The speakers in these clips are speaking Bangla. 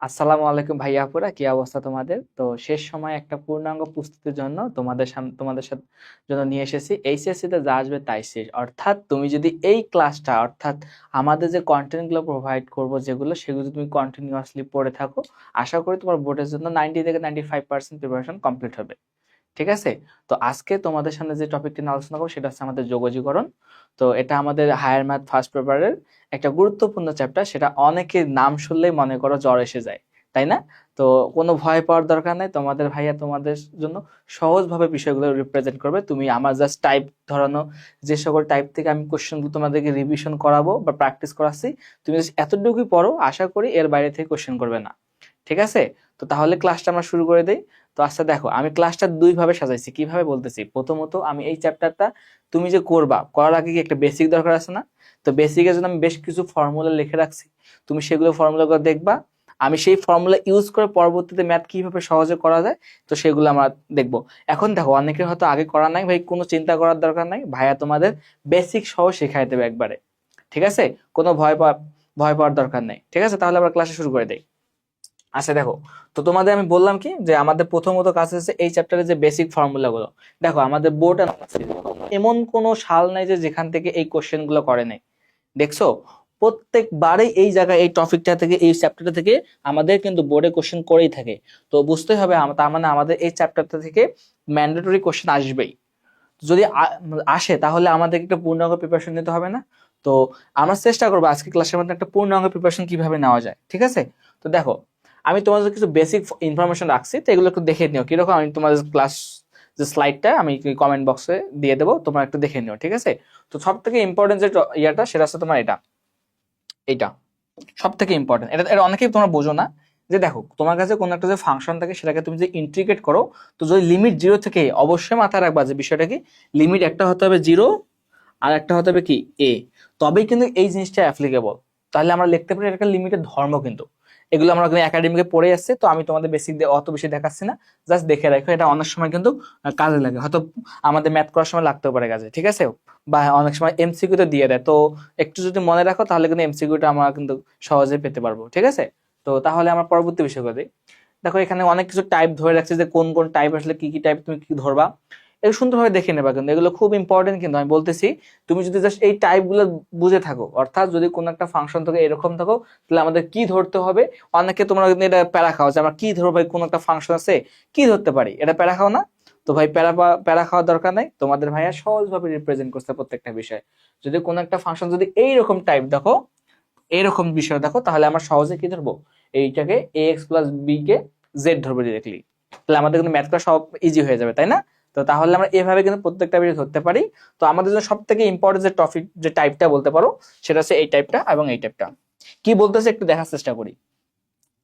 আসসালামু আলাইকুম ভাইয়া আপুরা, কি অবস্থা তোমাদের? তো শেষ সময় একটা পূর্ণাঙ্গ প্রস্তুতির জন্য তোমাদের সাথে জন্য নিয়ে এসেছি। এইচএসসি তে যা আসবে তাই শেষ। অর্থাৎ তুমি যদি এই ক্লাসটা, অর্থাৎ আমাদের যে কন্টেন্ট গুলো প্রোভাইড করবো যেগুলো, সেগুলো যদি তুমি কন্টিনিউয়াসলি পড়ে থাকো, আশা করি তোমার বোর্ডের জন্য 90 থেকে 95% প্রিপারেশন কমপ্লিট হবে। ঠিক আছে? তো আজকে তোমাদের সামনে যে টপিকটি নিয়ে আলোচনা করবো সেটা হচ্ছে আমাদের যোগজীকরণ। তো এটা আমাদের হায়ার ম্যাথ ফার্স্ট পেপারের একটা গুরুত্বপূর্ণ চ্যাপ্টার। সেটা অনেকের নাম শুনলেই মনে করো জ্বর এসে যায়, তাই না? তো কোনো ভয় পাওয়ার দরকার নেই, তোমাদের ভাইয়া তোমাদের জন্য সহজভাবে বিষয়গুলো রিপ্রেজেন্ট করবে। তুমি আমার জাস্ট টাইপ ধরানো যে সকল টাইপ থেকে আমি কোশ্চেনগুলো তোমাদেরকে রিভিশন করাবো বা প্র্যাকটিস করাচ্ছি, তুমি just এতটুকুই পড়ো, আশা করি এর বাইরে থেকে কোশ্চেন করবে না। ঠিক আছে? তো তাহলে ক্লাসটা আমরা শুরু করে দেই। তো আচ্ছা দেখো, আমি ক্লাসটা দুই ভাবে সাজাইছি, কিভাবে বলতেছি। প্রথমত আমি এই চ্যাপ্টারটা তুমি যে করবা, করার আগে কি একটা বেসিক দরকার আছে না? তো বেসিকের জন্য আমি বেশ কিছু ফর্মুলা লিখে রাখছি, তুমি সেগুলো ফর্মুলাগুলো দেখবা। আমি সেই ফর্মুলা ইউজ করে পরবর্তীতে ম্যাথ কিভাবে সহজে করা যায়, তো সেগুলো আমরা দেখবো। এখন দেখো, অনেকের হয়তো আগে করা নাই, ভাই কোনো চিন্তা করার দরকার নাই, ভাইয়া তোমাদের বেসিক সহ শেখাই দেবে একবারে। ঠিক আছে? কোনো ভয় পাওয়ার দরকার নেই। ঠিক আছে? তাহলে আমরা ক্লাসে শুরু করে দেই। আচ্ছা দেখো, তো তোমাদের আমি বললাম কি যে আমাদের প্রথমত কাজ হচ্ছে এই চ্যাপ্টারে যে বেসিক ফর্মুলা গুলো। দেখো, আমাদের বোর্ড এমন কোনো সাল নাই যে যেখান থেকে এই কোশ্চেন গুলো করে নাই। দেখছো, প্রত্যেকবারে এই জায়গায় এই টপিকটা থেকে, এই চ্যাপ্টারটা থেকে আমাদের কিন্তু বোর্ডে কোশ্চেন করেই থাকে। তো বুঝতে হবে তার মানে আমাদের এই চ্যাপ্টারটা থেকে ম্যান্ডেটরি কোশ্চেন আসবেই। যদি আসে তাহলে আমাদের একটা পূর্ণাঙ্গ প্রিপারেশন নিতে হবে না? তো আমরা চেষ্টা করবো আজকে ক্লাসের মধ্যে একটা পূর্ণাঙ্গ প্রিপারেশন কিভাবে নেওয়া যায়। ঠিক আছে? তো দেখো, আমি তোমাদের কিছু বেসিক ইনফরমেশন রাখছি, তো এগুলো একটু দেখে নিও কিরকম। আমি তোমাদের ক্লাস যে স্লাইডটা আমি কমেন্ট বক্সে দিয়ে দেবো, তোমরা একটু দেখে নিও। ঠিক আছে? তো সব থেকে ইম্পর্টেন্ট যে ইয়াটা, সেটা হচ্ছে তোমার এটা এটা সব থেকে ইম্পর্টেন্ট। এটা এটা অনেকেই তোমরা বোঝো না। যে দেখো, তোমার কাছে কোনো একটা যে ফাংশন থাকে সেটাকে তুমি যে ইন্টিগ্রেট করো, তো যদি লিমিট জিরো থেকে, অবশ্যই মাথায় রাখবা যে বিষয়টা কি, লিমিট একটা হতে হবে জিরো, আর একটা হতে হবে কি এ, তবেই কিন্তু এই জিনিসটা অ্যাপ্লিকেবল। তাহলে আমরা লিখতে পারি এটা একটা লিমিটের ধর্ম কিন্তু। এগুলো আমরা একাডেমিকে পড়ে আসছে, তো আমি তোমাদের বেসিক দিয়ে অত বেশি দেখাচ্ছি না। জাস্ট দেখে রাখো, এটা অনেক সময় কিন্তু কাজে লাগে, হয়তো আমাদের ম্যাথ করার সময় লাগতেও পারে কাজে। ঠিক আছে? বা অনেক সময় এমসিকিউ তে দিয়ে দেয়, তো একটু যদি মনে রাখো তাহলে কিন্তু এমসিকিউটা আমরা কিন্তু সহজে পেতে পারবো। ঠিক আছে? তো তাহলে আমরা পরবর্তী বিষয় করি। দেখো, এখানে অনেক কিছু টাইপ ধরে রাখছে, যে কোন কোন টাইপ আসলে কি কি টাইপ তুমি কি ধরবা, এগুলো সুন্দরভাবে দেখে নেবা। কিন্তু এগুলো খুব ইম্পর্টেন্ট, কিন্তু আমি বলতেছি, তুমি যদি জাস্ট এই টাইপ গুলো বুঝে থাকো, অর্থাৎ যদি কোন একটা ফাংশন থেকে এরকম থাকো, তাহলে আমাদের কি ধরতে হবে। অনেকে তোমরা কিন্তু এটা প্যারা খাও যে আমরা কি ধরবো, ভাই কোন একটা ফাংশন আছে কি ধরতে পারি, এটা প্যারা খাও না? তো ভাই, প্যারা খাওয়ার দরকার নাই, তোমাদের ভাইয়া সহজভাবে রিপ্রেজেন্ট করছে প্রত্যেকটা বিষয়। যদি কোন একটা ফাংশন যদি এইরকম টাইপ দেখো, এইরকম বিষয় দেখো, তাহলে আমরা সহজে কি ধরবো, এইটাকে এ এক্স প্লাস বি কে জেড ধরবো ডিরেক্টলি। তাহলে আমাদের কিন্তু ম্যাথটা সব ইজি হয়ে যাবে, তাই না? তো তাহলে আমরা এভাবে কিন্তু প্রত্যেকটা বিষয় ধরতে পারি। তো আমাদের জন্য সব থেকে ইম্পর্টেন্ট যে টপিক, যে টাইপটা বলতে পারো, সেটা হচ্ছে এই টাইপটা এবং এই টাইপটা। কি বলতেছে একটু দেখার চেষ্টা করি।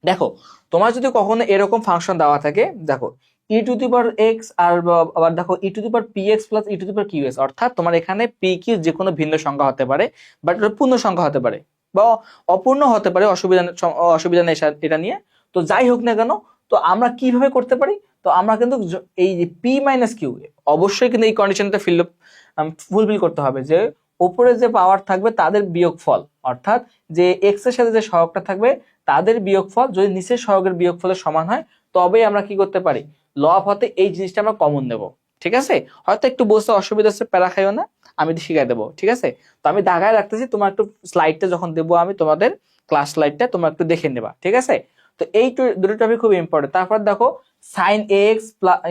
দেখো, তোমার যদি কখনো এরকম ফাংশন দেওয়া থাকে, দেখো e to the power x, আর আবার দেখো e to the power p x plus e to the power q x, অর্থাৎ তোমার এখানে পি কিউ যে কোনো ভিন্ন সংখ্যা হতে পারে, বাট পূর্ণ সংখ্যা হতে পারে বা অপূর্ণ হতে পারে, অসুবিধা নেই এটা নিয়ে। তো যাই হোক না কেন, তো আমরা কিভাবে করতে পারি, তো আমরা কিন্তু এই যে পি মাইনাস কিউ, অবশ্যই কিন্তু এই কন্ডিশনটা ফুলফিল করতে হবে, যে উপরে যে পাওয়ার থাকবে তাদের বিয়োগফল, অর্থাৎ যে এক্স এর সাথে যে সহগটা থাকবে তাদের বিয়োগফল যদি নিচের সহগের বিয়োগফলের সমান হয়, তবেই আমরা কি করতে পারি, লব হতে এই জিনিসটা আমরা কমন নেব। ঠিক আছে? হয়তো একটু বুঝতে অসুবিধা হচ্ছে, প্যারা খাইও না, আমি শিখাই দেবো। ঠিক আছে? তো আমি দাগায় রাখতেছি, তোমার একটু স্লাইডটা যখন দেবো আমি তোমাদের, ক্লাস স্লাইডটা তোমরা একটু দেখে নেবা। ঠিক আছে? তো এই দুটো টপিক খুব ইম্পর্টেন্ট। তারপর দেখো, sine A x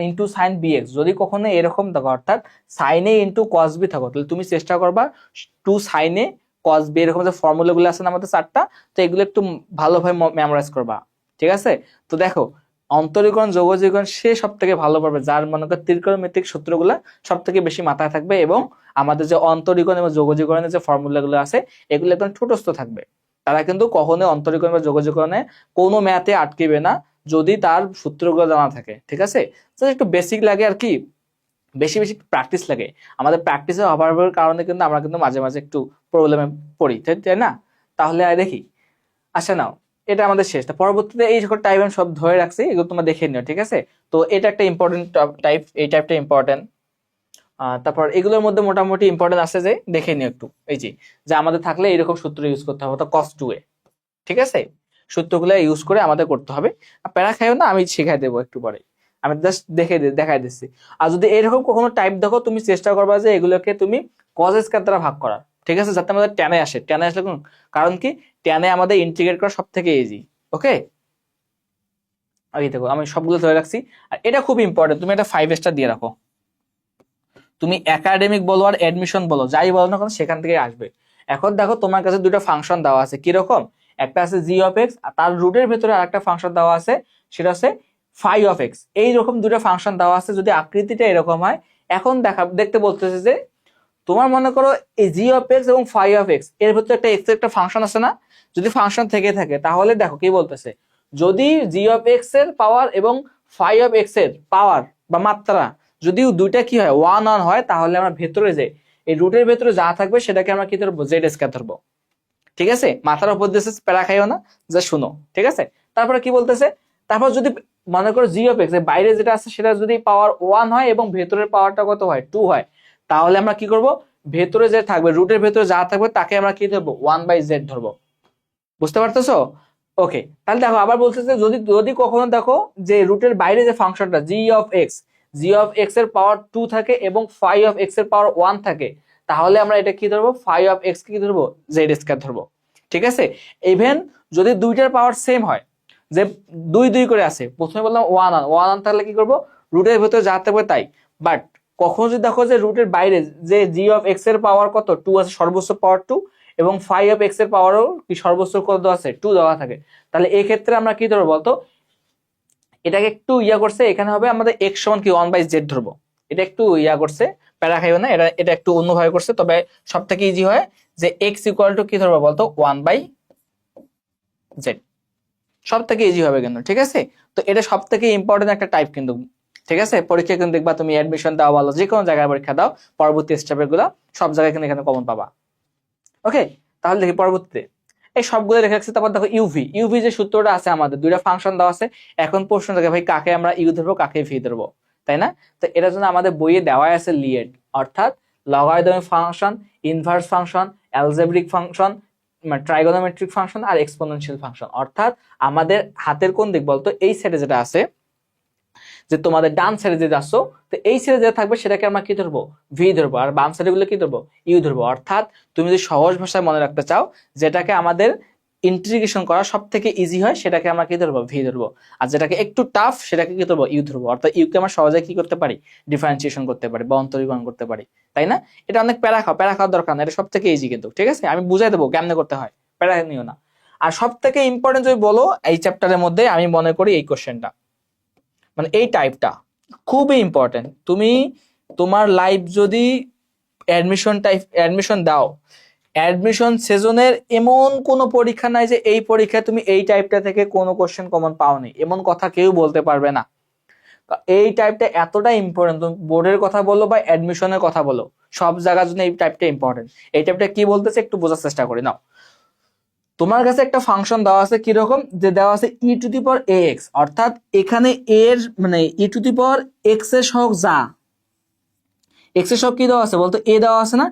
into sine B x, যদি কখনো এরকম থাকো, অর্থাৎ sine A into cos B থাকো, তাহলে তুমি চেষ্টা করবা two sine A cos B, এরকম যে ফর্মুলা গুলো আছে না আমাদের চারটা, তো এগুলো একটু ভালোভাবে মেমোরাইজ করবা। ঠিক আছে? তো দেখো, অন্তরীকরণ যোগজীকরণ সে সব থেকে ভালো পারবে, যার মনে কর ত্রিকোণমিতিক সূত্রগুলা সব থেকে বেশি মাথায় থাকবে, এবং আমাদের যে অন্তরীকরণ এবং যোগজীকরণের যে ফর্মুলা গুলো আছে এগুলো একদম ছোটস্থ থাকবে। তারা কিন্তু কখনোই অন্তরীকরণ বা যোগজীকরণে কোনো ম্যাথে আটকিবে না, যদি তার সূত্রগুলো জানা থাকে। ঠিক আছে? তো একটু বেসিক লাগে আর কি, বেশি বেশি প্র্যাকটিস লাগে। আমাদের প্র্যাকটিসের অভাবের কারণে কিন্তু আমরা কিন্তু মাঝে মাঝে একটু প্রবলেমে পড়ি, তাই না? তাহলে দেখি। আচ্ছা নাও, এটা আমাদের শেষ। তা পরবর্তীতে এই সকল টাইপ আমি সব ধরে রাখছি, এগুলো তোমরা দেখে নিও। ঠিক আছে? তো এটা একটা ইম্পর্টেন্ট টাইপ, এই টাইপটা ইম্পর্টেন্ট। তারপর এগুলোর মধ্যে মোটামুটি ইম্পর্টেন্ট আছে, যে দেখে নিও একটু। এই যে আমাদের থাকলে এরকম সূত্র ইউজ করতে হবে, তো কস টু এ। ঠিক আছে? সূত্রগুলো ইউজ করে আমাদের করতে হবে। আর প্যারা খাইও না, আমি শেখাই দেবো একটু পরে, আমি জাস্ট দেখাই দিচ্ছি। আর যদি এরকম কখনো টাইপ দেখো, তুমি চেষ্টা করবা যে এগুলোকে তুমি কজ স্কয়ার দ্বারা ভাগ করার, ঠিক আছে, যাতে আমাদের টেনে আসে। টেনে আসলে কারণ কি, টেনে আমাদের ইন্টিগ্রেট করা সব থেকে ইজি। ওকে, আগে দেখো আমি সবগুলো ধরে রাখছি। আর এটা খুব ইম্পর্টেন্ট, তুমি এটা 5 স্টার দিয়ে রাখো। তুমি একাডেমিক বলো আর অ্যাডমিশন বলো, যাই বলো না কেন সেখান থেকে আসবে। এখন দেখো তোমার কাছে দুটো ফাংশন দেওয়া আছে, কিরকম, একটা আছে জি অফ এক্স, আর তার রুটের ভেতরে আরেকটা ফাংশন দেওয়া আছে, সেটা হচ্ছে ফাই অফ এক্স। এইরকম দুটো ফাংশন দেওয়া আছে, যদি আকৃতিটা এরকম হয়, এখন দেখতে বলতেছে যে তোমার মনে করো এই জি অফ এক্স এবং ফাই অফ এক্স এর ভেতরে একটা এক্স এর একটা ফাংশন আছে না, যদি ফাংশন থেকে থাকে তাহলে দেখো কি বলতেছে, যদি জি অফ এক্স এর পাওয়ার এবং ফাই অফ এক্স এর পাওয়ার বা মাত্রা যদি দুইটা কি হয়, 1 হয়, তাহলে আমরা ভেতরে যে এই রুটের ভেতরে যা থাকবে সেটাকে আমরা কি ধরবো, জেড স্কয়ার ধরবো। ঠিক আছে, মাথার উপর দিয়ে প্যারা খাইও না, যা শুনো, ঠিক আছে। তারপরে কি বলতেছে, তারপর যদি মনে করো জি অফ এক্স এর বাইরে যেটা আছে সেটা যদি পাওয়ার 1 হয় এবং ভেতরের পাওয়ারটা কত হয়, 2 হয়, তাহলে আমরা কি করব, ভেতরে যে থাকবে, রুটের ভেতরে যা থাকবে তাকে আমরা কি ধরবো, 1/z ধরবো। বুঝতে পারতেছো? ওকে, তাহলে দেখো আবার বলতেছে, যদি যদি কখনো দেখো যে রুটের বাইরে যে ফাংশনটা জি অফ এক্স এর পাওয়ার 2 থাকে এবং ফাই অফ এক্স এর পাওয়ার 1 থাকে, তাহলে আমরা এটা কি ধরবো, ফাই অফ এক্স কি ধরবো, জেড স্কয়ার ধরবো। ঠিক আছে, ইভেন যদি দুইটার পাওয়ার সেম হয়, যে 2 করে আছে, প্রথমে বললাম 1 তাহলে কি করবো, রুটের ভেতরে যা থাকবে তাই। বাট কখনো যদি দেখো যে রুটের বাইরে যে জি অফ এক্স এর পাওয়ার কত, 2 আছে, সর্বোচ্চ পাওয়ার 2, এবং ফাই অফ এক্স এর পাওয়ারও কি সর্বোচ্চ কত আছে, 2 দেওয়া থাকে, তাহলে এই ক্ষেত্রে আমরা কি ধরবো বলতো, এটাকে একটু করছে, এখানে হবে আমাদের এক্স সমান কি 1/z ধরবো। এটা একটু করছে, প্যারা খাইও না, এটা এটা একটু অন্যভাবে করছে, তবে সব থেকে ইজি হয় যে এক্স ইকুয়াল টু কি ধরবো বলতো, 1/z, সব থেকে ইজি হবে কিন্তু। ঠিক আছে, তো এটা সব থেকে ইম্পর্টেন্ট একটা টাইপ কিন্তু। ঠিক আছে, পরীক্ষা কিন্তু দেখবা তুমি অ্যাডমিশন দাও ভালো, যে কোনো জায়গায় পরীক্ষা দাও, পরবর্তী স্টেপের গুলা সব জায়গায় কিন্তু এখানে কমন পাবা। ওকে, তাহলে দেখি পরবর্তীতে এই সবগুলো রেখে রাখছি। তারপর দেখো ইউভি যে সূত্রটা আছে, আমাদের দুইটা ফাংশন দেওয়া আছে। এখন প্রশ্ন থাকে ভাই কাকে আমরা ইউ ধরবো, কাকে ভি ধরবো, তাই না? তো এটার জন্য আমাদের বইয়ে দেওয়া আছে লিয়েড, অর্থাৎ logarithmic function, inverse function, algebraic function, trigonometric function আর এক্সপোনেনশিয়াল ফাংশন। অর্থাৎ আমাদের হাতের কোন দিক বলতো, এই সাইডে যেটা আছে, যে তোমাদের ডান সাইডে যে যাচ্ছ, তো এই সাইডে যেটা থাকবে সেটাকে আমরা কি ধরবো, ভি ধরবো, আর বাম সাইডে গুলো কি ধরবো, ইউ ধরবো। অর্থাৎ তুমি যদি সহজ ভাষায় মনে রাখতে চাও, যেটাকে আমাদের ইন্টিগ্রেশন করা সব থেকে ইজি হয়, সেটাকে আমরা কি ধরবো, ভি ধরবো। আর যেটাকে একটু টাফ সেটাকে কি ধরবো, ইউ ধরবো। অর্থাৎ ইউকে আমরা সহজে কি করতে পারি, ডিফারেন্সিয়েশন করতে পারি বা অন্তরীকরণ করতে পারি, তাই না? এটা অনেক প্যারা খাওয়ার দরকার না, এটা সব থেকে ইজি কিন্তু। ঠিক আছে, আমি বুঝাই দেবো কেমনে করতে হয়, প্যারা নিও না। আর সব থেকে ইম্পর্টেন্ট যদি বলো এই চ্যাপ্টারের মধ্যে, আমি মনে করি এই কোশ্চেনটা, মানে এই টাইপটা খুবই ইম্পর্টেন্ট। তুমি তোমার লাইফ যদি অ্যাডমিশন দাও, অ্যাডমিশন সেজনের এমন কোনো পরীক্ষা নাই যে এই পরীক্ষায় তুমি এই টাইপটা থেকে কোনো কোশ্চেন কমন পাওনি, এমন কথা কেউ বলতে পারবে না। এই টাইপটা এতটা ইম্পর্টেন্ট, তুমি বোর্ডের কথা বলো বা অ্যাডমিশনের কথা বলো, সব জায়গার জন্য এই টাইপটা ইম্পর্টেন্ট। এই টাইপটা কি বলতেছে একটু বোঝার চেষ্টা করি নাও। তোমার কাছে একটা ফাংশন দেওয়া আছে, কিরকম, যে দেওয়া আছে ই টু দি পাওয়ার এক্স, অর্থাৎ এখানে এর মানে ই টু দি পাওয়ার এক্স এর সহগ যা, এক্স এর সহগ কি দেওয়া আছে বলতো, এ দেওয়া আছে না?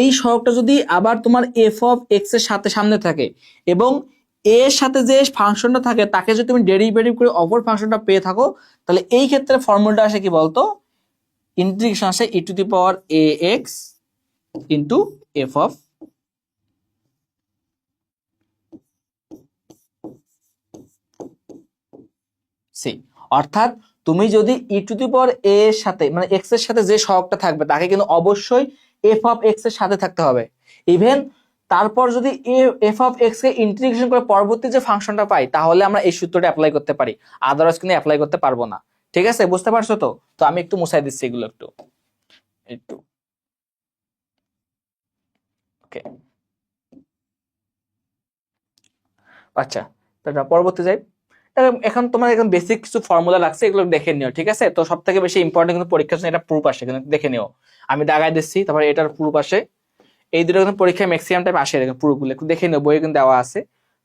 এই সহগটা যদি আবার তোমার এফ অফ এক্স এর সাথে সামনে থাকে এবং এর সাথে যে ফাংশনটা থাকে তাকে যদি তুমি ডেরিভেটিভ করে অপর ফাংশনটা পেয়ে থাকো, তাহলে এই ক্ষেত্রে ফর্মুলাটা আসে কি বলতো, ইন্টিগ্রেশন আসে e to the power a x into f of c. অর্থাৎ তুমি যদি ই টু দি পাওয়ার এ এর সাথে মানে এক্স এর সাথে যে সহগটা থাকবে তাকে কিন্তু অবশ্যই এফ অফ এক্স এর সাথে থাকতে হবে। ইভেন তারপর যদি F of x K integration করে পরবর্তী যে ফাংশনটা পাই, তাহলে আমরা এই সূত্রটা অ্যাপ্লাই করতে পারি, আদারওয়াইজ কিন্তু অ্যাপ্লাই করতে পারবো না। ঠিক আছে, বুঝতে পারছো তো? তো আমি একটু মুছাই দিচ্ছি এগুলো একটু একটু ওকে। আচ্ছা, পরবর্তী যাই। এখন তোমার এখন বেসিক কিছু ফর্মুলা লাগছে, এগুলো দেখে নিও। ঠিক আছে, তো সব থেকে বেশি ইম্পর্টেন্ট কিন্তু পরীক্ষার জন্য এটা প্রুফ আসে, কিন্তু দেখে নিও। আমি দাগাই দিচ্ছি, তারপরে এটার প্রুফ আসে। এই দুটো কিন্তু পরীক্ষায় ম্যাক্সিমাম টাইম আসে, এরকম প্রুফগুলো একটু দেখে নিও, বইয়ে কিন্তু দেওয়া আছে।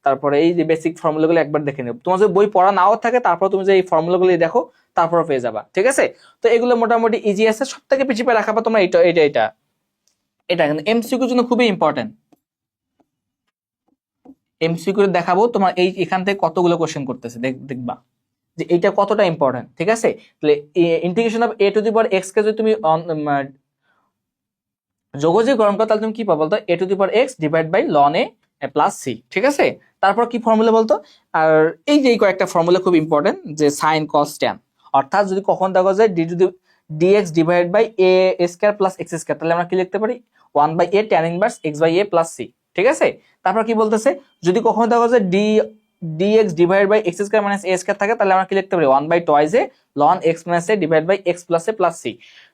তারপরে এই যে বেসিক ফর্মুলাগুলো একবার দেখে নিও, তোমার যদি বই পড়া নাও থাকে তারপর তুমি যে এই ফর্মুলাগুলো দেখো, তারপর পেয়ে যাবা। ঠিক আছে, তো এগুলো মোটামুটি ইজি আছে। সব থেকে পিছিয়ে রাখাবা তোমরা এটা এটা এটা এটা কিন্তু এমসিকিউর জন্য খুবই ইম্পর্টেন্ট। এমসিকিউ দেখাবো তোমার, এই এখান থেকে কতগুলো কোশ্চেন করতেছে দেখবা যে এইটা কতটা ইম্পর্টেন্ট। ঠিক আছে, তাহলে integration of e to the power x কে যদি তুমি যোগজে গরম করো তাহলে তুমি কি পাবো বলতো, e to the power x divide by ln a plus C. ঠিক আছে, তারপর কি ফর্মুলা বলতো, আর এই যে কয়েকটা ফর্মুলা খুব ইম্পর্টেন্ট, যে সাইন কস ট্যান, অর্থাৎ যদি কখন দেখো যায় D to the DX divide by A square plus x square, তাহলে আমরা কি লিখতে পারি 1 by A tan inverse x by A plus C. ঠিক আছে, তারপর কি বলতেছে, যদি কখনো দেখো যায় DX divide by x square minus A square থাকে, তাহলে আমরা কি লিখতে পারি 1 by twice A ln x minus A divide by X plus A plus C.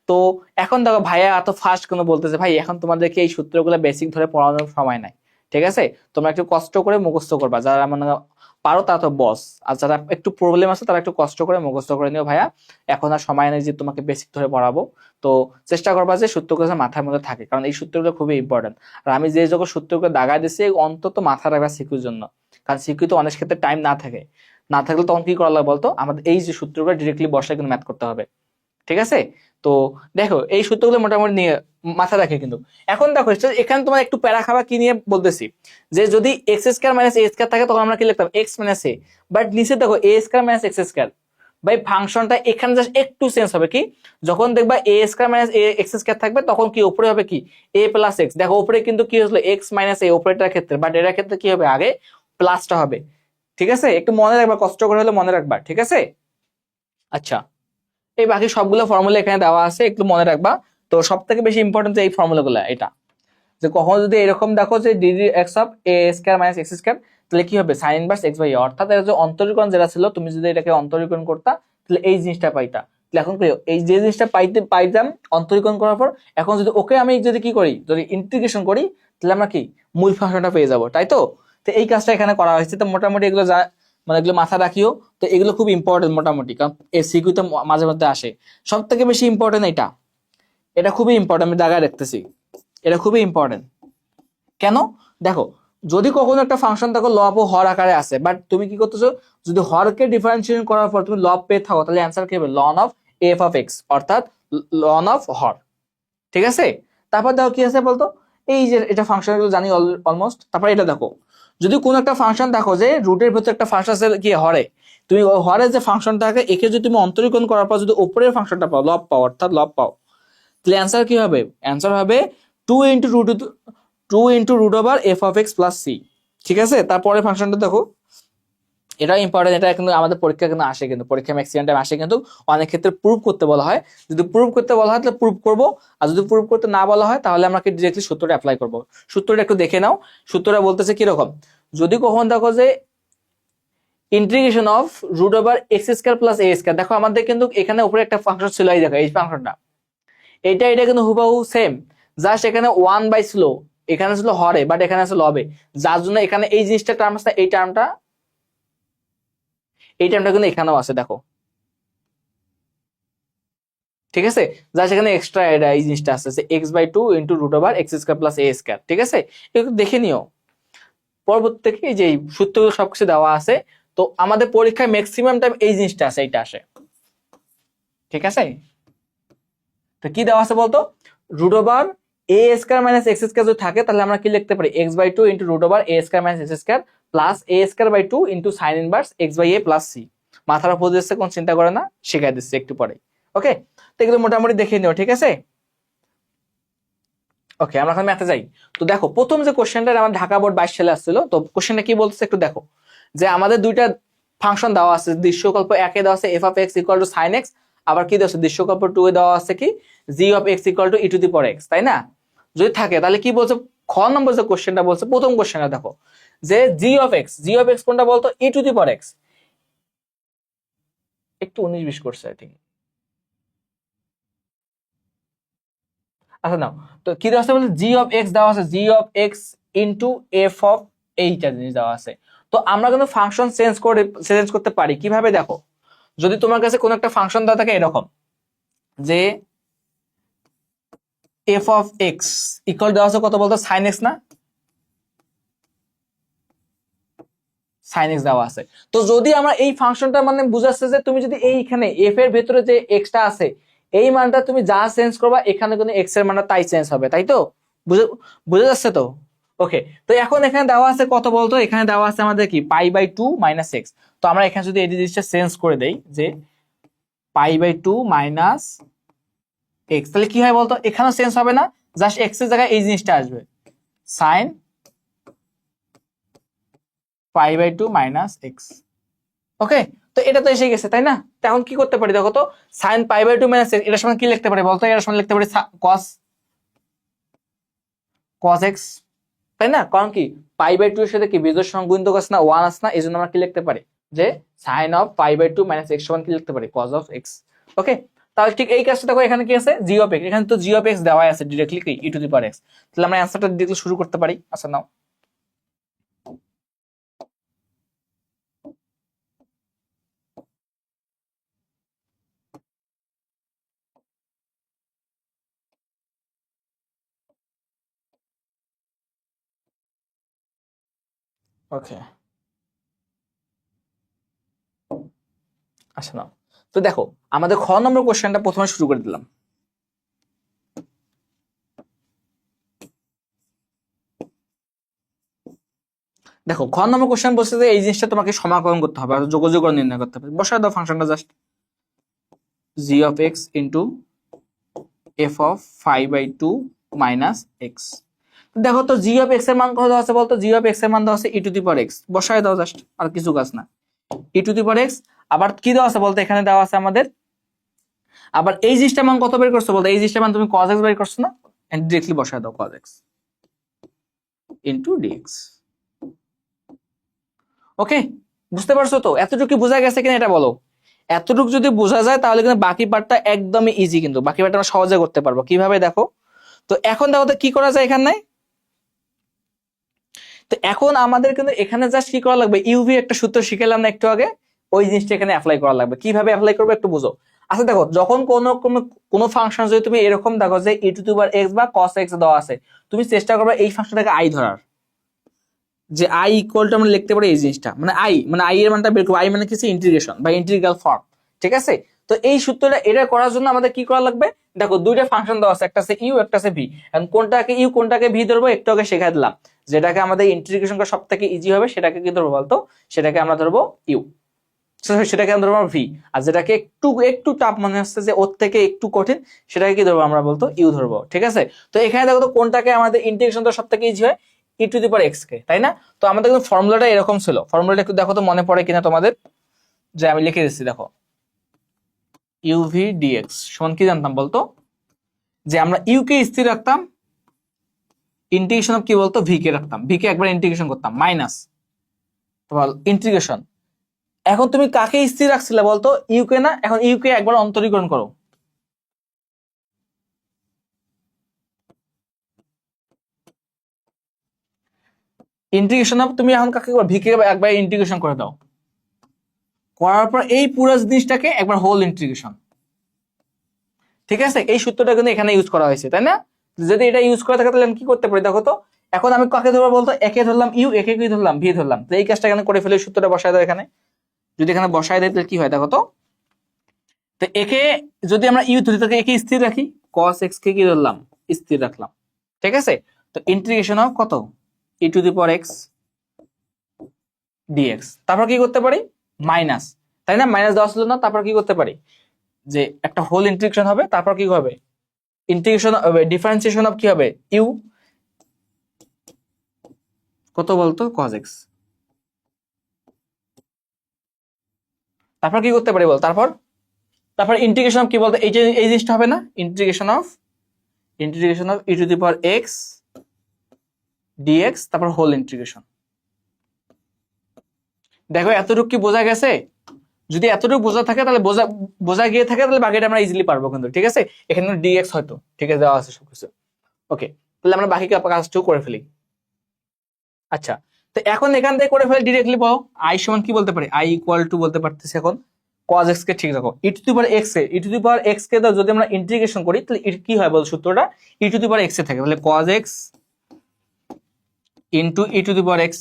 তো এখন দেখো ভাইয়া এত ফাস্ট কোনো বলতেছে, ভাই এখন তোমাদেরকে এই সূত্রগুলো বেসিক ধরে পড়ানোর সময় নাই। ঠিক আছে, তোমরা একটু কষ্ট করে মুখস্থ করবা, যারা মানে পারো তারা তো বস, আর যারা একটু প্রবলেম আছে তারা একটু কষ্ট করে মুখস্থ করে নিও ভাইয়া, এখন আর সময় নেই যে তোমাকে বেসিক ধরে পড়াবো। তো চেষ্টা করবা যে সূত্রগুলো মাথার মধ্যে থাকে, কারণ এই সূত্রগুলো খুবই ইম্পর্টেন্ট। আর আমি যে যখন সূত্রগুলো দাগাই দিচ্ছি অন্তত মাথা রাখবা সিকিউর জন্য, কারণ সিকিউ তো অনেক ক্ষেত্রে টাইম না থাকে, না থাকলে তখন কি করা লাগবে বলতো, আমাদের এই যে সূত্রগুলো ডিরেক্টলি বসায় কিন্তু ম্যাথ করতে হবে। ঠিক আছে, তো দেখো এই সূত্রগুলো মোটামুটি নিয়ে মাথা রাখে কিন্তু। এখন দেখো এখানে তোমার একটু প্যারা খাওয়া কি নিয়ে বলতেছি, যে যদি এক্স স্কয়ার মাইনাস এ স্কয়ার থাকে তখন আমরা কি লিখতাম এক্স মাইনাস এ, বাট নিচে দেখো এ স্কয়ার মাইনাস এক্স স্কয়ার, ভাই ফাংশনটা এখানে জাস্ট একটু চেঞ্জ হবে, কি যখন দেখবা এ square minus a x square থাকবে তখন কি উপরে হবে কি এ প্লাস এক্স। দেখো উপরে কিন্তু কি হলো এক্স মাইনাস এ উপরেটার ক্ষেত্রে, বাট এটার ক্ষেত্রে কি হবে আগে প্লাসটা হবে। ঠিক আছে, একটু মনে রাখবা, কষ্ট করে হলে মনে রাখবা। ঠিক আছে, আচ্ছা এই বাকি সবগুলো ফর্মুলা এখানে দেওয়া আছে, একটু মনে রাখবা। তো সব থেকে বেশি ইম্পর্টেন্ট এই ফর্মুলা গুলা, এটা যে কখনো যদি এরকম দেখো যে DD x of A square minus x square, তাহলে কি হবে সাইন ইনভার্স এক্স বাই এ, অর্থাৎ এর যে অন্তরীকরণ যেটা ছিল তুমি যদি এটাকে অন্তরীকরণ করতা তাহলে এই জিনিসটা পাইতা। তাহলে এখন কি এই যে জিনিসটা পাইতাম অন্তরীকরণ করার পর, এখন যদি ওকে আমি যদি কি করি, যদি ইন্টিগ্রেশন করি, তাহলে আমরা কি মূল ফাংশনটা পেয়ে যাবো, তাই তো। তো এই কাজটা এখানে করা হয়েছে, তো মোটামুটি এগুলো মানে এগুলো মাথা রাখিও। তো এগুলো খুব ইম্পর্টেন্ট মোটামুটি, কারণ এই সিকিউতে মাঝে মধ্যে আসে। সব থেকে বেশি ইম্পর্টেন্ট এটা, এটা খুবই ইম্পর্টেন্ট, আমি দাগায় রাখতেছি, এটা খুবই ইম্পর্টেন্ট। কেন দেখো, যদি কখনো একটা ফাংশন দেখো লব ও হর আকারে আছে, বাট তুমি কি করতেছো, যদি হরকে ডিফারেন্সিয়েশন করার পর তুমি লব পেয়ে থাকো, তাহলে অ্যান্সার কি হবে ln of F of X, অর্থাৎ লন অফ হর। ঠিক আছে, তারপর দেখো কি আছে বলতো, এই যে এটা ফাংশন গুলো জানি অলমোস্ট। তারপর এটা দেখো, যদি কোন একটা ফাংশন দেখো যে রুটের ভিতরে একটা ফাংশন আছে কি হরে, তুমি হরে যে ফাংশনটা থাকে একে যদি তুমি অন্তরীকরণ করার পর যদি উপরের ফাংশনটা পাও লব পাও, অর্থাৎ লব পাও, তাহলে অ্যান্সার কি হবে, অ্যান্সার হবে 2 × √2 f of x plus C. ঠিক আছে, তারপরে ফাংশনটা দেখো, এটা ইম্পর্টেন্ট, এটা কিন্তু আমাদের পরীক্ষা কিন্তু আসে, কিন্তু পরীক্ষা ম্যাক্সিমাম টাইম আসে, কিন্তু অনেক ক্ষেত্রে প্রুভ করতে বলা হয়। যদি প্রুভ করতে বলা হয় তাহলে প্রুভ করবো, আর যদি প্রুভ করতে না বলা হয় তাহলে আমরা ডিরেক্টলি সূত্রটা অ্যাপ্লাই করবো। সূত্রটা একটু দেখে নাও, সূত্রটা বলতেছে কিরকম, যদি কখন দেখো যে integration of √x square plus a square, দেখো আমাদের কিন্তু এখানে উপরে একটা ফাংশন ছিল, এই দেখো এই ফাংশনটা, এটা কিন্তু হুবহু সেম, জাস্ট এখানে 1 বাই ছিল, এখানে ছিল হরে, বাট এখানে আছে লবে, যার জন্য এখানে এই জিনিসটা টার্ম আছে, এই টার্মটা কিন্তু এখানেও আছে দেখো। ঠিক আছে, যা সেখানে এক্সট্রা এই জিনিসটা আছে যে x/2 × √x square plus a square. ঠিক আছে, একটু দেখে নিও পরবর্তী থেকে, এই যে সূত্রগুলো সবকিছু দেওয়া আছে। তো আমাদের পরীক্ষায় ম্যাক্সিমাম টাইম এই জিনিসটা আছে, এইটা আসে। ঠিক আছে, তো কি দেওয়া আছে বলতো, √এ স্কয়ার মাইনাস এক্স স্কয়ার যদি থাকে তাহলে আমরা কি লিখতে পারি x/2 × √এ square minus x square plus a স্কয়ার/2 × sine inverse x by A plus c. মাথার উপর দিচ্ছে, কোন চিন্তা করে না, শিখাই দিচ্ছে একটু পরে। ওকে, তো এগুলো মোটামুটি দেখে নিও। ঠিক আছে, ওকে আমরা এখন ম্যাথে যাই। তো দেখো প্রথম যে কোশ্চেনটা আমার ঢাকা বোর্ড 22 সালে আসছিল, তো কোশ্চেনটা কি বলতেছে একটু দেখো, যে আমাদের দুইটা ফাংশন দেওয়া আছে, দৃশ্যকল্প 1 এ দেওয়া আছে f of x = sin x, আবার কি দেওয়া আছে দৃশ্যকল্প 2 এ দেওয়া আছে কি g of x = e to the power x, তাই না। যদি থাকে তাহলে কি বলছে, খ নম্বর যে কোশ্চেনটা বলছে, প্রথম কোশ্চেনটা দেখো যে g of x কোনটা বলতো, e to the power x, একটু 19-20 করছে আই থিঙ্ক। আচ্ছা নাও, তো কি দেওয়া আছে বলতে জি অফ এক্স দেওয়া আছে, g of x into f of এইটা জিনিস দেওয়া আছে। তো আমরা কিন্তু ফাংশন চেঞ্জ করতে পারি কিভাবে দেখো, যদি তোমার কাছে কোনো একটা ফাংশন দেওয়া থাকে এরকম, যে এফ অফ এক্স ইকুয়াল দেওয়া আছে কত বলতো সাইন এক্স, না সাইন এক্স দেওয়া আছে। তো যদি আমরা এই ফাংশনটা মানে বুঝাচ্ছে যে তুমি যদি এইখানে এফ এর ভেতরে যে এক্সটা আছে এই মানটা তুমি যা চেঞ্জ করবা এখানে কিন্তু এক্স এর মানটা তাই চেঞ্জ হবে, তাই তো, বুঝে বুঝে যাচ্ছে তো। ওকে, তো এখন এখানে দেওয়া আছে কত বলতো, এখানে দেওয়া আছে আমাদের কি π/2 - x। তো আমরা এখানে যদি এই জিনিসটা চেঞ্জ করে দেই যে π/2 - x, তাহলে কি হয় বলতো, এখানেও চেঞ্জ হবে না, জাস্ট x এর জায়গায় এই জিনিসটা আসবে, sin π/2 - x। ওকে, তো এটা তো এসে গেছে তাই না? তো এখন কি করতে পারি দেখো তো, sin π/2 - x এটার সমান কি লিখতে পারি বলতো, এটার সমান লিখতে পারি cos x, তাই না? কারণ কি π/2 এর সাথে কি বিজোড় সংখ্যা গুণিতক আছে না, 1 আছে না, এজন্য আমরা কি লিখতে পারি যে sin of π/2 - x সমান কি লিখতে পারি, cos of x। ওকে, তাহলে ঠিক এই কাজটা দেখো, এখানে কি আছে g of x, এখানে তো g of x দেওয়া আছে डायरेक्टली কি e two the power x। তাহলে আমরা অ্যানসারটা ডিরেক্টলি শুরু করতে পারি। আচ্ছা নাও, ওকে আচ্ছা নাও, তো দেখো আমাদের খ নম্বর কোশ্চেনটা প্রথমে শুরু করে দিলাম। দেখো খ নম্বর কোশ্চেন বলছে যে এই জিনিসটা তোমাকে সমাকলন করতে হবে, আর যোগাযোগ নির্ণয় করতে হবে। বসায় দাও ফাংশনটা just g of x into f of 5/2 minus x। দেখো তো g of x এর মান কত আছে বলতো, g of x এর মান দেওয়া আছে e two the power x, বসায় দাও জাস্ট, আর কিছু কাজ না, e two the power x। আবার কি দেওয়া আছে বলতো, এখানে দেওয়া আছে আমাদের, আবার এই জিনিসটার মান কত বের করছো বলতো, এই জিনিসটার মান তুমি cos x বের করছো না, ডিরেক্টলি বসায় দাও cos x into dx। ওকে, বুঝতে পারছো তো, এতটুকু বোঝা গেছে কিনা এটা বলো। এতটুকু যদি বোঝা যায় তাহলে কিন্তু বাকি পার্টটা একদমই ইজি, কিন্তু বাকি পার্টটা আমরা সহজে করতে পারবো। কিভাবে দেখো তো, এখন দেখো তো কি করা যায় এখানে। তো এখন আমাদের কিন্তু এখানে জাস্ট কি করা লাগবে, ইউভি একটা সূত্র শিখালাম না একটু আগে, ওই জিনিসটা এখানে অ্যাপ্লাই করা লাগবে। কিভাবে অ্যাপ্লাই করবে একটু বুঝো। আচ্ছা দেখো, যখন কোনো ফাংশন যদি তুমি এরকম দেখো যে e two the power x বা cos x দেওয়া আছে, তুমি চেষ্টা করবে এই ফাংশনটাকে i ধরার, যে i ইকুয়াল টু আমরা লিখতে পারি এই জিনিসটা, মানে i এর মানটা বের করব, i মানে কিছু ইন্টিগ্রেশন বা ইন্টিগ্রাল ফর্ম, ঠিক আছে? তো এই সূত্রটা এটা করার জন্য আমাদের কি করা লাগবে, দেখো দুইটা ফাংশন দেওয়া আছে, একটা আছে ইউ একটা আছে ভি। এখন কোনটাকে ইউ কোনটাকে ভি ধরবো একটু আগে শেখাই দিলাম, যেটাকে আমাদের ইন্টিগ্রেশন করা সবথেকে ইজি হবে সেটাকে কি ধরবো বলতো, সেটাকে আমরা ধরবো ইউ, সেটাকে আমরা ধরবো ভি। আর যেটাকে একটু একটু টাফ মনে হচ্ছে যে ওর থেকে একটু কঠিন, সেটাকে কি ধরবো আমরা বলতো ইউ ধরবো, ঠিক আছে? তো এখানে দেখো তো কোনটাকে আমাদের ইন্টিগ্রেশন করা সবথেকে ইজি হয়, ই টু দি পাওয়ার এক্স কে, তাই না? তো আমাদের কিন্তু ফর্মুলাটা এরকম ছিল, ফর্মুলাটা একটু দেখো তো মনে পড়ে কিনা তোমাদের, যে আমি লিখে দিচ্ছি দেখো, ইউভি ডিএক্স সমান কি জানতাম বলতো, যে আমরা ইউ কে স্থির রাখতাম, ইন্টিগ্রেশন অফ কি বলতো ভি কে রাখতাম, ভি কে একবার ইন্টিগ্রেশন করতাম মাইনাস ইন্টিগ্রেশন। এখন তুমি কাকে স্থির রাখছিলে বলতো, ইউ কে না, এখন ইউ কে একবার অন্তরীকরণ করো, ইন্টিগ্রেশন অফ তুমি এখন কাকে ভি কে একবার ইন্টিগ্রেশন করে দাও, করার পর এই পুরো জিনিসটাকে একবার হোল ইন্টিগ্রেশন, ঠিক আছে? এই সূত্রটা কিন্তু এখানে ইউজ করা হয়েছে, তাই না? যদি এটা ইউজ করা থাকে তাহলে আমি কি করতে পারি দেখো তো, এখন আমি কাকে ধরবো বলতো, একে ধরলাম ইউ, একে কি ধরলাম ভি ধরলাম, তো এই কাজটা এখানে করে ফেলে সূত্রটা বসায় দাও এখানে। যদি এখানে বসায় দেয় তাহলে কি হয় দেখো তো, তো একে যদি আমরা ইউ ধরি তাকে একে স্থির রাখি, cos x কে কি ধরলাম স্থির রাখলাম, ঠিক আছে? তো ইন্টিগ্রেশন অফ কত, e two the power x dx, তারপর কি করতে পারি মাইনাস, তাই না? মাইনাস দেওয়া ছিল না, তারপর কি করতে পারি, যে একটা হোল ইন্টিগ্রেশন হবে, তারপর কি হবে ইন্টিগ্রেশন ডিফারেন্সিয়েশন অফ কি হবে ইউ, কত বলতো cos x, তারপর কি করতে পারি বল, তারপর তারপর ইন্টিগ্রেশন অফ কি বলতো, এই যে এই জিনিসটা হবে না, integration of e two the power x dx, তারপর হোল ইন্টিগ্রেশন। দেখো এতটুকু কি বোঝা গেছে? যদি এতটুকু বোঝা থাকে তাহলে বোঝা গিয়ে থাকে তাহলে বাকিটা আমরা ইজিলি পারবো কিন্তু, ঠিক আছে? এখানে dx হয়তো ঠিক আছে দেওয়া আছে সবকিছু। ওকে, তাহলে আমরা বাকি কাজটাও করে ফেলি। আচ্ছা, তো এখন এখান থেকে করে ফেলে ডিরেক্টলি পাও, i সমান কি বলতে পারি, i ইকুয়াল টু বলতে পারতেছি এখন cos x কে, ঠিক রাখো e two the power x A, e two the power x কে যদি আমরা ইন্টিগ্রেশন করি তাহলে কি হয় বল সূত্রটা, e two the power x এ থাকে, তাহলে cos x into e two the power x,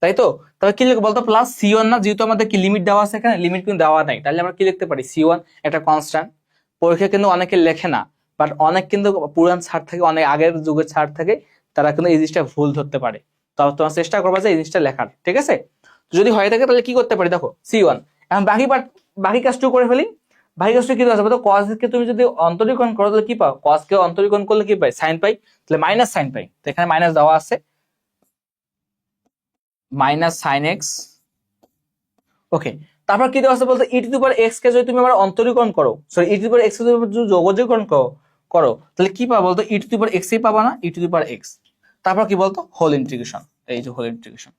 তাই তো? তবে কি লিখবো বলতো, প্লাস c1 না, যেহেতু আমাদের কি লিমিট দেওয়া আছে, এখানে লিমিট কিন্তু দেওয়া নাই, তাহলে আমরা কি লিখতে পারি c1 একটা কনস্ট্যান্ট। পরীক্ষা কিন্তু অনেকে লেখে না, বাট অনেক কিন্তু পুরান ছাড় থাকে, অনেক আগের যুগের ছাড় থাকে, তারা কিন্তু এই জিনিসটা ভুল ধরতে পারে। তো তোমার চেষ্টা করবা যে এই জিনিসটা লেখার, ঠিক আছে? যদি হয়ে থাকে তাহলে কি করতে পারি, দেখো C1। এখন বাকি কাজটুকু করে ফেলি। বাকি কাজটা কি আছে বলতো, cos কে তুমি যদি অন্তরীকরণ করো তাহলে কি পাও, cos কে অন্তরীকরণ করলে কি পাই, সাইন পাই, তাহলে মাইনাস সাইন পাই। তো এখানে মাইনাস দেওয়া আছে, মাইনাস সাইন এক্স। ওকে, তারপর কি দেওয়া আছে বলতো, e to the power x কে যদি তুমি আবার অন্তরীকরণ করো, sorry e to the power x কে যদি যোগজীকরণ করো তাহলে কি পাবো বলতো, e to the power x ই পাবা না, e to the power x. তারপর কি বলতো, হোল ইন্টিগ্রেশন, এই যে হোল ইন্টিগ্রেশন।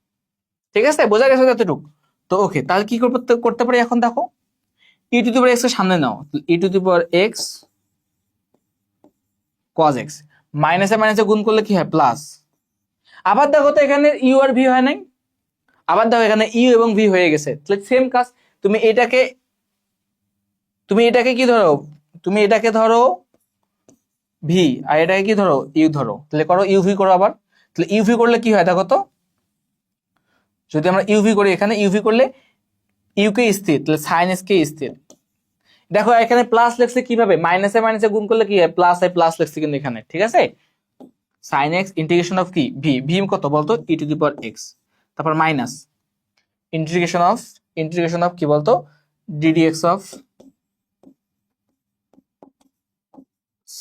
ঠিক আছে, বোঝা গেছে এতটুকু? তো ওকে, তাহলে কি করতে করতে পারি এখন দেখো, e to the power x এর সামনে নাও, e to the power x cos x, মাইনাসে মাইনাসে গুণ করলে কি হয়, প্লাস। আবার দেখো তো এখানে ইউ আর ভি হয় নাই, আবার দেখো এখানে ইউ এবং ভি হয়ে গেছে, তাহলে সেম কাজ। তুমি এটাকে তুমি এটাকে কি ধরো, তুমি এটাকে ধরো ভি, আর এটাকে কি ধরো, ইউ ধরো, তাহলে করো ইউভি করো আবার। তাহলে ইউভি করলে কি হয় দেখো তো, যদি আমরা ইউভি করি, এখানে ইউভি করলে ইউ কে স্থির, তাহলে সাইন এস কে স্থির। দেখো এখানে প্লাস লেখছে কিভাবে, মাইনাসে মাইনাসে গুণ করলে কি হয়, প্লাস হয়, প্লাস লেখছে কিন্তু এখানে, ঠিক আছে? সাইন এক্স ইন্টিগ্রেশন অফ কি, ভি, ভি কত বলতো, e to the power x, তারপর মাইনাস ইন্টিগ্রেশন অফ কি বলতো, dd x of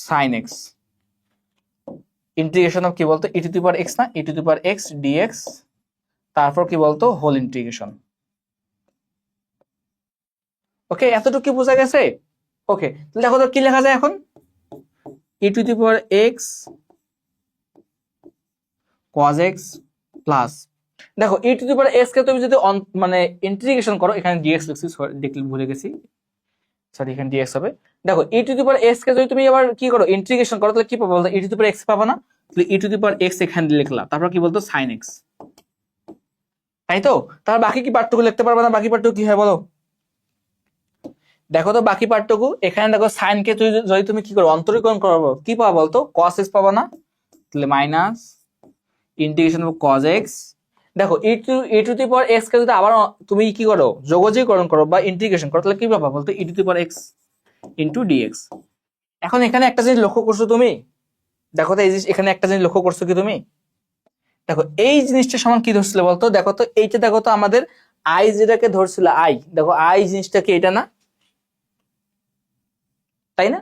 sine x, integration of কি বলতো, e to the power x না, e to the power x dx, তারপর কি বলতো, হোল ইন্টিগ্রেশন। ওকে, এতটুকু কি বোঝা গেছে? ওকে, দেখো তো কি লেখা যায় এখন, e to the power x cos x plus, দেখো e to the power x কে তুমি যদি মানে ইন্টিগ্রেশন করো, এখানে ডিএক্স লিখছি, দেখলে ভুলে গেছি, সরি এখানে ডিএক্স হবে। দেখো e to the power x কে যদি তুমি আবার কি করো, ইন্টিগ্রেশন করো, তাহলে কি পাবো বলতো, e to the power x পাবা না, তাহলে e to the power x এখানে লিখলা, তারপর কি বলতো, সাইন এক্স। তাই তো? তাহলে বাকি কি পার্টটুকু লিখতে পারবে না, বাকি পার্টটুকু কি হয় বলো, দেখো তো বাকি পার্টটুকু, এখানে দেখো সাইন কে যদি তুমি কি করো, অন্তরীকরণ করো, কি পাবা বলতো, কস এক্স পাবা না, তাহলে minus integration of cos x. দেখো e to the power x কে যদি আবার তুমি কি করো, যোগজীকরণ করো বা ইন্টিগ্রেশন করো, তাহলে কি পাবা বলতো, e to the power x into dx. এখন এখানে একটা জিনিস লক্ষ্য করছো তুমি, দেখো তো এই জিনিস, এখানে একটা জিনিস লক্ষ্য করছো কি তুমি, দেখো এই জিনিসটা সমান কি ধরছিল বলতো, দেখো তো এইটা, দেখো তো আমাদের আই যেটাকে ধরছিল আই, দেখো আই জিনিসটা কি এটা না, তাই না?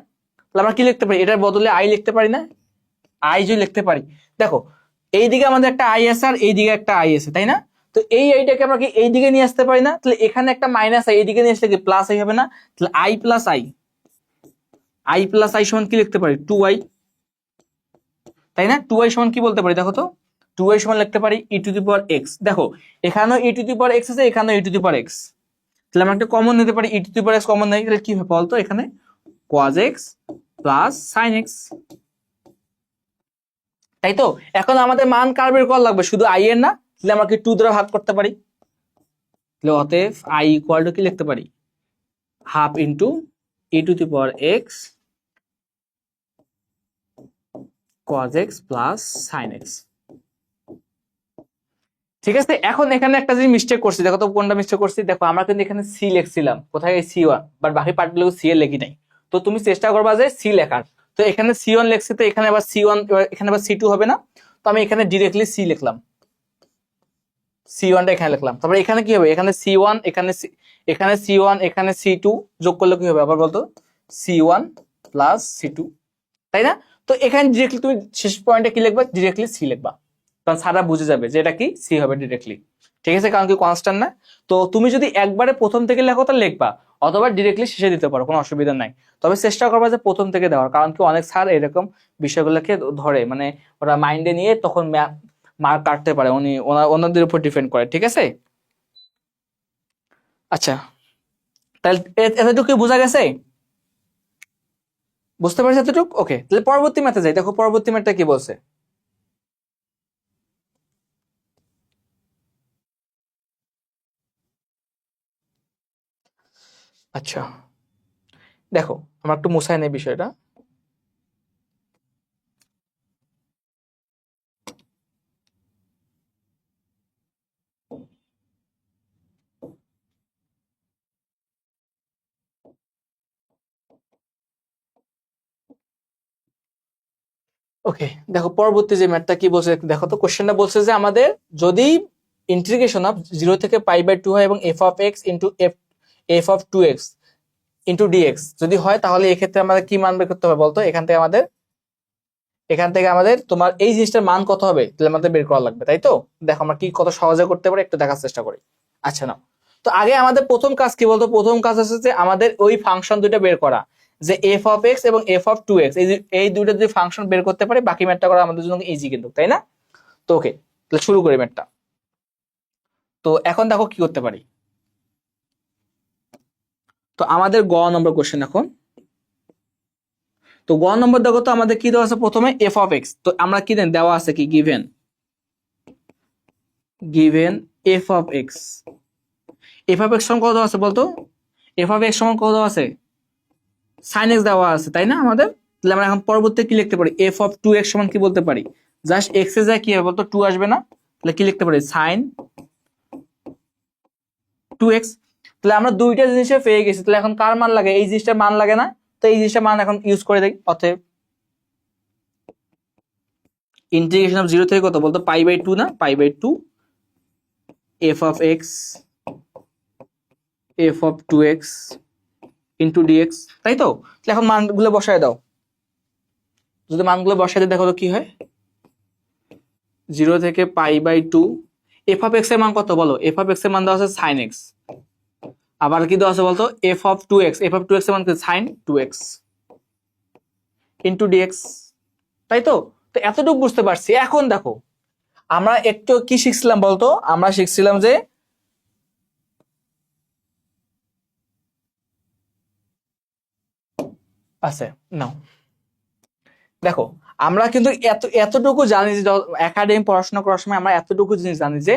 তাহলে আমরা কি লিখতে পারি, এটার বদলে আই লিখতে পারি না, আই যদি লিখতে পারি, দেখো এইদিকে আমাদের একটা আই আছে আর এইদিকে একটা আই আছে, তাই না? তো এই আইটাকে আমরা কি এই দিকে নিয়ে আসতে পারি না, তাহলে এখানে একটা মাইনাস আই, এইদিকে নিয়ে আসলে কি প্লাস আই হবে না, তাহলে I plus I, I plus I সমান কি লিখতে পারি, টু আই, তাই না? টু আই সমান কি বলতে পারি দেখো তো, টু আই সমান লিখতে পারি e to the power x, দেখো এখানেও ই টু দি পাওয়ার এক্স আছে, এখানেও ই টু দি পাওয়ার এক্স, তাহলে আমরা একটা কমন নিতে পারি, e to the power x common নেই, তাহলে কি হবে বলতো, এখানে cos x plus sin x, তাই তো? এখন আমাদের মান কার বের করা লাগবে, শুধু i এর না, তাহলে আমরা কি 2 দ্বারা ভাগ করতে পারি, তাহলে অতএব i ইকুয়াল টু কি লিখতে পারি, half into e to the power x cos x plus sin x। ঠিক আছে, এখন এখানে একটা জিনিস মিস্টেক করছি, দেখো তো কোনটা মিস্টেক করছি, দেখো আমরা কিন্তু এখানে সি লিখছিলাম, কোথায় C1, বাট বাকি পার্টগুলো সি এর লিখি নাই। তো তুমি চেষ্টা করবা যে সি লেখার, তো এখানে C1 লিখছি, তো এখানে আবার C1, এখানে আবার C2 হবে না, তো আমি এখানে ডিরেক্টলি সি লিখলাম, C1টা এখানে লিখলাম, তারপরে এখানে কি হবে, এখানে C1, এখানে C1, এখানে C2 যোগ করলে কি হবে আবার বলতো, C1 প্লাস C2, তাই না? তো এখানে ডিরেক্টলি তুমি শেষ পয়েন্টে কি লিখবা, ডিরেক্টলি সি লিখবা, কারণ সারা বুঝে যাবে যে এটা কি সি হবে ডিরেক্টলি। ঠিক আছে, কারণ কি কনস্ট্যান্ট না। তো তুমি যদি একবারে প্রথম থেকে লেখো তাহলে লিখবা, অথবা ডিরেক্টলি শেষে দিতে পারো, কোনো অসুবিধা নাই। তবে চেষ্টা করবা যে প্রথম থেকে দেওয়ার, কারণ কি অনেক স্যার এরকম বিষয়গুলোকে ধরে, মানে ওরা মাইন্ডে নিয়ে তখন মার্ক কাটতে পারে, উনি ওনাদের উপর ডিপেন্ড করে। ঠিক আছে, আচ্ছা, তাহলে এতটুকু বোঝা গেছে, বুঝতে পারছি এতটুকু? ওকে, তাহলে পরবর্তী ম্যাথে যাই, দেখো পরবর্তী ম্যাথটা কি বলছে। আচ্ছা, দেখো আমরা একটু মুছাই নেই বিষয়টা। ওকে, দেখো পরবর্তী যে ম্যাথটা কি বলছে দেখো তো। কোশ্চেনটা বলছে যে আমাদের যদি ইন্টিগ্রেশন অফ 0 থেকে π/2 হয় এবং f of x into f of 2x into dx যদি হয়, তাহলে এক্ষেত্রে আমাদের কি মান বের করতে হবে বলতো। এখান থেকে আমাদের তোমার এই জিনিসটার মান কত হবে তাহলে আমাদের বের করা লাগবে, তাই তো। দেখো আমরা কি কত সহজে করতে পারি একটু দেখার চেষ্টা করি। আচ্ছা নাও, তো আগে আমাদের প্রথম কাজ কি বলতো। প্রথম কাজ হচ্ছে যে আমাদের ওই ফাংশন দুইটা বের করা, যে f অফ x এবং f অফ 2x এই দুইটা যদি ফাংশন বের করতে পারি, বাকি ম্যাথটা করা আমাদের জন্য ইজি কিন্তু, তাই না। তো ওকে, তাহলে শুরু করি ম্যাথটা। তো এখন দেখো কি করতে পারি। তো আমাদের গ নম্বর কোশ্চেন এখন। তো গ নম্বর দেখো তো আমাদের কি দেওয়া আছে প্রথমে f অফ x। তো আমরা কি দেন, দেওয়া আছে কি given f of x। f of x সমান কত দেওয়া আছে বলতো। f অফ x সমান কত দেওয়া আছে, sin x দেওয়া আছে, তাই না আমাদের। তাহলে আমরা এখন পরবর্তী কি লিখতে পারি, f অফ 2x সমান কি বলতে পারি, জাস্ট x এ যায় কি হবে বলতো 2 আসবে না, তাহলে কি লিখতে পারি sin 2x। তাহলে আমরা দুইটা জিনিসে পেয়ে গেছি, তাহলে এখন কার মান লাগে, এই জিনিসটার মান লাগে না। তো এই জিনিসটার মান এখন ইউজ করে দেখি। অতএব ইন্টিগ্রেশন অফ 0 থেকে কত বলতো π/2 না, π/2 f of x f of 2x into dx, তাই তো। তাহলে এখন মানগুলো বসায় দাও। যদি মানগুলো বসায় দিই দেখো তো কি হয়। 0 থেকে π/2 f অফ x এর মান কত বলো, f অফ x এর মান দেওয়া আছে sin x। আবার কি দেওয়া আছে বলতো f অফ 2x এর মান কি sin 2x ইন্টু dx, তাই তো। তো এতটুকু বুঝতে পারছি। এখন দেখো আমরা একটু কি শিখছিলাম বলতো, আমরা শিখছিলাম যে আছে নাও দেখো, আমরা কিন্তু এতটুকু জানি যে একাডেমি পড়াশোনা করার সময় আমরা এতটুকু জিনিস জানি যে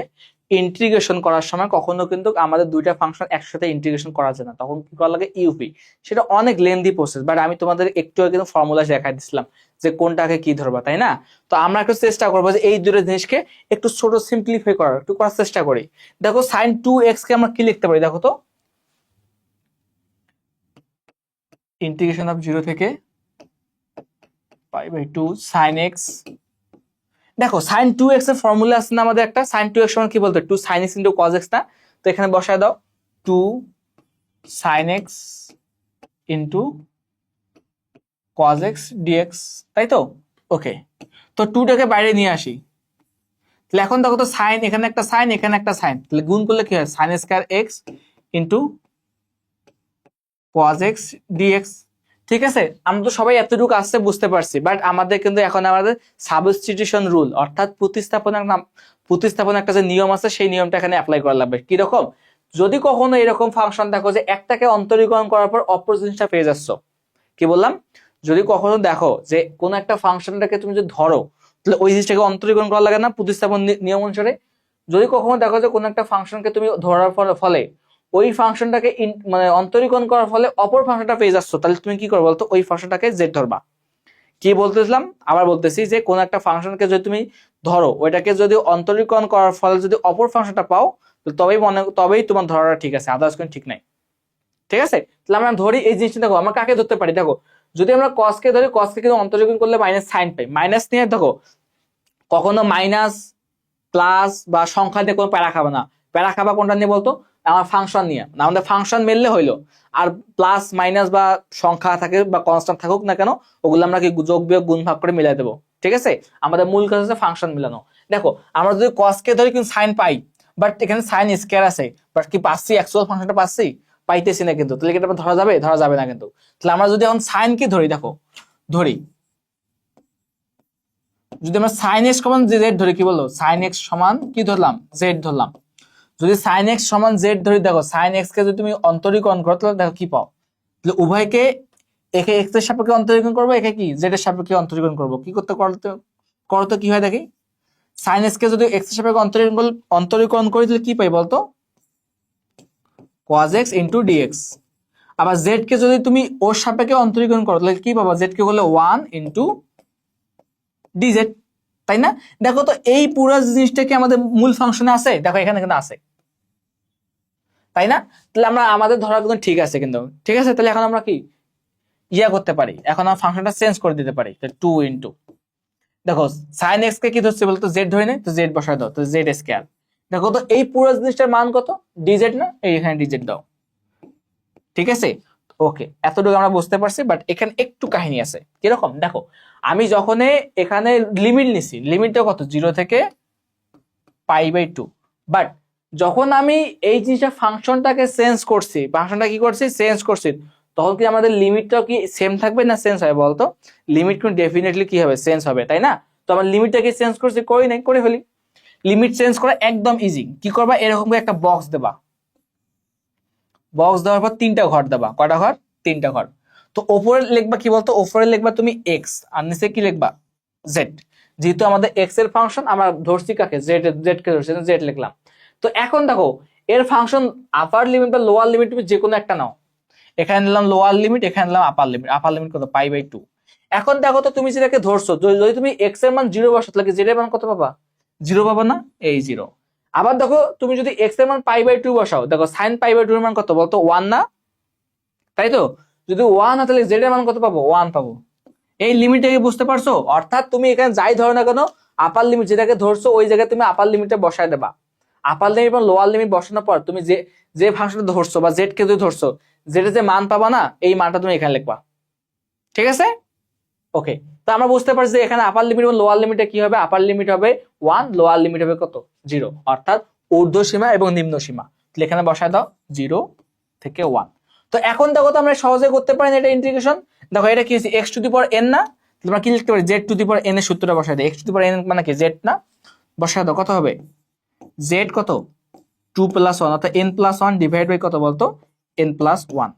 ইন্টিগ্রেশন করার সময় কখনো কিন্তু আমাদের দুইটা ফাংশন একসাথে ইন্টিগ্রেশন করা যায় না, তখন কি করা লাগে ইউপি। সেটা অনেক লেন্দি প্রসেস, বাট আমি তোমাদের একটু কিন্তু ফর্মুলা দেখাই দিচ্ছিলাম যে কোনটাকে কি ধরবা, তাই না। তো আমরা একটু চেষ্টা করবো যে এই দুটো জিনিসকে একটু ছোট সিম্পলিফাই করার একটু করার চেষ্টা করি। দেখো সাইন 2x কে আমরা কি লিখতে পারি দেখো তো, ইন্টিগ্রেশন অফ 0 থেকে π/2 sin x। দেখো sin 2x এর ফর্মুলা আছে না আমাদের একটা, sin 2x সমান কি বলতো 2 sin x into cos x না। তো এখানে বসায় দাও 2 sin x into cos x dx, তাই তো। ওকে, তো 2 টাকে বাইরে নিয়ে আসি। তাহলে এখন দেখো তো sin, এখানে একটা sin এখানে একটা sin, তাহলে গুণ করলে কি হয় sin square x into cos x dx। ঠিক আছে, আমরা তো সবাই এতটুকু আসছে বুঝতে পারছি, বাট আমাদের কিন্তু এখন আমাদের সাবস্টিটিউশন রুল অর্থাৎ প্রতিস্থাপনের একটা যে নিয়ম আছে সেই নিয়মটা এখানে অ্যাপ্লাই করা লাগবে। কি রকম, যদি কখনো এরকম ফাংশন দেখো যে একটাকে অন্তরীকরণ করার পর অপর জিনিসটা পেয়ে যাচ্ছ, কি বললাম, যদি কখনো দেখো যে কোন একটা ফাংশনটাকে তুমি যদি ধরো তাহলে ওই জিনিসটাকে অন্তরীকরণ করা লাগে না প্রতিস্থাপন নিয়ম অনুসারে। যদি কখনো দেখো যে কোন একটা ফাংশনকে তুমি ধরার ফলে ওই ফাংশনটাকে মানে অন্তরীকরণ করার ফলে অপর ফাংশনটা পেয়ে যাচ্ছ, তাহলে তুমি কি করবে বলতো, ওই ফাংশনটাকে জেড ধরবা। কি বলতেছিলাম, আবার বলতেছি যে কোন একটা ফাংশনকে যদি তুমি ধরো, ওইটাকে যদি অন্তরীকরণ করার ফলে যদি অপর ফাংশনটা পাও তবেই তোমার ধরাটা ঠিক আছে, আদার্স কোনো ঠিক নাই। ঠিক আছে, তাহলে আমরা ধরি এই জিনিসটা। দেখো আমরা কাকে ধরতে পারি, দেখো যদি আমরা কসকে ধরি, কসকে কিন্তু অন্তরীকরণ করলে মাইনাস সাইন পাই। মাইনাস নিয়ে দেখো কখনো মাইনাস প্লাস বা সংখ্যা দিয়ে কোনো প্যারা খাবে না। প্যারা খাবা কোনটা নিয়ে বলতো, আমার ফাংশন নিয়ে। আমাদের ফাংশন মিললে হইলো, আর প্লাস মাইনাস বা সংখ্যা থাকে বা কনস্ট্যান্ট থাকুক না কেন, ওগুলো আমরা কি যোগ বিয়োগ গুণ ভাগ করে মিলাই দেবো। ঠিক আছে, আমাদের মূল কাজ হচ্ছে ফাংশন মিলানো। দেখো আমরা যদি কসকে ধরি কিন্তু সাইন পাই, বাট এখানে সাইন স্কয়ার আছে, বাট কি পাচ্ছি অ্যাকচুয়াল ফাংশনটা পাচ্ছি, পাইতেছি না কিন্তু। তাহলে কি এটা ধরা যাবে, ধরা যাবে না কিন্তু। তাহলে আমরা যদি এখন সাইন কি ধরি, দেখো ধরি যদি আমরা সাইন এক্স সমান জেড ধরি, কি বললো সাইন এক্স সমান কি ধরলাম জেড ধরলাম। যদি সাইন এক্স সমান জেড ধরি, দেখো সাইন এক্স কে যদি তুমি অন্তরীকরণ করো তাহলে দেখো কি পাও। তাহলে উভয়কে একে এক্স এর সাপেক্ষে অন্তরীকরণ করবো, একে কি জেড এর সাপেক্ষে অন্তরীকরণ করবো। কি করতে করতো কি হয় দেখি, সাইন এক্স কে যদি এক্স এর সাপেক্ষে অন্তরীকরণ করি তাহলে কি পাই বলতো cos x into dx। আবার জেড কে যদি তুমি ওর সাপেক্ষে অন্তরীকরণ করো তাহলে কি পাবা, জেড কে হলো 1 into dz, তাই না। দেখো তো এই পুরো জিনিসটা কি আমাদের মূল ফাংশনে আছে, দেখো এখানে কিন্তু আছে, তাই না। তাহলে আমরা আমাদের ধরা কিন্তু ঠিক আছে কিন্তু, ঠিক আছে। তাহলে এখন আমরা কি করতে পারি, এখন আমরা ফাংশনটা চেঞ্জ করে দিতে পারি 2 ইন্টু দেখো সাইন এক্স কে কি ধরছে বলতো, জেড ধরে নেই, তো জেড বসায় দাও, তো জেড স্কয়ার। দেখো তো এই পুরো জিনিসটার মান কত, ডিজেড না, এই এখানে ডিজেড দাও। ঠিক আছে, ওকে, এতটুকু আমরা বুঝতে পারছি। বাট এখানে একটু কাহিনী আছে, কিরকম দেখো, আমি যখন এখানে লিমিট নিছি, লিমিটটা কত, 0 থেকে π/2, বাট যখন আমি এই জিনিসটা ফাংশনটাকে চেঞ্জ করছি, ফাংশনটা কি করছি, চেঞ্জ করছি, তখন কি আমাদের লিমিটটাও কি সেম থাকবে না চেঞ্জ হবে বলতো? লিমিট কিন্তু ডেফিনেটলি কি হবে, চেঞ্জ হবে, তাই না? তো আমার লিমিটটাকে চেঞ্জ করছি, করি নাই, করে ফেলি। লিমিট চেঞ্জ করা একদম ইজি। কি করবা, এরকম একটা বক্স দেবা, বক্স দেওয়ার পর 3টা ঘর দেবা, কয়টা ঘর, 3টা ঘর। তো ওপরে লিখবা কি বলতো, ওপরে লিখবা তুমি এক্স, আর নিচে কি লিখবা, জেড। যেহেতু আমাদের এক্স এর ফাংশন, আমরা ধরছি কাকে, জেড, জেড কে ধরছি, জেড লিখলাম। তো এখন দেখো এর ফাংশন আপার লিমিট বা লোয়ার লিমিট তুমি যে কোনো একটা নাও। এখানে নিলাম লোয়ার লিমিট, এখানে নিলাম আপার লিমিট। আপার লিমিট কত, π/2। এখন দেখো তো তুমি যেটাকে ধরছো, যদি তুমি এক্স এর মান 0 বসাতে লাগে, জেড এর মান কত পাবা, 0 পাবা না, এই 0। আবার দেখো তুমি যদি এক্স এর মান π/2 বসাও, দেখো সাইন π/2 এর মান কত বলতো, 1 না, তাই তো? যদি 1 হয় তাহলে জেড এর মান কত পাবো, 1 পাবো। এই লিমিটটাকে বুঝতে পারছো? অর্থাৎ তুমি এখানে যাই ধরো না কেন, আপার লিমিট যেটাকে ধরছো ওই জায়গায় তুমি আপার লিমিটটা বসায় দেবা। আপার লিমিট এবং লোয়ার লিমিট বসানোর পর তুমি যে যে ফাংশনটা ধরছো বা জেড কে যদি ধরছো, জেড যে মান পাবা না, এই মানটা তুমি এখানে লিখবা। ঠিক আছে, ওকে। তো আমরা বুঝতে পারছি যে এখানে আপার লিমিট এবং লোয়ার লিমিটে কি হবে, আপার লিমিট হবে 1, লোয়ার লিমিট হবে কত, 0, অর্থাৎ ঊর্ধ্ব সীমা এবং নিম্ন সীমা। তাহলে এখানে বসায় দাও 0 থেকে 1। তো এখন দেখো তো আমরা সহজে করতে পারি না এটা ইন্টিগ্রেশন। দেখো এটা কি হচ্ছে, x two the power n না, তোমরা কি লিখতে পারি, z two the power n এর সূত্রটা বসায় দাও। x two the power n মানে কি, z না, বসায় দাও, কত হবে, z কত, 2 + 1, অর্থাৎ n + 1 ডিভাইড বাই কত বলতো, n + 1।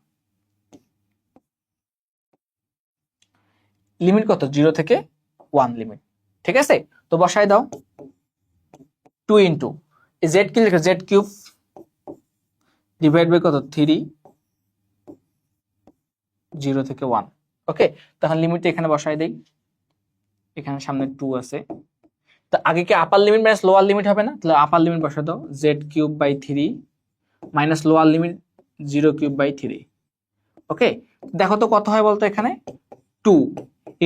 লিমিট কত, 0 থেকে 1 লিমিট। ঠিক আছে, তো বসাই দাও 2 ইন্টু জেড কি লিখে, জেড কিউব ডিভাইড বাই কত, 3, 0 থেকে 1। ওকে, তখন লিমিটটা এখানে বসাই দেই, এখানে সামনে 2 আছে। তো আগে কি আপার লিমিট মাইনাস লোয়ার লিমিট হবে না, তাহলে আপার লিমিট বসাই দাও, z³/3 মাইনাস লোয়ার লিমিট 0³/3। ওকে, দেখো তো কত হয় বলতো, এখানে 2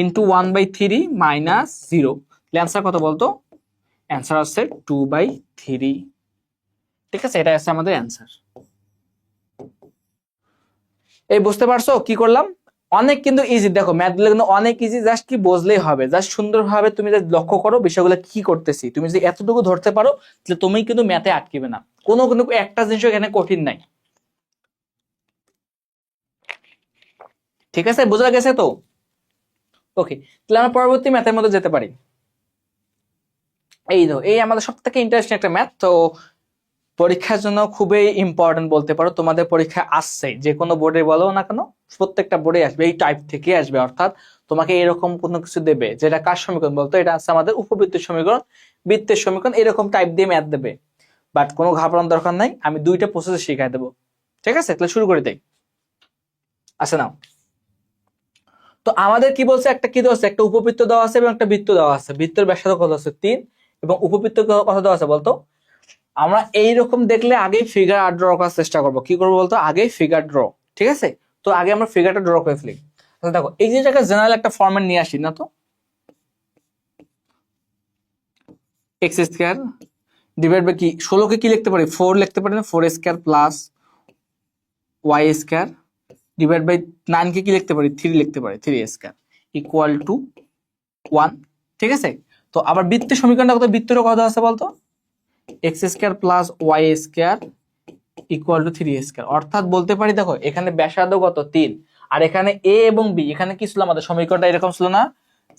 ইন্টু 1/3 মাইনাস 0, অ্যান্সার কত বলতো, অ্যান্সার আসছে 2/3। ঠিক আছে, এটা আছে আমাদের অ্যান্সার। এই বুঝতে পারছো কি করলাম, অনেক কিন্তু ইজি। দেখো ম্যাথ গুলো কিন্তু অনেক ইজি, জাস্ট কি বুঝলেই হবে, জাস্ট সুন্দরভাবে তুমি যদি লক্ষ্য করো বিষয়গুলো কি করতেছি, তুমি যদি এতটুকু ধরতে পারো, তাহলে তুমি কিন্তু ম্যাথে আটকিবে না। কোনো কিন্তু একটা জিনিস এখানে কঠিন নাই। ঠিক আছে, বোঝা গেছে তো? ওকে, তাহলে আমরা পরবর্তী ম্যাথের মধ্যে যেতে পারি। এই তো, এই আমাদের সব থেকে ইন্টারেস্টিং একটা ম্যাথ। তো পরীক্ষার জন্য খুবই ইম্পর্টেন্ট বলতে পারো, তোমাদের পরীক্ষা আসছে, যে কোনো বোর্ডে বলো না কেন, প্রত্যেকটা বোর্ডে আসবে, এই টাইপ থেকে আসবে। অর্থাৎ তোমাকে এরকম কোনো কিছু দেবে, যেটা কার সমীকরণ বলতো, এটা আছে আমাদের উপবৃত্তের সমীকরণ, বৃত্তের সমীকরণ, এরকম টাইপ দিয়ে ম্যাথ দেবে। বাট কোনো ঘাবড়ানোর দরকার নাই, আমি 2টা প্রসেস শিখাই দেবো। ঠিক আছে, তাহলে শুরু করে দেই। আচ্ছা নাও, তো আমাদের কি বলছে, একটা কি দেওয়া আছে, একটা উপবৃত্ত দেওয়া আছে এবং একটা বৃত্ত দেওয়া আছে। বৃত্তের ব্যাসার্ধ কত আছে, 3, এবং উপবৃত্ত কত দেওয়া আছে বলতো। আমরা এইরকম দেখলে আগে ফিগার আর্ট ড্র করার চেষ্টা করবো। কি করবো বলতো, আগে ফিগার ড্র। ঠিক আছে, তো আগে আমরা ফিগারটা ড্র করে ফেলি। দেখো এই জিনিসটাকে জেনারেল একটা ফরম্যাট নিয়ে আসি না, তো x² ডিভাইড বাই কি, 16কে কি লিখতে পারি, 4 লিখতে পারি না, 4² প্লাস y² ডিভাইড বাই 9কে কি লিখতে পারি, 3 লিখতে পারি, 3² ইকুয়াল টু 1। ঠিক আছে, তো আবার বৃত্তের সমীকরণটা কত, বৃত্তের কত আছে বলতো, x² plus y² equal to 3²। অর্থাৎ বলতে পারি দেখো এখানে ব্যাসার্ধ কত, 3, আর এখানে a এবং b, এখানে কি ছিল আমাদের সমীকরণটা এরকম ছিল না,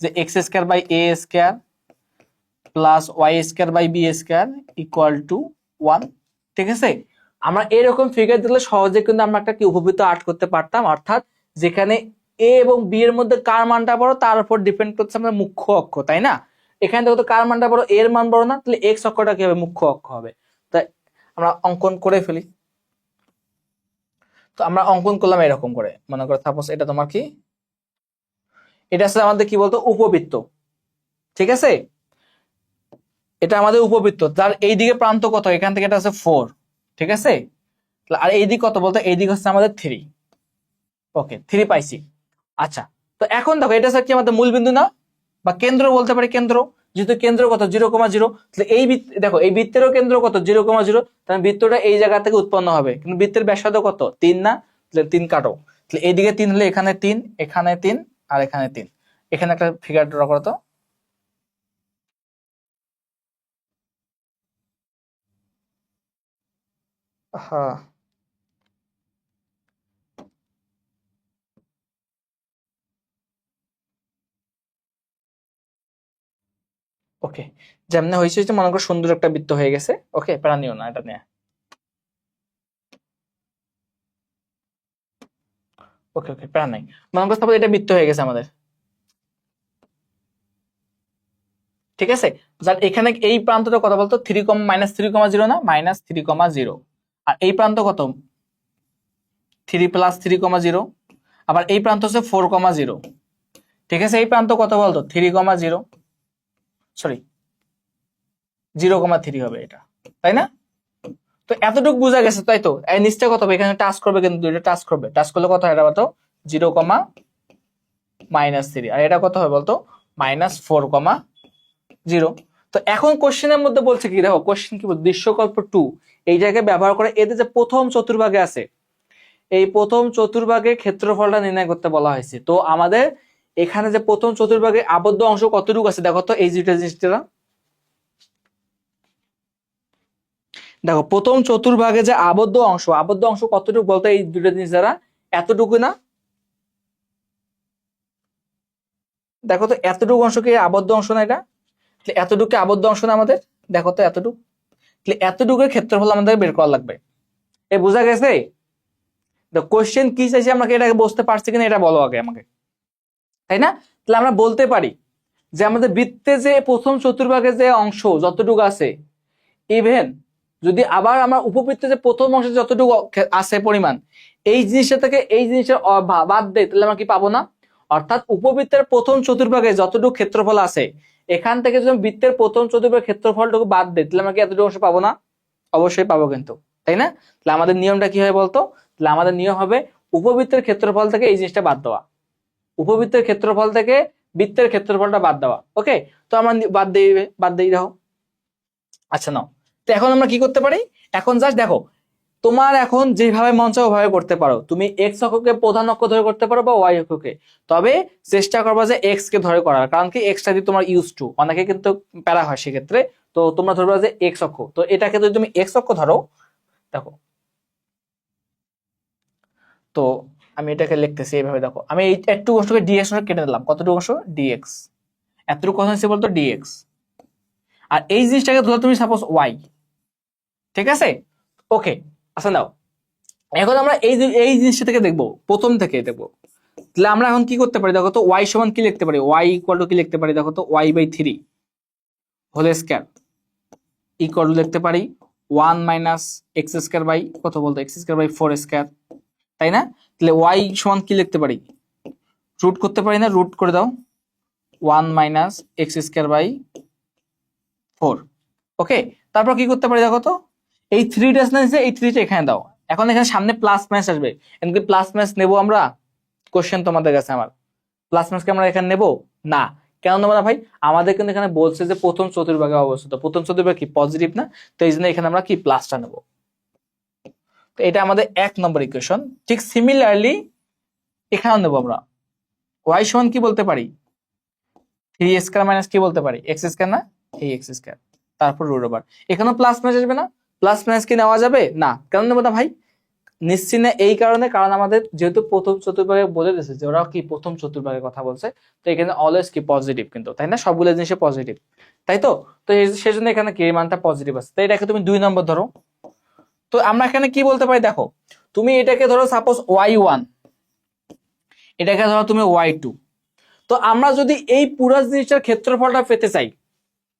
যে x²/a² plus y²/b² equal to 1। ঠিক আছে, আমরা এরকম ফিগার দিলে সহজে কিন্তু আমরা একটা কি উপবৃত্ত আর্ট করতে পারতাম। অর্থাৎ যেখানে a এবং b এর মধ্যে কার মানটা বড় তার উপর ডিপেন্ড করছে আমাদের মুখ্য অক্ষ, তাই না? এখানে দেখো তো কার মানটা বড়, এর মান বড় না, তাহলে x অক্ষটা কি হবে, মুখ্য অক্ষ হবে। তাই আমরা অঙ্কন করে ফেলি। তো আমরা অঙ্কন করলাম এরকম করে, মনে করো সাপোজ এটা তোমার কি, এটা আছে আমাদের কি বলতো, উপবৃত্ত। ঠিক আছে, এটা আমাদের উপবৃত্ত, যার এই দিকে প্রান্ত কত, এখান থেকে এটা আছে 4। ঠিক আছে, আর এই দিক কত বলতো, এই দিক হচ্ছে আমাদের 3। ওকে, 3 পাইছি। আচ্ছা, তো এখন দেখো এটা হচ্ছে কি আমাদের মূল বিন্দু না, বা কেন্দ্র বলতে পারি কেন্দ্র, যেহেতু কেন্দ্র কত 0,0, তাহলে এই দেখো এই বৃত্তেরও কেন্দ্র কত 0,0, তাহলে বৃত্তটা এই জায়গা থেকে উৎপন্ন হবে, কিন্তু বৃত্তের ব্যাসার্ধ কত 3 না, তাহলে 3 কাটো, তাহলে এইদিকে 3 হলে এখানে 3, এখানে 3 আর এখানে 3, এখানে একটা ফিগার ড্র করো তো। হ্যাঁ ওকে, যেমনে হয়েছে মনে করো সুন্দর একটা বৃত্ত হয়ে গেছে, ওকে প্যারা নিও না এটা নিয়ে। ওকে ওকে প্যারা নাই, মনে করো তারপর এটা বৃত্ত হয়ে গেছে আমাদের, ঠিক আছে। যার এখানে এই প্রান্তটা কত বলতো 3, -3,0 না, -3,0, আর এই প্রান্ত কত 3 + 3,0, আবার এই প্রান্ত হচ্ছে 4,0, ঠিক আছে। এই প্রান্ত কত বলতো 3,0, সরি 0,3 হবে এটা, তাই না? তো এতটুকু বোঝা গেছে তাই তো। এই নিচটা কত হবে, এখানে টাচ করবে কিন্তু দুইটা টাচ করবে, টাচ করলে কত হয় এটা বলতো 0,-3, আর এটা কত হবে বলতো -4,0। তো এখন কোশ্চেনের মধ্যে বলছে কি, দেখো কোশ্চেন কি বলছে, দৃশ্যকল্প 2 এই জায়গায় ব্যবহার করে এদের যে প্রথম চতুর্ভাগে আছে, এই প্রথম চতুর্ভাগের ক্ষেত্রফলটা নির্ণয় করতে বলা হয়েছে। তো আমাদের এখানে যে প্রথম চতুর্ভাগে আবদ্ধ অংশ কতটুকু আছে দেখো তো, এই দুইটা জিনিসটা দেখো, প্রথম চতুর্ভাগে যে আবদ্ধ অংশ কতটুকু বলতো, এই দুইটা জিনিস দ্বারা এতটুকু না, দেখো তো এতটুকু অংশ কি আবদ্ধ অংশ না, এটা এতটুকু আবদ্ধ অংশ না আমাদের, দেখো তো এতটুকু, এতটুকুর ক্ষেত্রফল আমাদের বের করা লাগবে। এ বোঝা গেছে? কোশ্চেন কি চাইছে আমাকে, এটাকে বুঝতে পারছি কিনা এটা বলো আগে আমাকে, তাই না? তাহলে আমরা বলতে পারি যে আমাদের বৃত্তে যে প্রথম চতুর্ভাগে যে অংশ যতটুকু আছে, ইভেন যদি আবার আমরা উপবৃত্তে যে প্রথম অংশে যতটুকু আছে পরিমাণ, এই জিনিসটা থেকে এই জিনিসের বাদ দেয়, তাহলে আমরা কি পাবো না? অর্থাৎ উপবৃত্তের প্রথম চতুর্ভাগে যতটুকু ক্ষেত্রফল আছে, এখান থেকে যদি বৃত্তের প্রথম চতুর্ভাগের ক্ষেত্রফলটুকু বাদ দেয়, তাহলে আমরা কি এতটুকু অংশ পাবো না? অবশ্যই পাবো কিন্তু, তাই না? তাহলে আমাদের নিয়মটা কি হয় বলতো, তাহলে আমাদের নিয়ম হবে উপবৃত্তের ক্ষেত্রফল থেকে এই জিনিসটা বাদ দেওয়া, উপবৃত্তের ক্ষেত্রফল থেকে বৃত্তের ক্ষেত্রফলটা বাদ দেওয়া। ওকে, তো আমরা বাদ দিয়ে দাও। আচ্ছা নাও, তো এখন আমরা কি করতে পারি, এখন জাস্ট দেখো, তোমার এখন যেভাবে মন চায় ওভাবে করতে পারো, তুমি এক্স অক্ষকে প্রধান অক্ষ ধরে করতে পারো বা ওয়াই অক্ষকে, তবে চেষ্টা করবা যে এক্স কে ধরে করার, কারণ কি এক্সটা যদি তোমার ইউজ টু, অনেকে কিন্তু প্যারা হয় সেক্ষেত্রে, তো তোমরা ধরবা যে এক্স অক্ষ, তো এটাকে যদি তুমি এক্স অক্ষ ধরো, দেখো তো আমি এটাকে লিখতেছি এইভাবে, দেখো আমি এই একটু অংশকে ডিএক্স কেটে দিলাম, কতটুকু অংশ ডিএক্স, এতটুকু কথা হচ্ছে বলতো ডিএক্স, আর এই জিনিসটাকে ধরো তুমি সাপোজ ওয়াই, ঠিক আছে। ওকে, আচ্ছা নাও, এখন আমরা এই জিনিসটা থেকে দেখবো, প্রথম থেকে দেখবো, তাহলে আমরা এখন কি করতে পারি দেখো তো, ওয়াই সমান কি লিখতে পারি, ওয়াই ইকুয়াল টু কি লিখতে পারি দেখো তো, y/3 whole square equal to লিখতে পারি 1 - x² বাই কত বলতো x²/4², তাই না? তাহলে ওয়াই সমান কি লিখতে পারি, রুট করতে পারি না, রুট করে দাও 1 - x²/4। ওকে, তারপর কি করতে পারি দেখো তো, এই 3 ড্যাশ লাইন এই 3টা এখানে দাও, এখন এখানে সামনে প্লাস মাইনাস আসবে, এমনকি প্লাস মাইনাস নেবো আমরা, কোশ্চেন তোমাদের কাছে আমার, প্লাস মাইনাসকে আমরা এখানে নেব না, কেন নেবো না ভাই, আমাদের কিন্তু এখানে বলছে যে প্রথম চতুর্ভাগে অবস্থিত, প্রথম চতুর্ভাগ কি পজিটিভ না, তো এই জন্য এখানে আমরা কি প্লাসটা নেব। তো এটা আমাদের 1 নম্বর ইকুয়েশন। ঠিক সিমিলারলি এখানেও নেব আমরা, ওয়াই সমান কি বলতে পারি 3 স্কয়ার মাইনাস কি বলতে পারি x² না, এই x², তারপর রুট ওভার, এখানেও প্লাস মাইনাস আসবে না, প্লাস মাইনাস কি নেওয়া যাবে না, কেন নেবো না ভাই, নিশ্চিত না এই কারণে, কারণ আমাদের যেহেতু প্রথম চতুর্ভাগে বলে দিয়েছে যে ওরা কি প্রথম চতুর্ভাগের কথা বলছে, তো এখানে অলওয়েজ কি পজিটিভ কিন্তু, তাই না, সবগুলো জিনিসে পজিটিভ, তাই তো। তো সেজন্য এখানে কি মানটা পজিটিভ আছে, তো এটাকে তুমি 2 নম্বর ধরো। তো আমরা এখানে কি বলতে পারি দেখো, তুমি এটাকে ধরো সাপোজ y1, এটাকে ধরো তুমি y2, তো আমরা যদি এই পুরো জিনিসটার ক্ষেত্রফলটা পেতে চাই,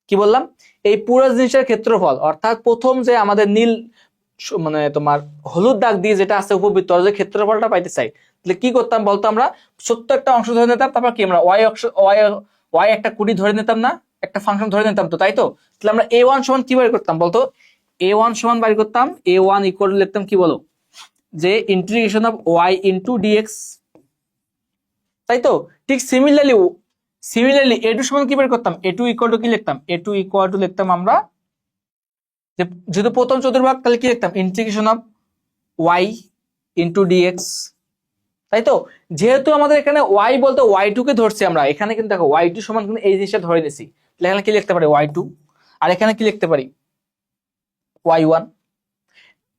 কি বললাম, এই পুরো জিনিসটার ক্ষেত্রফল, অর্থাৎ প্রথম যে আমাদের নীল মানে তোমার হলুদ দাগ দিয়ে যেটা আছে উপবৃত্ত, যে ক্ষেত্রফলটা পাইতে চাই, তাহলে কি করতাম বলতো, আমরা ছোট্ট একটা অংশ ধরে নিতাম, তারপর কি আমরা ওয়াই একটা কুড়ি ধরে নিতাম না, একটা ফাংশন ধরে নিতাম, তো তাই তো। তাহলে আমরা a1 সমান কি বের করতাম বলতো, a1 সমান বের করতাম, a1 ইকুয়াল লিখতাম কি বলো, যে integration of y into dx, তাই তো। ঠিক সিমিলারলি a2 সমান কি বের করতাম, a2 ইকুয়াল টু কি লিখতাম, a2 ইকুয়াল টু লিখতাম আমরা যে যেহেতু প্রথম চতুর্ভাগ তাহলে কি লিখতাম, integration of y into dx, তাই তো। যেহেতু আমাদের এখানে y বলতে y2 কে ধরছি আমরা, এখানে কিন্তু দেখো y2 সমান কিন্তু এই জিনিসটা ধরে নিছি, তাহলে এখানে কি লিখতে পারি y2, আর এখানে কি লিখতে পারি y1,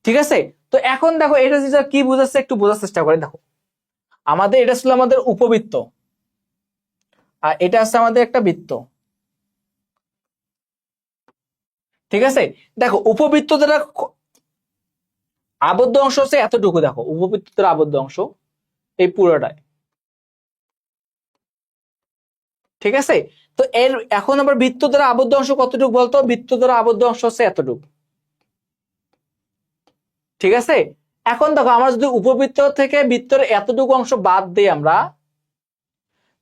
ঠিক আছে। তো এখন দেখো এটা যেটা কি বোঝাচ্ছে একটু বোঝার চেষ্টা করে দেখো, আমাদের এটা ছিল আমাদের উপবৃত্ত, আর এটা আছে আমাদের একটা বৃত্ত, ঠিক আছে। দেখো উপবৃত্ত দ্বারা আবদ্ধ অংশ হচ্ছে এতটুকু, দেখো উপবৃত্ত দ্বারা আবদ্ধ অংশ এই পুরোটাই, ঠিক আছে। তো এর এখন আবার বৃত্ত দ্বারা আবদ্ধ অংশ কতটুকু বলতো, বৃত্ত দ্বারা আবদ্ধ অংশ হচ্ছে এতটুকু, ঠিক আছে। এখন দেখো আমরা যদি উপবৃত্ত থেকে বৃত্তের এতটুকু অংশ বাদ দিই আমরা,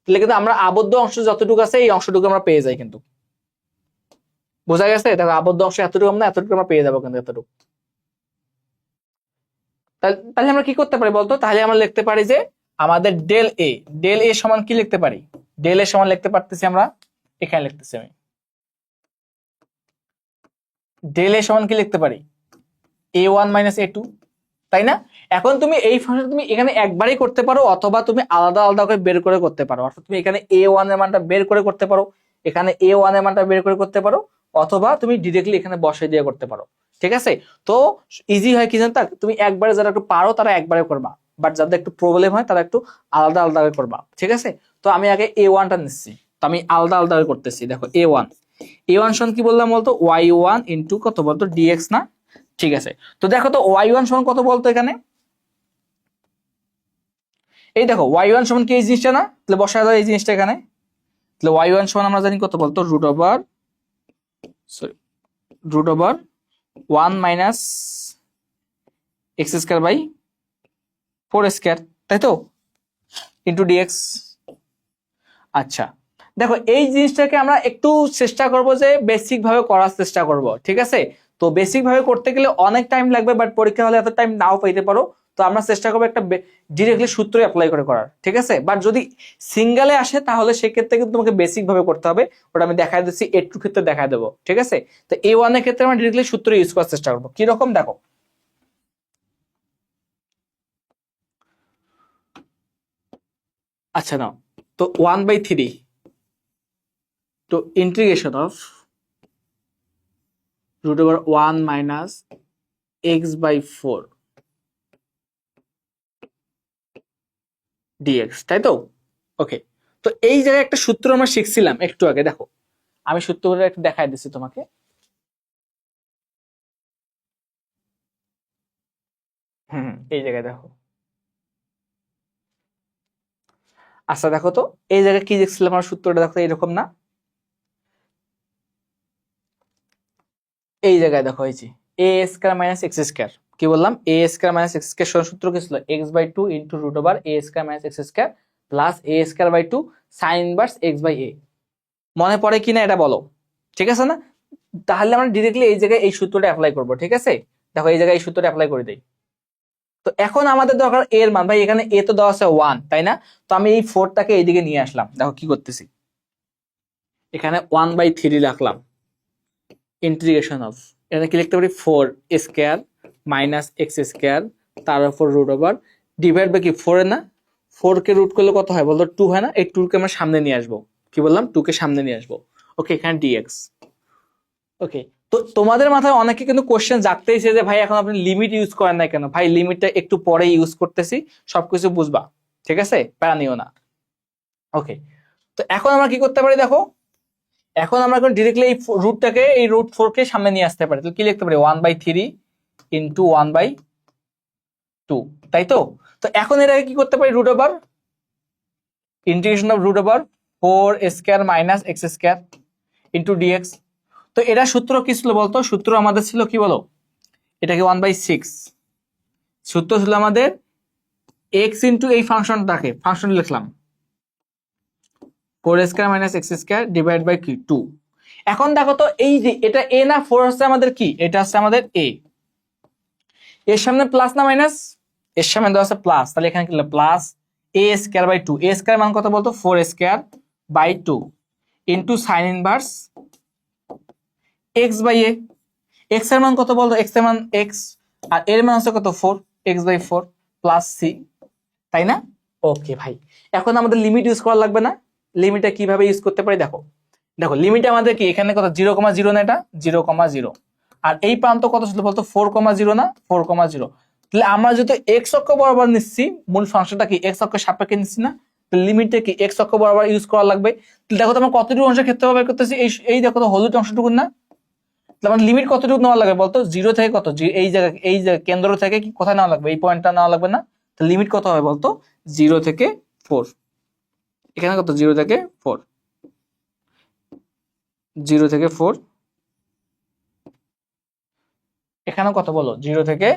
তাহলে কিন্তু আমরা আবদ্ধ অংশ যতটুকু আছে এই অংশটুকু আমরা পেয়ে যাই কিন্তু, বোঝা গেছে। দেখো আবদ্ধ অংশ এতটুকু আমরা এতটুকু আমরা পেয়ে যাবো কিন্তু এতটুকু। তাহলে আমরা কি করতে পারি বলতো, তাহলে আমরা লিখতে পারি যে আমাদের ডেল এ সমান কি লিখতে পারি, ডেল এ সমান লিখতে পারতেছি আমরা, এখানে লিখতেছি আমি, ডেল এ সমান কি লিখতে পারি a1 মাইনাস a2, তাই না। এখন তুমি এই ফাংশন তুমি এখানে একবারই করতে পারো, অথবা তুমি আলাদা আলাদা করে বের করে করতে পারো, অর্থাৎ তুমি এখানে a1 এর মানটা বের করে করতে পারো, এখানে a1 এর মানটা বের করে করতে পারো, অথবা তুমি ডিরেক্টলি এখানে বসিয়ে দিয়ে করতে পারো, ঠিক আছে। তো ইজি হয় কি জানতা, তুমি একবারে যারা একটু পারো তারা একবারে করবা, বাট যাদের একটু প্রবলেম হয় তারা একটু আলাদা আলাদা করে করবা, ঠিক আছে। তো আমি আগে a1টা নিচ্ছি, তো আমি আলাদা আলাদা করে করতেছি। দেখো a1 সমান কি বললাম বলতো, y1 ইন্টু কত বলতো dx না, ঠিক আছে। তো দেখো তো y1 সমান কত বলতো এখানে, এই দেখো y1 সমান কি এই জিনিসটা না, তাহলে বসায় দাও এই জিনিসটা এখানে, তাহলে y1 সমান আমরা জানি কত বলতো root over 1 minus x square by 4 square, তাই তো, ইন্টু ডিএক্স। আচ্ছা দেখো এই জিনিসটাকে আমরা একটু চেষ্টা করব যে বেসিক ভাবে করার চেষ্টা করব, ঠিক আছে। তো বেসিক ভাবে করতে গেলে অনেক টাইম লাগবে, বাট পরীক্ষা হলে এত টাইম নাও পাইতে পারো। তো আমরা চেষ্টা করবো একটা ডিরেক্টলি সূত্র অ্যাপ্লাই করে করার, ঠিক আছে। বাট যদি সিঙ্গেলে আসে তাহলে সেক্ষেত্রে কিন্তু তোমাকে বেসিক ভাবে করতে হবে, ওটা আমি দেখাই দিচ্ছি A2 ক্ষেত্রে দেখাই দেবো, ঠিক আছে। তো A1 এর ক্ষেত্রে আমরা ডিরেক্টলি সূত্র ইউজ করার চেষ্টা করবো, কিরকম দেখো। আচ্ছা নাও, তো 1/3 তো integration of root over 1 minus x/4 dx, তাই তো। ওকে, তো এই জায়গায় একটা সূত্র আমরা শিখছিলাম একটু আগে, দেখো আমি সূত্রটা একটু দেখাই দিচ্ছি তোমাকে। এই জায়গায় দেখো, আচ্ছা দেখো তো এই জায়গায় কি দেখছিলাম আমার সূত্রটা, দেখো এরকম না, এই জায়গায় দেখো এই যে a square minus x square, কি বললাম, a square minus x square সূত্র কি ছিল, x/2 into root over a square minus x square plus a square by 2 sine inverse x/a, মনে পড়ে কিনা এটা বলো, ঠিক আছে না। তাহলে আমরা ডিরেক্টলি এই জায়গায় এই সূত্রটা অ্যাপ্লাই করব, ঠিক আছে। দেখো এই জায়গায় এই সূত্রটা অ্যাপ্লাই করে দেই। তো এখন আমাদের দরকার এর মান, ভাই এখানে এ তো দেওয়া আছে 1, তাই না। তো আমি এই 4টাকে এইদিকে নিয়ে আসলাম, দেখো কি করতেছি, এখানে 1/3 রাখলাম, ইন্টিগ্রেশন অফ, এটা কি লিখতে পারি 4 স্কয়ার মাইনাস এক্স স্কয়ার তার উপর রুট ওভার ডিভাইড বাই কি 4 এর না, 4 কে রুট করলে কত হয় বলতো 2 হয় না, এই 2 কে আমরা সামনে নিয়ে আসবো, কি বললাম 2 কে সামনে নিয়ে আসবো। ওকে, এখানে ডিএক্স। ওকে, তো তোমাদের মাথায় অনেকে কিন্তু কোশ্চেন জাগতেইছে যে ভাই এখন আপনি লিমিট ইউজ করেন না কেন, ভাই লিমিটটা একটু পরে ইউজ করতেছি, সবকিছু বুঝবা, ঠিক আছে, প্যারা নিও না। ওকে, তো এখন আমরা কি করতে পারি দেখো, এখন আমরা এখন ডিরেক্টলি এই রুটটাকে এই রুট 4 কে সামনে নিয়ে আসতে পারি, তাহলে কি লিখতে পারি 1/3 ইন্টু 1/2, তাই তো। তো এখন এটাকে কি করতে পারি, root over integration of root over 4 square minus x square into dx. তো এটা সূত্র কি ছিল বলতো, সূত্র আমাদের ছিল কি বলো, এটাকে 1/6 সূত্র ছিল আমাদের এক্স ইন্টু এই ফাংশন লিখলাম 4 square minus x square divide by কি 2। এখন দেখো তো এই যে এটা এ না 4 হচ্ছে আমাদের কি, এটা হচ্ছে আমাদের এ, এর সামনে প্লাস না মাইনাস, এর সামনে দেওয়া আছে প্লাস, তাহলে এখানে কি plus a square by 2, a square মান কত বলতো 4 square by 2 into sine inverse x by a. X এর মান কত বলতো, এক্স এর মান এক্স, আর এর মান হচ্ছে কত 4, এক্স বাই 4 প্লাস সি, তাই না? ওকে ভাই, এখন আমাদের লিমিট ইউজ করা লাগবে না। লিমিটটা কিভাবে ইউজ করতে পারি দেখো, দেখো লিমিটে আমাদের কি এখানে কত 0,0 না, এটা 0,0, আর এই প্রান্ত কত ছিল বলতো 4,0 না, 4,0। তাহলে আমরা যেহেতু এক্স অক্ষ বরাবর নিচ্ছি, মূল ফাংশনটা কি এক্স অক্ষের সাপেক্ষে নিচ্ছি না, লিমিটটা কি এক্স অক্ষ বরাবর ইউজ করা লাগবে। তাহলে দেখো তো আমরা কতটুকু অংশের ক্ষেত্রে বের করতেছি, এই দেখো তো হলুদ অংশটুকু না, তাহলে আমার লিমিট কতটুকু নেওয়া লাগবে বলতো, 0 থেকে কত, এই জায়গা এই যে কেন্দ্র থেকে কি কোথায় নেওয়া লাগবে, এই পয়েন্টটা নেওয়া লাগবে না। তো লিমিট কত হবে বলতো 0 থেকে 4, এখানে কত 0 থেকে 4, 0 থেকে 4, এখানে কত বলো 0 থেকে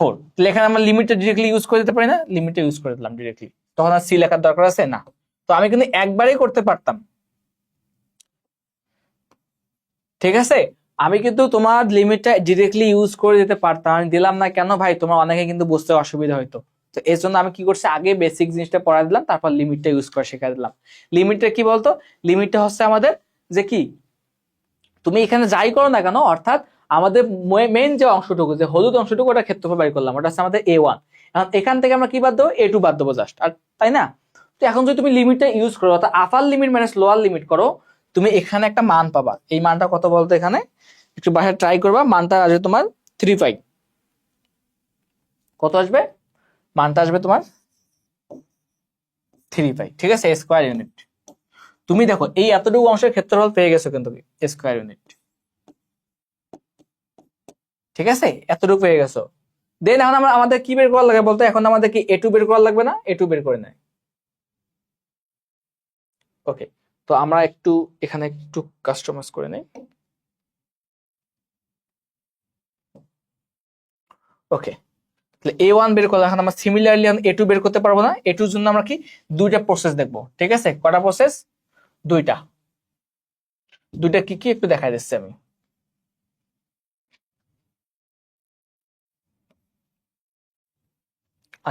4। তাহলে এখানে আমরা লিমিটটা ডিরেক্টলি ইউজ করে দিতে পারি না, লিমিটটা ইউজ করে দিলাম ডিরেক্টলি, তখন আর সি লেখার দরকার আছে না। তো আমি কিন্তু একবারেই করতে পারতাম, ঠিক আছে, আমি কিন্তু তোমার লিমিটটা ডিরেক্টলি ইউজ করে দিতে পারতাম, আমি দিলাম না কেন ভাই, তোমার অনেকে কিন্তু বুঝতে অসুবিধা হইতো। তো এর জন্য আমি কি করছি, আগে বেসিক জিনিসটা পড়া দিলাম, তারপর লিমিটটা ইউজ করে শেখা দিলাম। লিমিটটা কি বলতো, লিমিটটা হচ্ছে আমাদের যে কি, তুমি এখানে যাই করো না কেন, অর্থাৎ আমাদের মেইন যে অংশটুকু, যে হলুদ অংশটুকু, ওটা ক্ষেত্রফল বাই করলাম, ওটা হচ্ছে আমাদের A1। এখন এখান থেকে আমরা কি বাদ দেবো, A2 বাদ দেবো জাস্ট, আর তাই না? তো এখন যদি তুমি লিমিটটা ইউজ করো, অর্থাৎ আপার লিমিট মাইনাস লোয়ার লিমিট করো, তুমি এখানে একটা মান পাবা। এই মানটা কত বলতো, এখানে একটু বাসায় ট্রাই করবা, মানটা আসবে তোমার 3 পাই। কত আসবে, মানটা আসবে তোমার 3 পাই, ঠিক আছে, স্কোয়ার ইউনিট। তুমি দেখো এই এতটুকু অংশের ক্ষেত্রফল পেয়ে গেছো কিন্তু স্কোয়ার ইউনিট, ঠিক আছে, এতটুকু পেয়ে গেছো। দেন এখন আমরা আমাদের কি বের করা লাগে বলতো, এখন আমাদের কি A2 বের করা লাগবে না, A2 বের করে নেয়। ওকে, তো আমরা একটু এখানে একটু কাস্টমাইজ করে নেই। ওকে, তাহলে A1 বের করলাম, এখন আমরা সিমিলারলি A2 বের করতে পারবো না। A2 এর জন্য আমরা কি দুইটা প্রসেস দেখবো, ঠিক আছে, কটা প্রসেস, দুইটা। দুইটা কি কি একটু দেখাই দিচ্ছি আমি।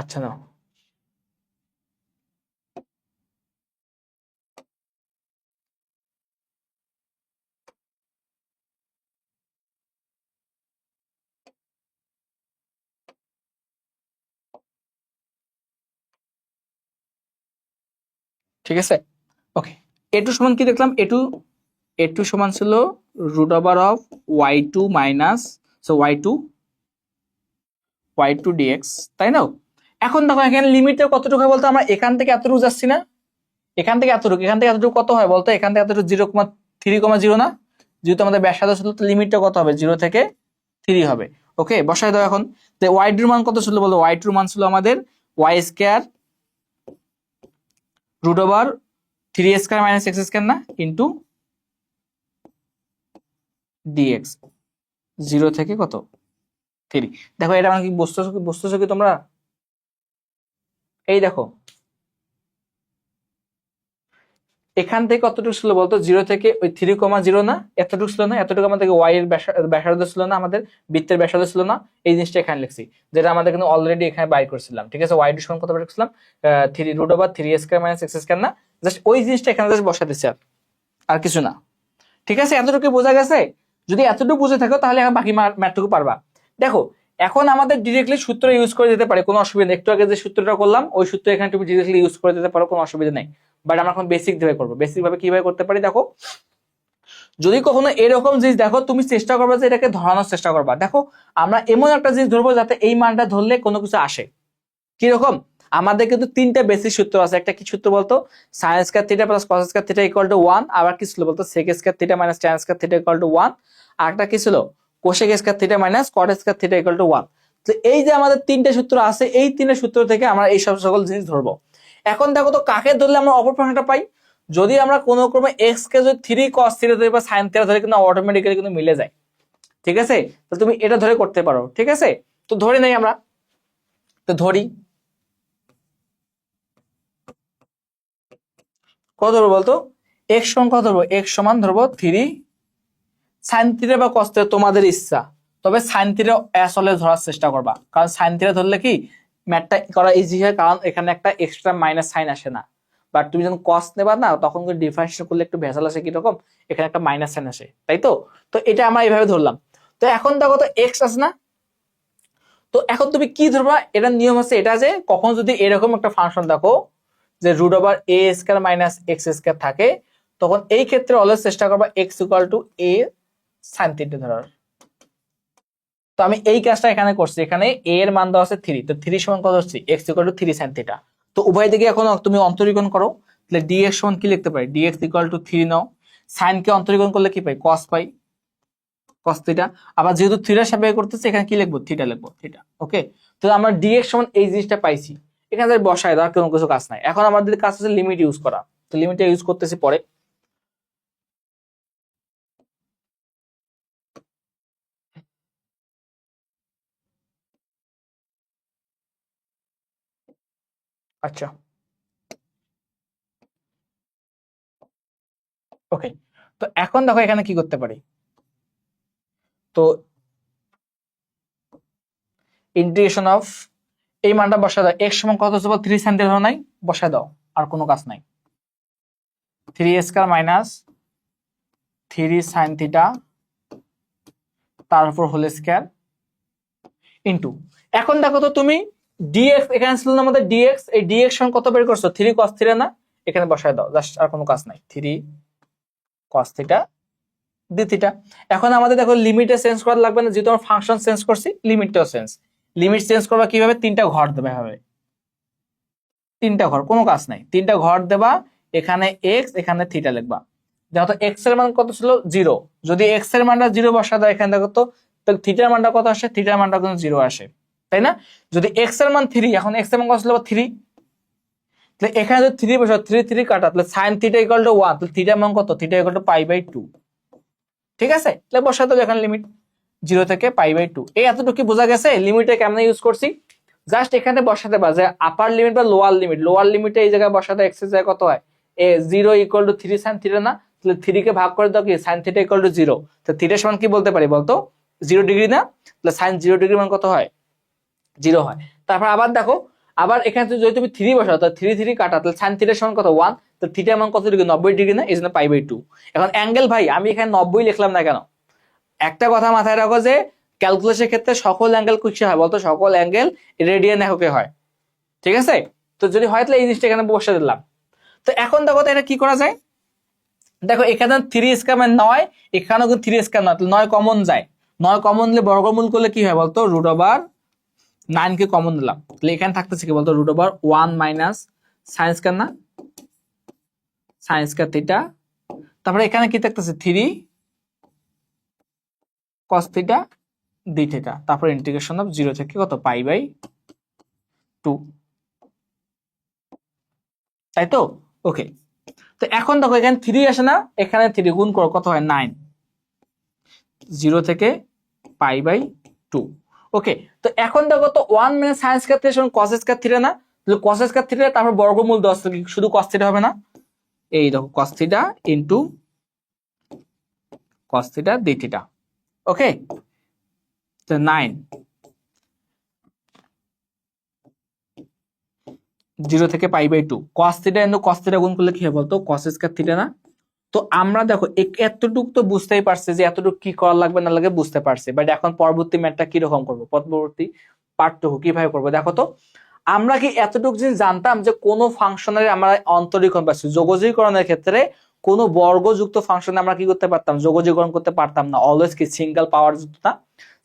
আচ্ছা না, ঠিক আছে। ওকে, A2 সমান কি দেখলাম, A2 সমান ছিল √(y2 মাইনাস y2 dx), তাই না? এখন দেখো এখানে লিমিটটা কতটুকু হয় বলতো, আমরা এখান থেকে এতটুকু যাচ্ছি না, এখান থেকে এতটুকু কত হয় বলতো, এখান থেকে এতটুকু 0,3,0 না, যেহেতু আমাদের ব্যাসার্ধ ছিল, তো লিমিটটা কত হবে 0 থেকে 3 হবে। ওকে, বসাই দাও এখন। তো y2 মান কত ছিল বলো, y2 মান ছিল আমাদের y² √3² মাইনাস x² না, ইন্টু dx, 0 থেকে কত 3। দেখো এটা মানে কি বুঝতেছো কি তোমরা, এই দেখো এখান থেকে কতটুকু ছিল বলতো, 0 থেকে ওই 3,0 না, এতটুকু ছিল না, এতটুকু আমাদের y এর ব্যাসার্ধ ছিল না, আমাদের বৃত্তের ব্যাসার্ধ ছিল না, এই জিনিসটা এখানে লিখছি, যেটা আমাদের কিন্তু অলরেডি এখানে বাই করছিলাম, ঠিক আছে। y2 সমান কত বের করছিলাম, 3√3² মাইনাস x² না, জাস্ট ওই জিনিসটা এখানে জাস্ট বসা দিচ্ছি, আর কিছু না, ঠিক আছে। এতটুকু বোঝা গেছে? যদি এতটুকু বুঝে থাকো তাহলে এখন বাকি ম্যাথটুকু পারবা। দেখো এখন আমাদের ডিরেক্টলি সূত্র ইউজ করে দিতে পারে, কোনো অসুবিধা নেই। একটু আগে যে সূত্রটা করলাম ওই সূত্র এখানে তুমি ডিরেক্টলি ইউজ করে দিতে পারো, কোনো অসুবিধা নেই। বাট আমরা এখন বেসিক ভাবে করবো। বেসিক ভাবে কিভাবে করতে পারি দেখো, যদি কখনো এরকম জিনিস দেখো, তুমি চেষ্টা করবে যে এটাকে ধরানোর চেষ্টা করবা। দেখো আমরা এমন একটা জিনিস ধরবো যাতে এই মানটা ধরলে কোনো কিছু আসে। কিরকম, আমাদের কিন্তু তিনটা বেসিক সূত্র আছে। একটা কি সূত্র বলতো, sin² theta plus cos² theta equal to 1। আবার কি ছিল বলতো, sec² theta minus tan² theta equal to 1। আর একটা কি ছিল, cosec² theta minus cot² theta equal to 1। তো এই যে আমাদের তিনটা সূত্র আছে, এই তিনটা সূত্র থেকে আমরা এই সব সকল জিনিস ধরবো। এখন দেখো তো কাকে ধরলে আমরা অপর ফাংশনটা পাই। যদি আমরা কোনো ক্রমে x কে যদি 3 cos থিটা ধরি বা sin থিটা ধরি, কিন্তু অটোমেটিক্যালি কিন্তু মিলে যায়, ঠিক আছে। তো তুমি এটা ধরে করতে পারো, ঠিক আছে। তো ধরে নেই আমরা, তো ধরি কত ধরবো বলতো, x সমান কত ধরবো, x সমান ধরবো 3 sin থিটা বা cos থিটা, তোমাদের ইচ্ছা। তবে sin থিটা আসলে ধরার চেষ্টা করবা, কারণ sin থিটা ধরলে কি ম্যাথটা করা ইজি হয়, কারণ এখানে একটা এক্সট্রা মাইনাস সাইন আসে না। বাট তুমি যখন কস নেবা না তখন ডিফারেন্সিয়েশন করলে একটু ভেজাল আসে কিরকম, এখানে একটা মাইনাস সাইন আসে, তাই তো? তো এটা আমরা এইভাবে ধরলাম। তো এখন দেখো তো এক্স আছে না, তো এখন তুমি কি ধরবা, এটার নিয়ম হচ্ছে এটা যে কখন যদি এরকম একটা ফাংশন দেখো যে root over a square minus x square থাকে, তখন এই ক্ষেত্রে অলওয়েজ চেষ্টা করবা এক্স ইকুয়াল টু এ সাইন থিটা ধরার। তো আমি এই কাজটা এখানে করছি, এখানে এ এর মান দেওয়া আছে 3, তো 3 সমান কত হচ্ছে x equal to 3 sin theta. তো উভয় দিকে এখন তুমি অন্তরীকরণ করো, তাহলে dx সমান কি লিখতে পারি, dx equal to 3 now, sin কে অন্তরীকরণ করলে কি পাই, cos পাই, cos থিটা। আবার যেহেতু থিটার সাপেক্ষে করতেছে এখানে কি লিখবো, থিটা লিখবো, থিটা। ওকে, তো আমরা dx সমান এই জিনিসটা পাইছি, এখানে বসায় দেওয়ার কোনো কিছু কাজ নাই। এখন আমাদের কাজ হচ্ছে লিমিট ইউজ করা, তো লিমিটটা ইউজ করতেছি পরে। আচ্ছা, ওকে, তো এখন দেখো এখানে কি করতে পারি, তো ইন্টিগ্রেশন অফ এই মানটা বসায় দাও, x সমান কত হচ্ছে 3 sin থিটা নাই, বসায় দাও, আর কোনো কাজ নাই। 3 স্কয়ার মাইনাস 3 sin থিটা তার উপর হোল স্কয়ার ইনটু, এখন দেখো তো তুমি dx এখানে ছিল না আমাদের dx, এই dx সমান কত বের করছো 3 cos থিটা না, এখানে বসায় দাও, জাস্ট আর কোনো কাজ নাই, 3 cos থিটা d থিটা। এখন আমাদের দেখো লিমিটে চেঞ্জ করা লাগবে না, যেহেতু আমরা ফাংশন চেঞ্জ করছি, লিমিটটাও চেঞ্জ, লিমিট চেঞ্জ করবা কিভাবে, তিনটা ঘর দেবে হবে, তিনটা ঘর, কোনো কাজ নাই, তিনটা ঘর দেবা, এখানে এক্স এখানে থিটা লিখবা। যেহেতু এক্স এর মান কত ছিল 0, যদি এক্স এর মানটা 0 বসা দাও এখানে দেখো তো, তাহলে থিটার মানটা কত আসে, থিটার মানটা কিন্তু 0 আসে, তাই না? যদি এক্স এর মান 3, এখন এক্স এর মান কত ছিল 3, তাহলে এখানে যদি 3 বসাও, 3 3 কাটা, তাহলে sin থিটা ইকুয়াল টু 1, তাহলে থিটার মান কত, থিটা ইকুয়াল টু π/2, ঠিক আছে? তাহলে বসা দাও এখানে লিমিট 0 থেকে π/2। এই এতটুকু কি বোঝা গেছে লিমিটে কেমনে ইউজ করছি? জাস্ট এখানে বসাতে পারবে যে আপার লিমিট বা লোয়ার লিমিট, লোয়ার লিমিটে এই জায়গায় বসাতে এক্স এর জায়গায় কত হয়, এ 0 ইকুয়াল টু 3 sin থিটা না, তাহলে 3 কে ভাগ করে দাও কি, sin থিটা ইকুয়াল টু 0, তো থিটা সমান কি বলতে পারি বলতো, 0 ডিগ্রি না, তাহলে sin 0 ডিগ্রি মান কত হয়, 0 হয়। তারপর আবার দেখো, আবার এখানে যদি তুমি 3 বসাও, তাহলে 3 3 কাটা, তাহলে sin থিটা সমান কত 1, তো থিটার মান কত ডিগ্রি, 90 ডিগ্রি না, এইজন্য π/2। এখন অ্যাঙ্গেল ভাই আমি এখানে 90 লিখলাম না কেন, একটা কথা মাথায় রাখো যে ক্যালকুলেশনের ক্ষেত্রে সকল অ্যাঙ্গেল কিসে হয় বলতো, সকল অ্যাঙ্গেল রেডিয়ান এককে হয়, ঠিক আছে? তো যদি হয় তাহলে এই জিনিসটা এখানে বসে দিলাম। তো এখন দেখো তো এটা কি করা যায়, দেখো এখানে 3 স্কয়ার মানে 9, এখানেও কিন্তু 3 স্কয়ার নয়, তাহলে 9 কমন যায়, 9 কমন নিলে বর্গমূল করলে কি হয় বলতো, রুট ওভার 9 কে কমন দিলাম, তাহলে এখানে থাকতেছে কি বলতো, root over 1 minus sine square না, সাইন স্কয়ার থিটা, তারপরে এখানে কি থাকতেছে 3 cos থিটা d থিটা, তারপর ইন্টিগ্রেশন অফ 0 থেকে কত π/2, তাই তো? ওকে, তো এখন দেখো এখানে 3 আসে না, এখানে 3 গুণ করো কত হয় 9, 0 থেকে π/2। ওকে, তো এখন দেখো তো 1 মানে sin স্কয়ার থিটা সমান cos স্কয়ার থিটা না, তাহলে cos স্কয়ার থিটা তারপর বর্গমূল 10, শুধু cos থিটা হবে না, এই দেখো cos theta into cos theta d theta. Okay, তো 9 0 থেকে π/2, cos theta into cos theta গুণ করলে কি হয় বলতো, cos স্কয়ার থিটা না। তো আমরা দেখো এতটুক তো বুঝতেই পারছি যে এতটুক কি করা লাগবে না লাগে বুঝতে পারছি, বাট এখন পরবর্তী ম্যাথটা কি রকম করব, পরবর্তী পার্টটুকু কিভাবে করব, দেখো তো আমরা কি এতটুকু জিনিস জানতাম যে কোন ফাংশনের আমরা অন্তরীকরণ পাচ্ছি, যোগজীকরণের ক্ষেত্রে কোন বর্গযুক্ত ফাংশনে আমরা কি করতে পারতাম, যোগজীকরণ করতে পারতাম না, অলওয়েজ কি সিঙ্গেল পাওয়ার যুক্ত না,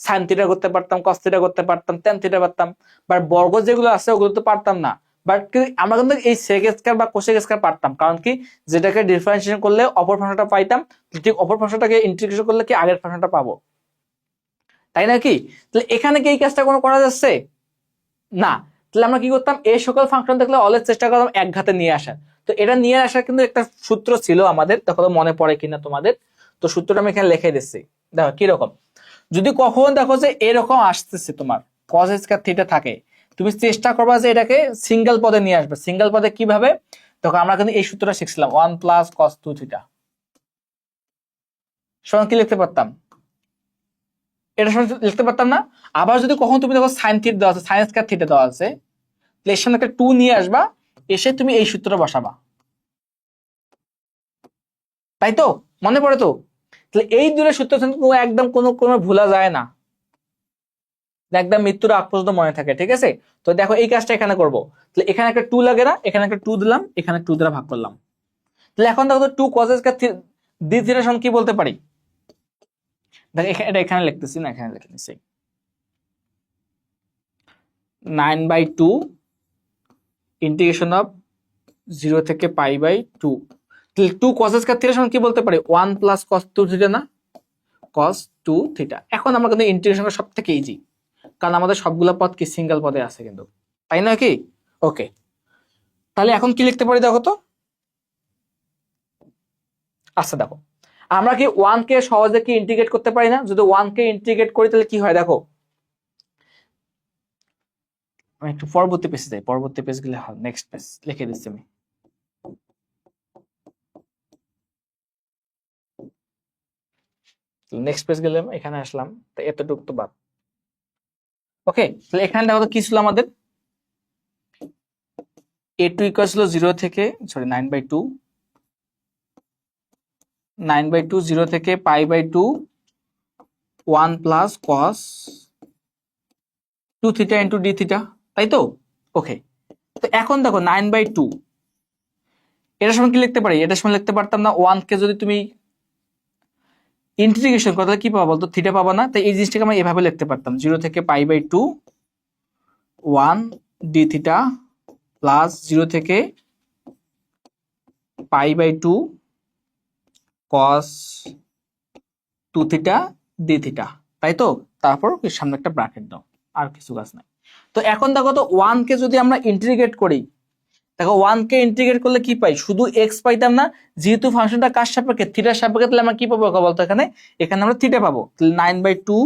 সাইন থিটা করতে পারতাম, কস থিটা করতে পারতাম, ট্যান থিটা পারতাম, বাট বর্গ যেগুলো আছে ওগুলো তো পারতাম না। বাট আমরা কিন্তু এই সেক স্কয়ার বা কোসেক স্কয়ার পারতাম, কারণ কি যেটাকে ডিফারেন্সিয়েশন করলে অপর ফাংশনটা পাইতাম, ঠিক অপর ফাংশনটাকে ইন্টিগ্রেশন করলে কি আগের ফাংশনটা পাবো, তাই নাকি? তাহলে এখানে কি এই কাজটা কোনো করা যাচ্ছে না, তাহলে আমরা কি করতাম, এই সকল ফাংশন দেখলে অলওয়েজ চেষ্টা করতাম এক ঘাতে নিয়ে আসার। তো এটা নিয়ে আসার কিন্তু একটা সূত্র ছিল আমাদের, দেখো তো মনে পড়ে কিনা তোমাদের, তো সূত্রটা আমি এখানে লিখে দিচ্ছি, দেখো কিরকম, যদি কখনো দেখো যে এরকম আসতেছে তোমার cos স্কয়ার থিটা থাকে, তুমি চেষ্টা করবা যে এটাকে সিঙ্গেল পদে নিয়ে আসবে। সিঙ্গেল পদে কিভাবে, দেখো আমরা কিন্তু এই সূত্রটা শিখছিলাম 1 প্লাস cos 2 থিটা সমান কি লিখতে পারতাম, এটা সমান লিখতে পারতাম না। আবার যদি কখনো তুমি দেখো সাইন থিটা দেওয়া আছে, সাইন স্কয়ার থিটা দেওয়া আছে, তাহলে এর সামনে একটা 2 নিয়ে আসবা, এসে তুমি এই সূত্রটা বসাবা, তাই তো? মনে পড়ে তো? তাহলে এই দুটো সূত্র একদম কোনো কোনো ভোলা যায় না, একদম মৃত্যুর আগ পর্যন্ত মনে থাকে। ঠিক আছে, তো দেখো এই কাজটা এখানে করব। তাহলে এখানে একটা 2 লাগে না, এখানে একটা 2 দিলাম, এখানে 2 দ্বারা ভাগ করলাম। তাহলে এখন দেখো তো 2 cos স্কয়ার ডি থিটা সমান কি বলতে পারি? দেখো এটা এখানে লিখতেছি না, এখানে লিখে নিছি 9/2 ইন্টিগ্রেশন অফ 0 থেকে π/2। তাহলে 2 cos স্কয়ার থিটা সমান কি বলতে পারি? 1 প্লাস cos 2 থিটা না, cos 2 থিটা। এখন আমরা কিন্তু ইন্টিগ্রেশন করা সব থেকে ইজি, কারণ আমাদের সবগুলো পদ কি সিঙ্গেল পদে আছে কিন্তু, তাই না কি? ওকে, তাহলে এখন কি লিখতে পারি দেখো তো। আচ্ছা দেখো, আমরা কি 1 কে সহজে কি ইন্টিগ্রেট করতে পারি না? যদি 1 কে ইন্টিগ্রেট করি তাহলে কি হয় দেখো, আমি একটু পরবর্তী পেজে যাই, পরবর্তী পেজ গেলে হয়, নেক্সট পেজ লিখে দিচ্ছি আমি। নেক্সট পেজ গেলাম, এখানে আসলাম, তো এতটুকু তো বাদ। ওকে, তাহলে এখানে দেখো তো কি ছিল আমাদের, a2 ইকুয়াল ছিল 0 থেকে, সরি 9/2, 9/2 0 থেকে π/2 1 plus cos 2 theta into d theta, তাই তো? ওকে, তো এখন দেখো 9/2 এটার সময় কি লিখতে পারি? এটার সময় লিখতে পারতাম না, 1 কে যদি তুমি ইন্টিগ্রেশন করো তাহলে কি পাবা বলতো? থিটা পাবা না। তাই এই জিনিসটাকে আমরা এভাবে লিখতে পারতাম, 0 থেকে π/2 1 ডি থিটা প্লাস 0 থেকে π/2 cos 2 থিটা ডি থিটা, তাই তো? তারপর সামনে একটা ব্র্যাকেট দাও, আর কিছু কাজ নাই। তো এখন দেখো তো 1 কে যদি আমরা ইন্টিগ্রেট করি, দেখো 1 কে ইন্টিগ্রেট করলে কি পাই? শুধু x পাইতাম না, যেহেতু ফাংশনটা কার সাপেক্ষে? থিটার সাপেক্ষে, তাহলে আমরা কি পাবো বলতো? এখানে এখানে আমরা থিটা পাবো। তাহলে 9/2,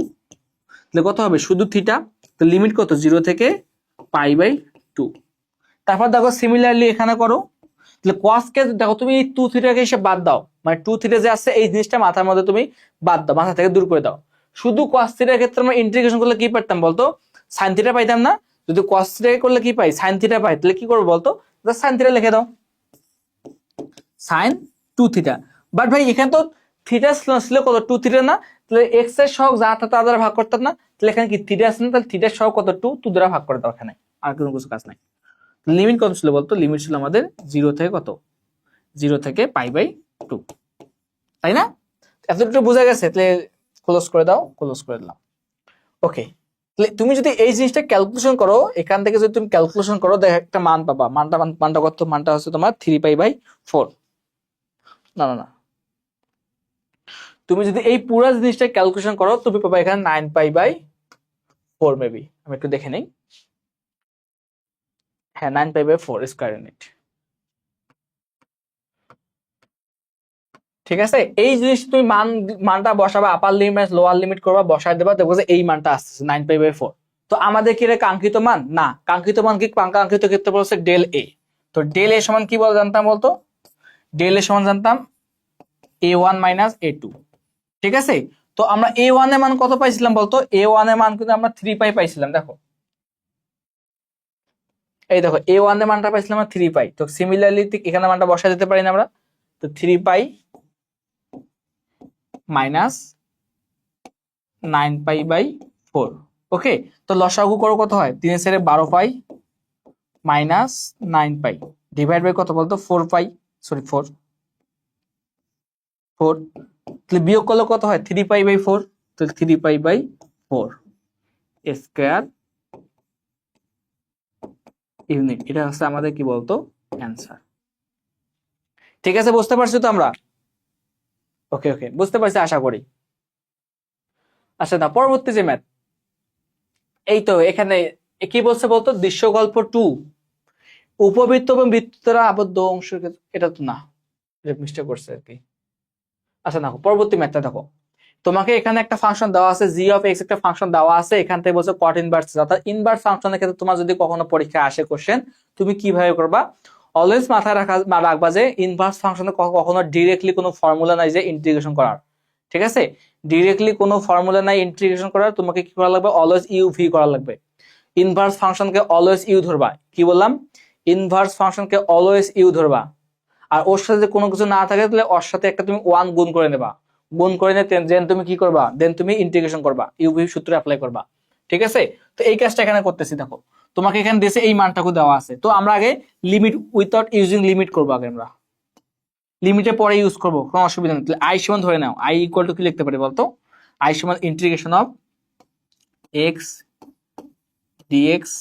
তাহলে কত হবে? শুধু থিটা। তো লিমিট কত? 0 থেকে π/2। তারপর দেখো সিমিলারলি এখানে করো, তাহলে cos কে দেখো তুমি 2 থিটাকে এসে বাদ দাও, মানে 2 থিটা যে আছে এই জিনিসটা মাথার মধ্যে তুমি বাদ দাও, মাথা থেকে দূর করে দাও। শুধু cos থিটার ক্ষেত্রে আমরা ইন্টিগ্রেশন করলে কি পাইতাম বলতো? sin থিটা পাইতাম না? যদি cos থিটা করলে কি পাই? sin থিটা পাই। তাহলে কি করবো বলতো? জাস্ট sin থিটা লিখে দাও, sin 2 থিটা। বাট ভাই এখানে তো থিটা ছিল কত? 2 থিটা না? তাহলে x এর সহগ যা তা দ্বারা ভাগ করতাম না? তাহলে এখানে কি থিটা আছে না? তাহলে থিটার সহগ কত? 2 দ্বারা ভাগ করে দাও, এখানে আর কোনো কিছু কাজ নাই। লিমিট কত ছিল বলতো? লিমিট ছিল আমাদের 0 থেকে কত? 0 থেকে π/2, তাই না? এতটুকু বোঝা গেছে? তাহলে ক্লোজ করে দাও, ক্লোজ করে দিলাম। ওকে, তাহলে তুমি যদি এই জিনিসটা ক্যালকুলেশন করো, এখান থেকে যদি তুমি ক্যালকুলেশন করো, দেখো একটা মান পাবা। মানটা কত? মানটা হচ্ছে তোমার 3π/4। না না না, তুমি যদি এই পুরো জিনিসটা ক্যালকুলেশন করো, তুমি পাবা এখানে 9π/4 মেবি। আমি একটু দেখে নেই। হ্যাঁ, 9π/4 স্কয়ার ইউনিট। ঠিক আছে, এই জিনিস তুমি মানটা বসাবা, আপার লিমিট লোয়ার লিমিট করবা, বসায় দেবা, দেখবো যে এই মানটা আসছে 9π/4। তো আমাদের কি এটা কাঙ্ক্ষিত মান? না, কাঙ্ক্ষিত মান কি? কাঙ্ক্ষিত ক্ষেত্রে বলছে ডেল এ। তো ডেল এ সমান কি বল জানতাম বলতো? ডেল এ সমান জানতাম a1 - a2। ঠিক আছে, তো আমরা a1 এর মান কত পাইছিলাম বলতো? a1 এর মান কিন্তু আমরা 3π পাইছিলাম। দেখো এই দেখো, a1 এর মানটা পাইছিলাম আমরা 3π। তো সিমিলারলি এখানে মানটা বসায় দিতে পারি না আমরা? তো 3π মাইনাস 9π/4। ওকে, তো লসাগু করো, কত হয়? 3 এর 12π মাইনাস 9π ডিভাইড বাই কত বলতো? 4π, সরি 4। তাহলে বিয়োগ করলে কত হয়? 3π/4। তাহলে 3π/4 স্কয়ার ইউনিট। এটা হচ্ছে আমাদের কি বলতো অ্যান্সার। ঠিক আছে, বুঝতে পারছো তো আমরা? ওকে ওকে, বুঝতে পারছি আশা করি। আচ্ছা না, পরবর্তী যে ম্যাথ, এই তো এখানে কি বলছে বলতো? দৃশ্যকল্প 2, উপবৃত্ত এবং বৃত্ত দ্বারা আবদ্ধ অংশ। এটা তো না, এটা মিস্টেক করছে আর কি। আচ্ছা দেখো পরবর্তী ম্যাথটা দেখো, তোমাকে এখানে একটা ফাংশন দেওয়া আছে, জি অফ এক্স একটা ফাংশন দেওয়া আছে, এখান থেকে বলছে কট ইনভার্স। অর্থাৎ ইনভার্স ফাংশনের ক্ষেত্রে তোমার যদি কখনো পরীক্ষায় আসে কোশ্চেন, তুমি কিভাবে করবা? অলওয়েজ মাথায় রাখবা যে ইনভার্স ফাংশনে কখনো ডিরেক্টলি কোনো ফর্মুলা নাই যে ইন্টিগ্রেশন করার। ঠিক আছে, ডিরেক্টলি কোনো ফর্মুলা নাই ইন্টিগ্রেশন করার, তোমাকে কি করা লাগবে? অলওয়েজ ইউ ভি করা লাগবে। ইনভার্স ফাংশনকে অলওয়েজ ইউ ধরবা। কি বললাম? ইনভার্স ফাংশনকে অলওয়েজ ইউ ধরবা। আর ওর সাথে কোনো কিছু না থাকে তাহলে ওর সাথে একটা তুমি 1 গুণ করে নেবা, গুণ করে নিয়ে দেন তুমি কি করবা, দেন তুমি ইন্টিগ্রেশন করবা, ইউভি সূত্র অ্যাপ্লাই করবা। ঠিক আছে, তো এই কাজটা এখানে করতেছি। দেখো তোমাকে এখানে দিয়েছে এই মানটাকে দেওয়া আছে, তো আমরা আগে লিমিট উইথাউট ইউজিং লিমিট করবো। আগে আমরা লিমিটের পরে ইউজ করবো, কোনো অসুবিধা নেই। তাহলে আই সমান ধরে নাও, আই ইকুয়াল টু কি লিখতে পারি বলতো, আই সমান integration of x dx,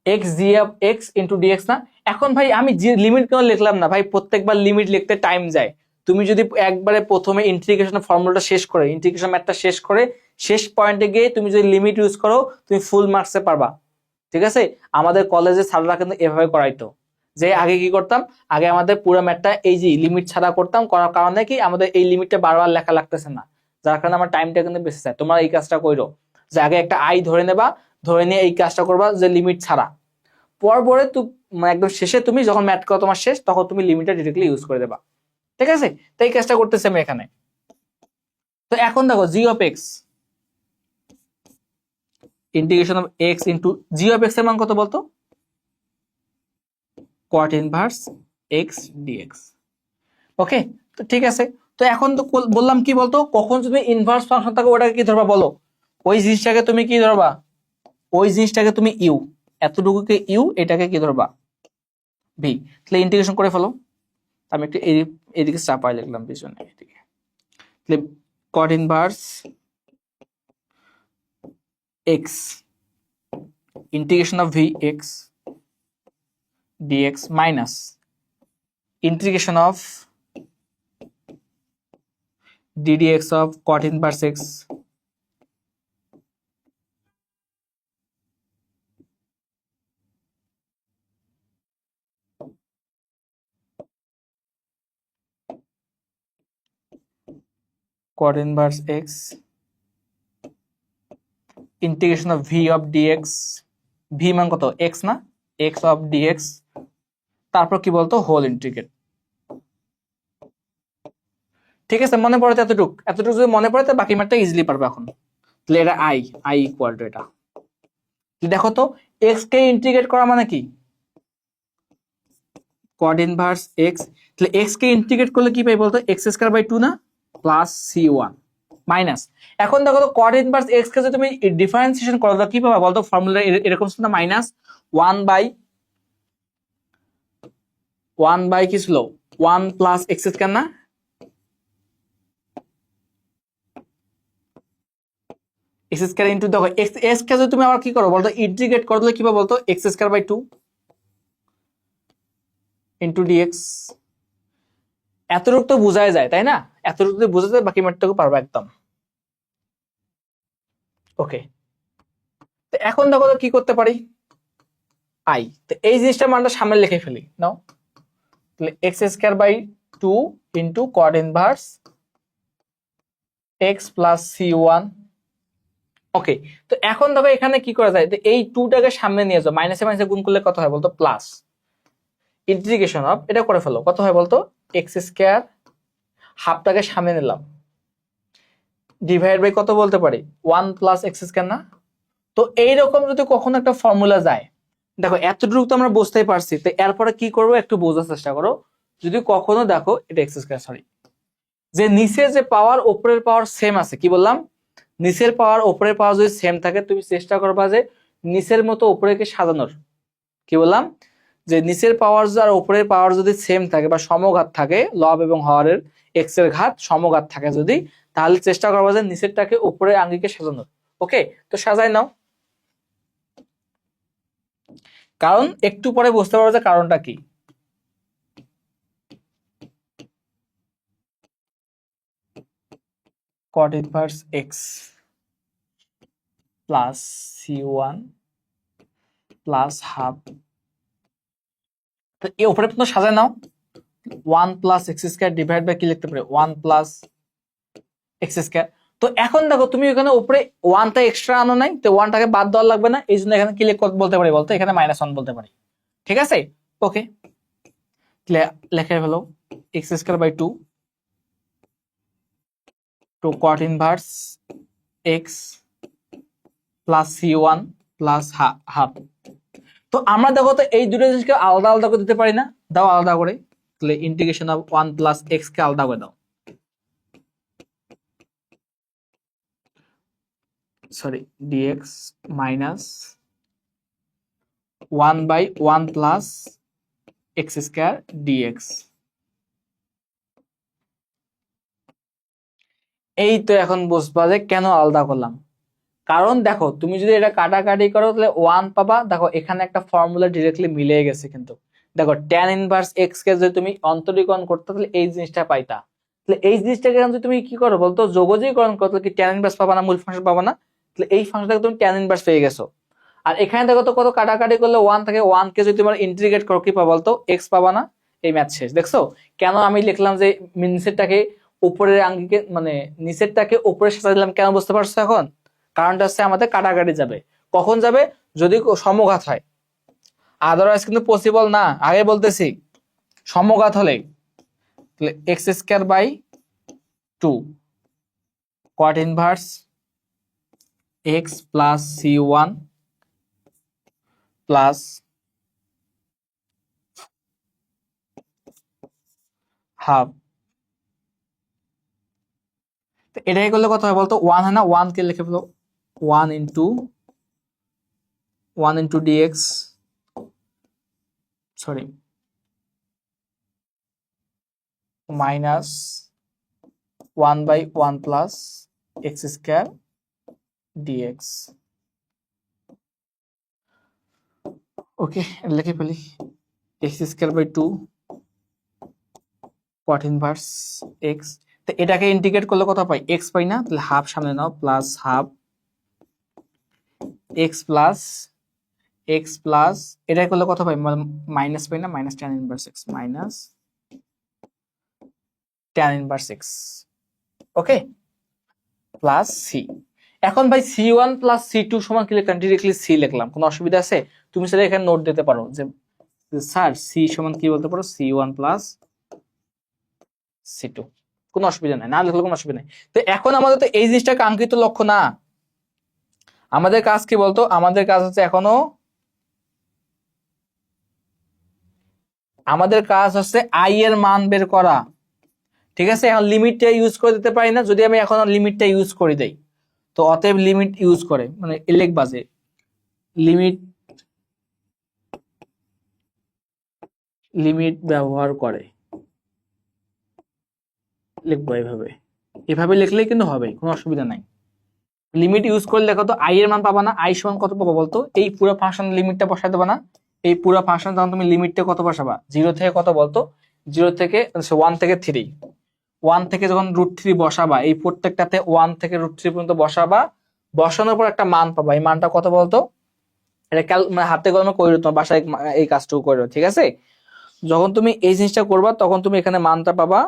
x g of x into dx না। এখন ভাই আমি যে লিমিট কেন লিখলাম না ভাই, প্রত্যেকবার লিমিট লিখতে টাইম যায়। তুমি যদি একবারে প্রথমে ইন্টিগ্রেশন ফর্মুলাটা শেষ করে, ইন্টিগ্রেশন ম্যাথটা শেষ করে শেষ পয়েন্টে গিয়ে তুমি যদি লিমিট ইউজ করো, তুমি ফুল মার্কসে পারবা। ঠিক আছে, আমাদের কলেজে স্যাররা কিন্তু এভাবে করাইতো, যে আগে কি করতাম, আগে আমাদের পুরো ম্যাথটা এই যে লিমিট ছাড়া করতাম, করার কারণে কি আমাদের এই লিমিটটা বারবার লেখা লাগতেছে না, যার কারণে আমার টাইমটা কিন্তু বেঁচে যায়। তোমরা এই কাজটা করো, যে আগে একটা আই ধরে নেবা, ধরে নিয়ে এই কাজটা করবা যে লিমিট ছাড়া, পরে মানে একদম শেষে তুমি যখন ম্যাথ করা তোমার শেষ, তখন তুমি লিমিটটা ডিরেক্টলি ইউজ করে দেবা। ঠিক আছে, তো এই কাজটা করতেছি আমি এখানে। তো এখন দেখো g of x, integration of x into g of x এর মান কত বলতো, cot inverse x dx. Okay, তো ঠিক আছে। তো এখন তো বললাম কি বলতো, কখন তুমি ইনভার্স ফাংশন থাকে ওটাকে কি ধরবা বলো, ওই জিনিসটাকে তুমি কি ধরবা, ওই জিনিসটাকে তুমি ইউ, এতটুকুকে ইউ, এটাকে কি ধরবা ভি। তাহলে ইন্টিগ্রেশন করে ফেলো, আমি একটু এদিকে চাপাই লিখলাম পিছনে, এদিকে তাহলে cot inverse x integration of v x dx minus integration of ddx of cot inverse x cot inverse x integration of v of dx, v মান কত x না, x of dx, তারপর কি বলতো হোল ইন্টিগ্রেট। ঠিক আছে, মনে পড়ে এতটুকু, এতটুকু যদি মনে পড়ে তো বাকি ম্যাথটা ইজিলি পারবে এখন। তাহলে এটা আই, আই ইকুয়াল টু এটা, দেখো তো x কে ইন্টিগ্রেট করা মানে কি, cot ইনভার্স x, তাহলে x কে ইন্টিগ্রেট করলে কি পাই বলতো, x স্কয়ার বাই 2 না, প্লাস c1 মাইনাস। এখন দেখো তো cot ইনভার্স x কে যদি তুমি ডিফারেন্সিয়েশন করো তো কি পাবা বলতো, ফর্মুলা এরকম ছিল না, মাইনাস 1 বাই কি ছিল 1 প্লাস x স্কয়ার না, x স্কয়ার ইনটু দেখো x কে যদি তুমি আবার কি করো বলতো, ইন্টিগ্রেট করো তাহলে কি পাবো বলতো, x square by 2 into dx। এতটুকু তো বোঝাই যায় তাই না, এতটুকু যদি বোঝা যায় বাকি ম্যাথটুকু পারবো একদম। ওকে, তো এখন দেখো তো কি করতে পারি, আই, তো এই জিনিসটা মানটা সামনে লিখে ফেলি নাও, তাহলে x square by 2 into cot inverse x plus c1। Okay, তো এখন দেখো এখানে কি করা যায়, এই 2 টাকে সামনে নিয়ে যাও, মাইনাসে মাইনাসে গুণ করলে কত হয় বলতো, প্লাস ইন্টিগ্রেশন অফ এটা করে ফেলো, কত হয় বলতো এক্স স্কয়ার, হাফটাকে সামনে নিলাম, ডিভাইড বাই কত বলতে পারি 1 প্লাস এক্স স্কয়ার না। তো এইরকম যদি কখনো একটা ফর্মুলা যায়, দেখো এতটুকু তো আমরা বুঝতেই পারছি, তো এরপরে কি করবো একটু বোঝার চেষ্টা করো। যদি কখনো দেখো এটা এক্স স্কয়ার, সরি, যে নিচের যে পাওয়ার উপরের পাওয়ার সেম আছে, কি বললাম, নিচের পাওয়ার উপরের পাওয়ার যদি সেম থাকে তুমি চেষ্টা করবা যে নিচের মতো উপরেকে সাজানোর। কি বললাম, যে নিচের পাওয়ার আর উপরের পাওয়ার যদি সেম থাকে বা সমঘাত থাকে, লব এবং হরের এক্স এর ঘাত সমঘাত থাকে যদি, তাহলে চেষ্টা করবা যে নিচেরটাকে উপরের আঙ্গিকে সাজানোর। ওকে, তো সাজাই নাও, কারণ একটু পরে বুঝতে পারবো যে কারণটা কি। cot inverse x plus c1 plus half, তো এই উপরে পর্যন্ত সাজায় নাও, 1 plus x square divide by কি লিখতে পারি 1 প্লাস এক্স স্কয়ার। তো এখন দেখো তুমি এখানে উপরে 1টা এক্সট্রা আনো নাই, তো 1টাকে বাদ দেওয়া লাগবে না, এই জন্য এখানে কি বলতে পারি বলতো, এখানে -1 বলতে পারি। ঠিক আছে, ওকে, লেখা হলো x square by 2 to cot inverse x plus c1 plus half. তো আমরা দেখো তো এই দুটো জিনিসকে আলাদা আলাদা করে দিতে পারি না, দাও আলাদা করে, তাহলে ইন্টিগ্রেশন অফ 1 প্লাস এক্স কে আলাদা করে দাও, sorry dx minus 1/1 plus x square dx. এই তো এখন বুঝবা যে কেন আলাদা করলাম। কারণ দেখো তুমি যদি এটা কাটাকাটি করো তাহলে 1 পাবা, দেখো এখানে একটা ফর্মুলা ডিরেক্টলি মিলে গেছে, কিন্তু দেখো tan ইনভার্স এক্স কে যদি তুমি অন্তরীকরণ করতে তাহলে এই জিনিসটা পাইতা, তাহলে এই জিনিসটাকে যদি তুমি কি করো বলতো যোগজীকরণ করো তাহলে কি tan ইনভার্স পাবা না, মূল ফাংশন পাবা না, তাহলে এই ফাংশনটাকে তুমি tan ইনভার্স পেয়ে গেছো। আর এখানে দেখো তো কত কাটাকাটি করলে 1 থাকে, 1 কে যদি তোমার ইন্টিগ্রেট করো কি পাবা বলতো এক্স পাবা না, এই ম্যাথ শেষ। দেখছো কেন আমি লিখলাম যে নিচেরটাকে উপরের আঙ্গিকে মানে নিচেরটাকে উপরে সাজা দিলাম, কেন বুঝতে পারছো এখন? কারণটা হচ্ছে আমাদের কাটাকাটি যাবে, কখন যাবে যদি সমঘাত হয়, আদারওয়াইজ কিন্তু পসিবল না। আগে বলতেছি সমঘাত হলে x square by 2 cot inverse x plus c1 plus half, এটাই করলে কত হয় বলতো 1 হয় না, 1 কে লিখে ফেলো 1 into dx, sorry minus 1/1 plus x square dx. Okay লিখে ফেলি x square by 2 cot inverse x, তো এটাকে ইন্টিগ্রেট করলে কত পাই এক্স পাই না, তাহলে হাফ সামনে নাও প্লাস হাফ এক্স প্লাস এটাই করলে কত পাই মাইনাস পাই না, minus tan inverse x minus tan inverse x, okay plus c. এখন ভাই c1 প্লাস c2 সমান কি লিখলাম, ডিরেক্টলি সি লিখলাম, কোনো অসুবিধা আছে? তুমি সেটা এখানে নোট দিতে পারো যে স্যার সি সমান কি বলতে পারো c1 প্লাস c2, কোনো অসুবিধা নাই, না লিখলে কোনো অসুবিধা নাই। তো এখন আমাদের তো এই জিনিসটা কাঙ্ক্ষিত লক্ষ্য না, আমাদের কাজ কি বলতো, আমাদের কাজ হচ্ছে এখনো আমাদের কাজ হচ্ছে আই এর মান বের করা, ঠিক আছে? এখন লিমিটটা ইউজ করে দিতে পারি না, যদি আমি এখন লিমিটটা ইউজ করে দেই তো অতএব লিমিট ইউজ করে মানে লিখবা যে লিমিট ব্যবহার করে লিখবো এভাবে, এভাবে লিখলেই কিন্তু হবে, কোনো অসুবিধা নাই। লিমিট ইউজ করলে দেখো তো আই এর মান পাবা না, আই সমান কত পাবো বলতো, এই পুরো ফাংশন লিমিটটা বসাই দেবা না, এই পুরো ফাংশন তখন তুমি লিমিটটা কত বসাবা, 0 থেকে কত বলতো, 0 থেকে 1 থেকে 3, 1 থেকে যখন √3 বসাবা এই প্রত্যেকটাতে 1 থেকে √3 পর্যন্ত বসাবা, বসানোর পর একটা মান পাবা, এই মানটা কত বলতো, এটা মানে হাতে কলমে করে তোমার বাসায় এই কাজটুকু করে, ঠিক আছে? যখন তুমি এই জিনিসটা করবা তখন তুমি এখানে মানটা পাবা,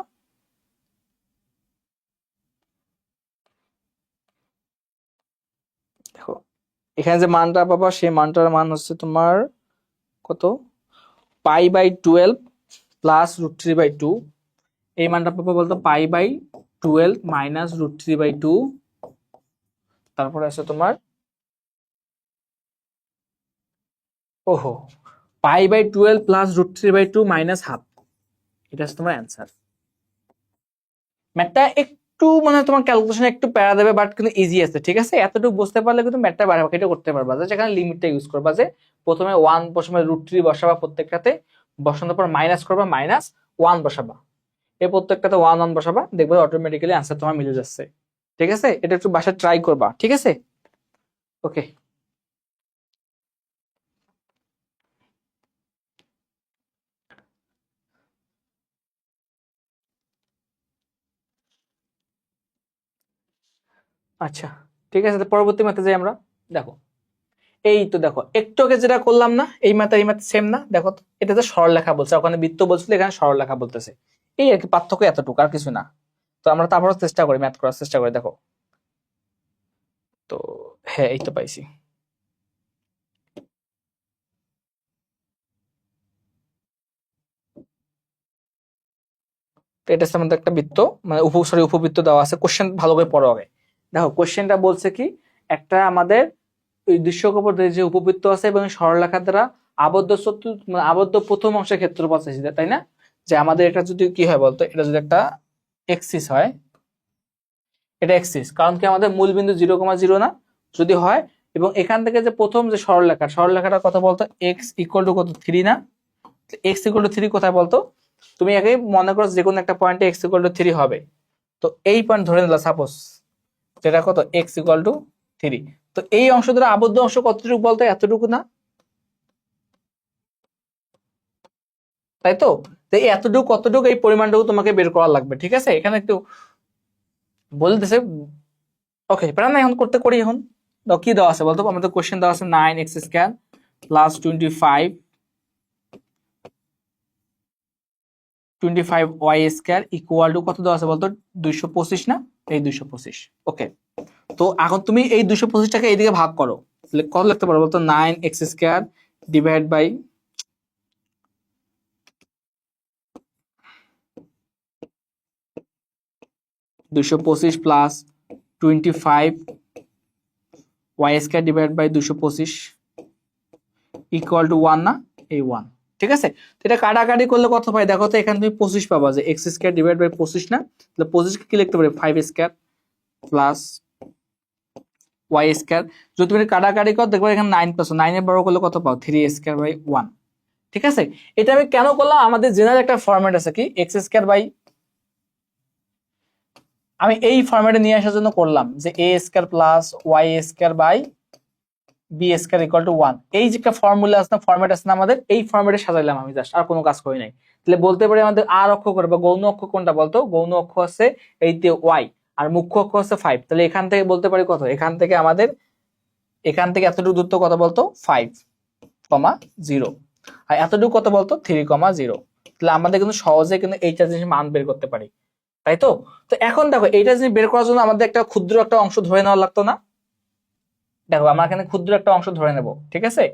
দেখো এখানে যে মানটা পাবা সেই মানটার মান হচ্ছে তোমার কত, π/12 প্লাস √3/2, এই মানটা পাবো বলতো π/12 মাইনাস √3/2, তারপরে আছে তোমার ওহো π/12 প্লাস √3/2 মাইনাস হাফ, এটা হচ্ছে তোমার অ্যান্সার। ম্যাথটা একটু মানে তোমার ক্যালকুলেশন একটু প্যারা দেবে, বাট কিন্তু ইজি আছে, ঠিক আছে? এতটুকু বুঝতে পারলে কিন্তু ম্যাথটা বাড়াবাকিটা করতে পারবা, যেখানে লিমিটটা ইউজ করবা, যে প্রথমে 1 প্রথমে √3 বসাবা প্রত্যেকটাতে, বসানোর পর মাইনাস করবা, মাইনাস 1 বসাবা, এই প্রত্যেকটাতে 1 1 বসাবা, দেখবে অটোমেটিক্যালি আনসার তোমার মিলে যাচ্ছে, ঠিক আছে? এটা একটু বাসায় ট্রাই করবা, ঠিক আছে? ওকে আচ্ছা ঠিক আছে, পরবর্তী ম্যাথে যাই আমরা। দেখো এই তো দেখো একটু আগে যেটা করলাম না, এই ম্যাথ সেম না, দেখো তো এটাতে সরলরেখা বলছে, ওখানে বৃত্ত বলছিল, এখানে সরলরেখা বলতেছে, এই আর কি পার্থক্য, এতটুকু আর কিছু না। তো আমরা তারপর চেষ্টা করি ম্যাথ করার চেষ্টা করি, দেখো তো হ্যাঁ এই তো পাইছি। তো এটা হচ্ছে আমাদের একটা বৃত্ত, মানে উপবৃত্ত দেওয়া আছে, কোশ্চেন ভালো করে পড়ো আগে। দেখো কোশ্চেনটা বলছে কি, একটা আমাদের ওই দৃশ্যকল্প যে উপবৃত্ত আছে এবং সরলরেখা দ্বারা আবদ্ধ মানে আবদ্ধ প্রথম অংশের ক্ষেত্রফল চাইছি, তাই না? যে আমাদের এটা যদি কি হয় বলতো, এটা যদি একটা এক্সিস হয়, এটা এক্সিস, কারণ কি আমাদের মূল বিন্দু 0,0 না যদি হয়, এবং এখান থেকে যে প্রথম যে সরলরেখাটা কত বলতো, এক্স ইকুয়াল টু কত 3 না? এক্স ইকুয়াল টু 3 কোথায় বলতো? তুমি আগে মনে করো যে কোনো একটা পয়েন্টে এক্স ইকুয়াল টু 3 হবে, তো এই পয়েন্ট ধরে নিলাম সাপোজ, যেটা কত এক্স ইকুয়াল টু 3। তো এই অংশ ধরে আবদ্ধ অংশ কতটুকু বলতো, এতটুকু না? তাই তো? তো এই এতটুকু কতটুকু, এই পরিমাণটুকু তোমাকে বের করা লাগবে, ঠিক আছে? এখানে একটু বলতেছে, ওকে প্যারা না, এখন করতে করি। এখন কি দেওয়া আছে বলতো, আমাদের কোশ্চেন দেওয়া আছে 9x² plus 25y² equal to কত দেওয়া আছে বলতো, 225 না? এই 225। ওকে, তো এখন তুমি এই 225টাকে এইদিকে ভাগ করো, তাহলে কত লিখতে পারো বলতো, 9x² ডিভাইড বাই 225 প্লাস 25y² divide by 225 equal to 1 না? এই 1, ঠিক আছে? তো এটা কাটাকাটি করলে কত পাই দেখো তো, এখানে তুমি 25 পাবা, যে x² ডিভাইড বাই 25 না? তাহলে 25 কে কি লিখতে পারি, 5² প্লাস y²। যদি তুমি কাটাকাটি করো দেখবে এখানে 9 প্লাস 9 এর বর্গ করলে কত পাও, 3a² বাই 1, ঠিক আছে? এটা আমি কেন করলাম, আমাদের জেনারেল একটা ফরম্যাট আছে কি, x² বাই, আমি এই ফরম্যাটে নিয়ে আসার জন্য করলাম যে a² plus y² by b² equal to 1। এই যে একটা ফর্মুলা আছে না, ফরম্যাট আছে না আমাদের, এই ফরম্যাটে সাজাইলাম আমি, জাস্ট আর কোনো কাজ করি নাই। তাহলে বলতে পারি আমাদের আর অক্ষ করে বা গৌণ অক্ষ কোনটা বলতো, গৌণ অক্ষ আছে এইতে y, আর মুখ্য অক্ষ আছে 5। তাহলে এখান থেকে বলতে পারি কত, এখান থেকে আমাদের এখান থেকে এতটুকু দূরত্ব কত বলতো, 5,0, আর এতটুকু কত বলতো, 3,0। তাহলে আমাদের কিন্তু সহজে কিন্তু এইটা জিনিস মান বের করতে পারি, তাই তো? তো এখন দেখো এইটা জিনিস বের করার জন্য আমাদের একটা ক্ষুদ্র একটা অংশ ধরে নেওয়া লাগতো না? দেখো আমরা এখানে ক্ষুদ্র একটা অংশ ধরে নেব, ঠিক আছে?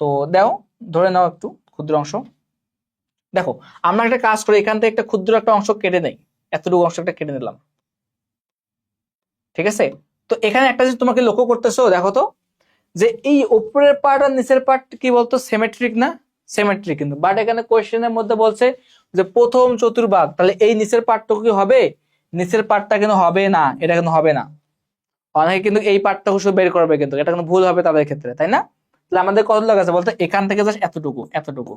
তো দাও, ধরে নাও একটু ক্ষুদ্র অংশ। দেখো আমরা একটা কাজ করি, এখান থেকে একটা ক্ষুদ্র একটা অংশ কেটে নেই, এতটুকু অংশ একটা কেটে নিলাম, ঠিক আছে? তো এখানে একটা জিনিস তোমাকে লক্ষ্য করতেছো, দেখো তো, যে এই উপরের পার্ট আর নিচের পার্ট কি বলতো, সিমেট্রিক না? সিমেট্রিক, কিন্তু বাট এখানে কোশ্চেনের মধ্যে বলছে যে প্রথম চতুর্ভাগ, তাহলে এই নিচের পার্টটুকু কি হবে, নিচের পার্টটা কিন্তু হবে না, এটা কিন্তু হবে না। অনেকে কিন্তু এই পার্টটুকু শুধু বের করবে, কিন্তু এটা কিন্তু ভুল হবে তাদের ক্ষেত্রে, তাই না? তাহলে আমাদের কত লাগাছে বলতো, এখান থেকে জাস্ট এতটুকু এতটুকু,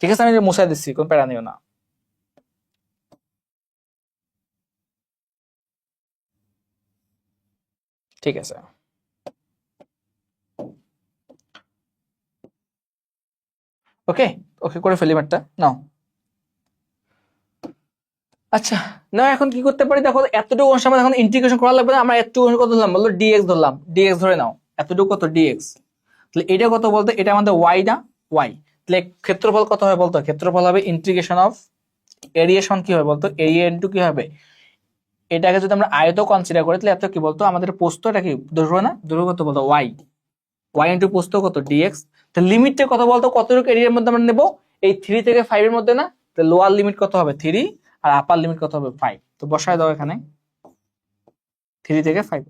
ঠিক আছে? আমি মুছাই দিচ্ছি, কোন প্যারা নিও না, ঠিক আছে? ওকে, ওকে করে ফেলি মারটা নাও। আচ্ছা, না এখন কি করতে পারি দেখো, এতটুকু অংশ আমাদের এখন ইন্টিগ্রেশন করা লাগবে না, আমরা এতটুকু অংশ কত ধরলাম বললো, ডিএক্স ধরলাম, ডিএক্স ধরে নাও, এতটুকু কত ডিএক্স। তাহলে এটা কত বলতো, এটা আমাদের ওয়াই না, ওয়াই। তাহলে ক্ষেত্রফল কত হবে বলতো, ক্ষেত্রফল হবে ইন্টিগ্রেশন অফ এরিয়েশন কি হবে বলতো, এরিয়া ইন্টু কি হবে, এটাকে যদি আমরা আয়ত কনসিডার করি, তাহলে এত কি বলতো, আমাদের প্রস্থ এটা কি দৈর্ঘ্য না, দৈর্ঘ্য কত বলতো ওয়াই, ওয়াই ইন্টু প্রস্থ কত ডিএক্স। তাহলে লিমিটটা কত বলতো, কতটুকু এরিয়ার মধ্যে আমরা নেবো, এই 3 থেকে 5 এর মধ্যে না? তাহলে লোয়ার লিমিট কত হবে 3, আর আপার লিমিট কত হবে 5। তো বসায় দাও এখানে 3 থেকে 5।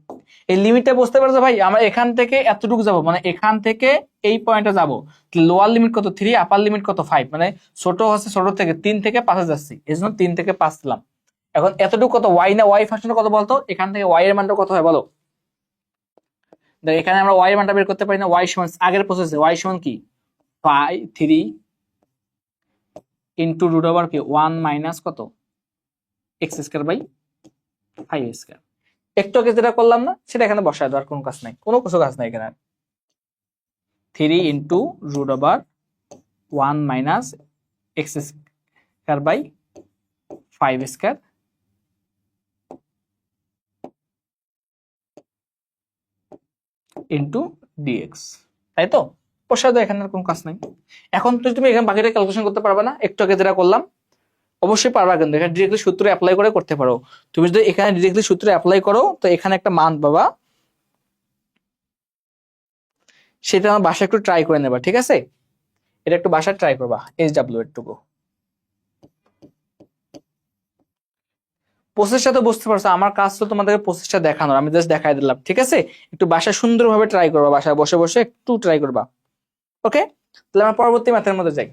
এই লিমিটটা বুঝতে পারছো ভাই, আমরা এখান থেকে এতটুকু যাব, মানে এখান থেকে এই পয়েন্টে যাব, লোয়ার লিমিট কত 3, আপার লিমিট কত 5, মানে ছোট হচ্ছে ছোট থেকে 3 থেকে 5 যাচ্ছি, এই জন্য 3 থেকে 5 দিলাম। এখন এতটুকু কত ওয়াই না, ওয়াই ফাংশন কত বলতো, এখান থেকে ওয়াই এর মানটা কত হয় বলো। দেখ এখানে আমরা ওয়াই এর মানটা বের করতে পারি না, ওয়াই সমান আগের প্রসেসে ওয়াই সমান কি 3 ইন্টু রুট ওভার কি 1 মাইনাস কত x² বাই 5² একটু আগে যেটা করলাম না, সেটা এখানে বসায় দেওয়ার কোনো কাজ নাই, কোনো কিছু কাজ নাই এখানে। 3 into root over 1 minus x² by 5² into dx, তাই তো? বসায় দাও, এখানে আর কোনো কাজ নাই। এখন তো তুমি এখানে বাকিটা ক্যালকুলেশন করতে পারবে না, একটু আগে যেটা করলাম অবশ্যই পারবা, কিন্তু এখানে ডিরেক্টলি সূত্র অ্যাপ্লাই করে করতে পারো। তুমি যদি এখানে ডিরেক্টলি সূত্র অ্যাপ্লাই করো, তো এখানে একটা মান পাবা, সেটা আমার বাসায় একটু ট্রাই করে নেবা, ঠিক আছে? এটা একটু বাসায় ট্রাই করবা, SW এরটুকু প্রসেসটা তো বুঝতে পারছো, আমার কাজ তো তোমাদের প্রসেসটা দেখানোর, আমি জাস্ট দেখাই দিলাম, ঠিক আছে? একটু বাসায় সুন্দরভাবে ট্রাই করবা, বাসায় বসে বসে একটু ট্রাই করবা। ওকে, তাহলে আমরা পরবর্তী ম্যাথের মধ্যে যাই।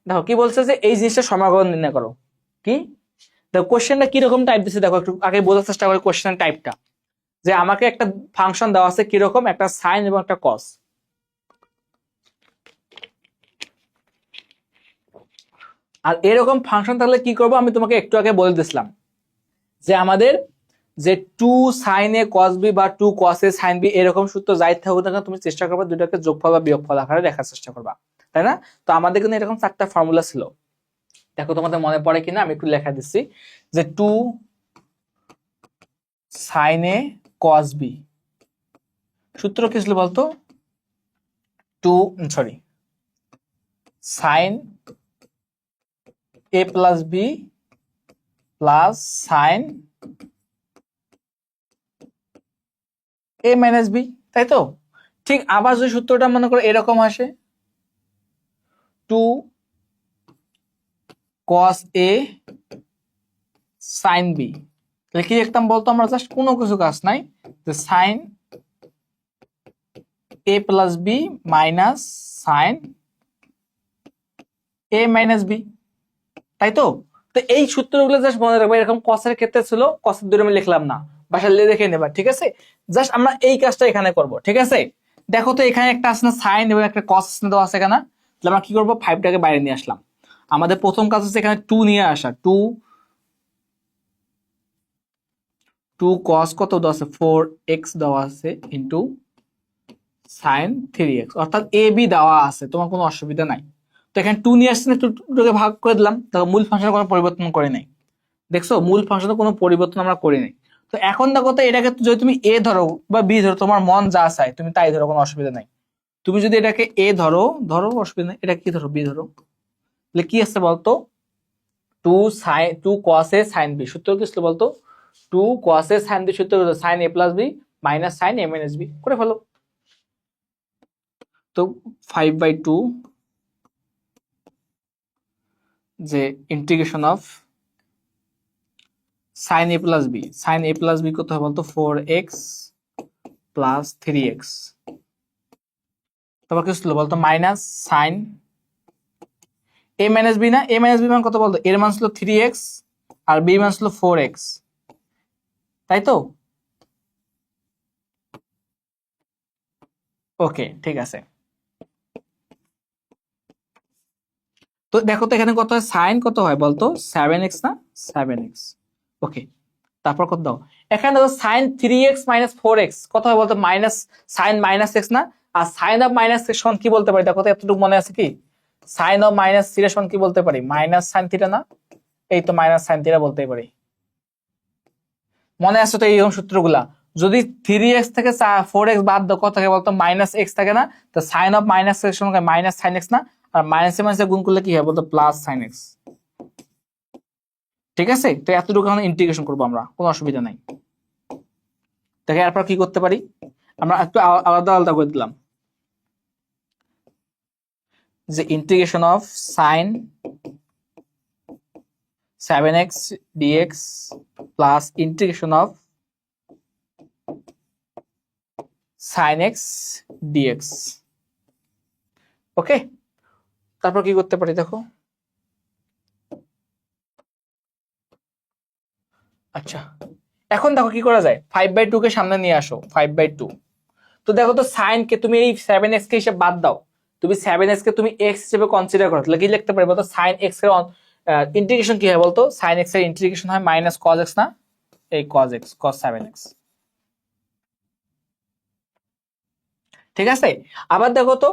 দেখো কি বলছে যে এই জিনিসটা সমাকলন নির্ণয় করো। কি দেখো কোশ্চেনটা কিরকম টাইপ দিচ্ছে, দেখো একটু আগে বোঝার চেষ্টা করি কোশ্চেন টাইপটা। যে আমাকে একটা ফাংশন দেওয়া আছে কিরকম, একটা সাইন এবং একটা কস। আর এরকম ফাংশন থাকলে কি করব আমি তোমাকে একটু আগে বলে দিছিলাম যে আমাদের যে two sine A cos B বা two cos a sine B এরকম সূত্র যাই থাকুক না কেন তুমি চেষ্টা করবে দুটাকে যোগফল বা বিয়োগফল আকারে দেখার চেষ্টা করবা, তাই না? তো আমাদের কিন্তু এরকম 4টা ফর্মুলা ছিল। দেখো তোমাদের মনে পড়ে কিনা আমি একটু লেখা দিচ্ছি যে two sine A cos B সূত্র কি ছিল বলতো? Two sine a plus B plus sign a minus B, তাই তো? ঠিক আবার যদি সূত্রটা মনে করো এরকম আসে two cos a sine B, তাহলে কি লিখতাম বলতো? আমরা জাস্ট কোনো কিছু কাজ নাই, যে sign a plus b minus sine a minus B, তাই তো? তো এই সূত্রগুলো জাস্ট মনে রাখবে। এরকম কসের ক্ষেত্রে ছিল, কসের দূরে আমি লিখলাম না, বাসায় দেখে নেবা, ঠিক আছে? জাস্ট আমরা এই কাজটা এখানে করব, ঠিক আছে? দেখো তো এখানে একটা আছে না সাইন এবং একটা কস দেওয়া আছে এখানে, তাহলে আমরা কি করবো 5টাকে বাইরে নিয়ে আসলাম। আমাদের প্রথম কাজ হচ্ছে এখানে 2 নিয়ে আসা, টু কস কত দেওয়া আছে 4x দেওয়া আছে ইন্টু সাইন 3x, অর্থাৎ এ বি দেওয়া আছে, তোমার কোনো অসুবিধা নাই। তো এখানে 2 নিয়ে আসছে না, 2কে ভাগ করে দিলাম, দেখো মূল ফাংশনের কোনো পরিবর্তন করে নাই। দেখছো মূল ফাংশনের কোনো পরিবর্তন আমরা করি নাই। তো এখন দেখো তো এটাকে যদি তুমি এ ধরো বা বি ধরো, তোমার মন যা চায় তুমি তাই ধরো, কোনো অসুবিধা নাই। তুমি যদি এটাকে এ ধরো, অসুবিধা নেই। এটা কি ধরো বি ধরো, তাহলে কি আসছে বলতো? Two cos a sine b সূত্র কি ছিল বলতো? Two cos a sine b সূত্র sine a plus b minus sine a minus b, করে ফেলো। তো 5/2 যে integration of sine a plus b, sine a plus b কত হয় বলতো? 4x প্লাস 3x, তারপর কি ছিল বলতো? Minus sine a minus B, না এ মাইনাস বি মান কত বলতো? এর মান ছিল 3x আর বি মান ছিল 4x, তাই তো? ওকে, ঠিক আছে। তো দেখো তো এখানে কত হয়, সাইন কত হয় বলতো? 7x, না 7x। ওকে, তারপর কত দাও? এখানে দেখো সাইন 3x মাইনাস 4x কত হয় বলতো? মাইনাস সাইন মাইনাস x, না? আর সাইন অফ মাইনাস x সমান কি বলতে পারি দেখো তো, এতটুকু মনে আছে কি? সাইন অফ মাইনাস থিটা সমান কি বলতে পারি? মাইনাস সাইন থিটা, না? এই তো মাইনাস সাইন থিটা বলতেই পারি। মনে আছে তো এইরকম সূত্রগুলা? যদি 3x থেকে 4x বাদ দাও কত থাকে বলতো? মাইনাস x থাকে, না? তো সাইন অফ মাইনাস x সমান মাইনাস সাইন x, না? আর মাইনাসে মাইনাসে গুণ করলে কি হয় বলতো? প্লাস সাইন x, ঠিক আছে? তো এতটুকু আমরা ইন্টিগ্রেশন করবো, আমরা কোনো অসুবিধা নাই। দেখে এরপর কি করতে পারি, আমরা একটু আলাদা আলাদা করে দিলাম, যে integration of sign 7x dx plus integration of sign x dx। ওকে, তারপর কি করতে পারি দেখো। আচ্ছা, এখন দেখো কি করা যায়, 5/2 কে সামনে নিয়ে আসো, 5/2। তো দেখো তো সাইন কে তুমি এই 7x কে হিসেবে বাদ দাও, তুমি 7x কে তুমি x হিসেবে কনসিডার করো, তাহলে কি লিখতে পারি বলতো? সাইন x এর ইন্টিগ্রেশন কি হয় বলতো? সাইন x এর ইন্টিগ্রেশন হয় মাইনাস cos x, না? এই cos x, cos 7x, ঠিক আছে? আবার দেখো তো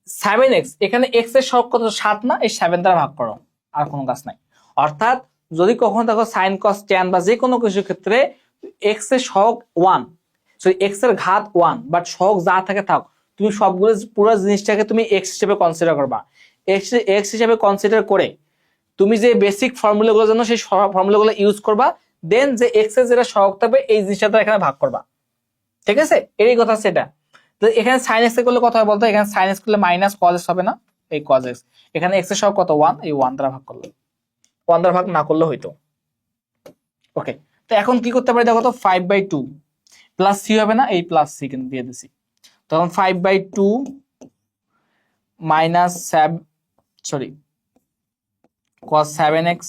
7x, এখানে x এর সহগ কত? 7, না? এই 7 দ্বারা ভাগ করো, আর কোনো কাজ নাই। অর্থাৎ যদি কখনো দেখো সাইন cos tan বা যে কোনো কিছুর ক্ষেত্রে x এর সহগ 1, সো x এর ঘাত 1, বাট সহগ যা থাকে থাক, তুমি সবগুলো পুরো জিনিসটাকে তুমি x হিসেবে কনসিডার করবা। x হিসেবে কনসিডার করে তুমি যে বেসিক ফর্মুলাগুলো জানো সেই ফর্মুলাগুলো ইউজ করবা, দেন যে x এর যেটা সহগ থাকবে এই জিনিসটা দ্বারা এখানে ভাগ করবা, ঠিক আছে? এরই কথা সেটা। তো এখানে সাইন এক্স করলে কত হয় বলতো? এখানে সাইন এক্স করলে মাইনাস কজ এক্স হবে, না? এই কজ এক্স, এখানে এক্স এর সহগ কত? 1, এই 1 দ্বারা ভাগ করলে, 1 দ্বারা ভাগ না করলে হইতো। ওকে, তো এখন কি করতে পারি দেখো তো, 5/2 প্লাস সি হবে, না? এই প্লাস সি কিন্তু দিয়ে দিছি, তখন 5/2 minus sorry cos 7x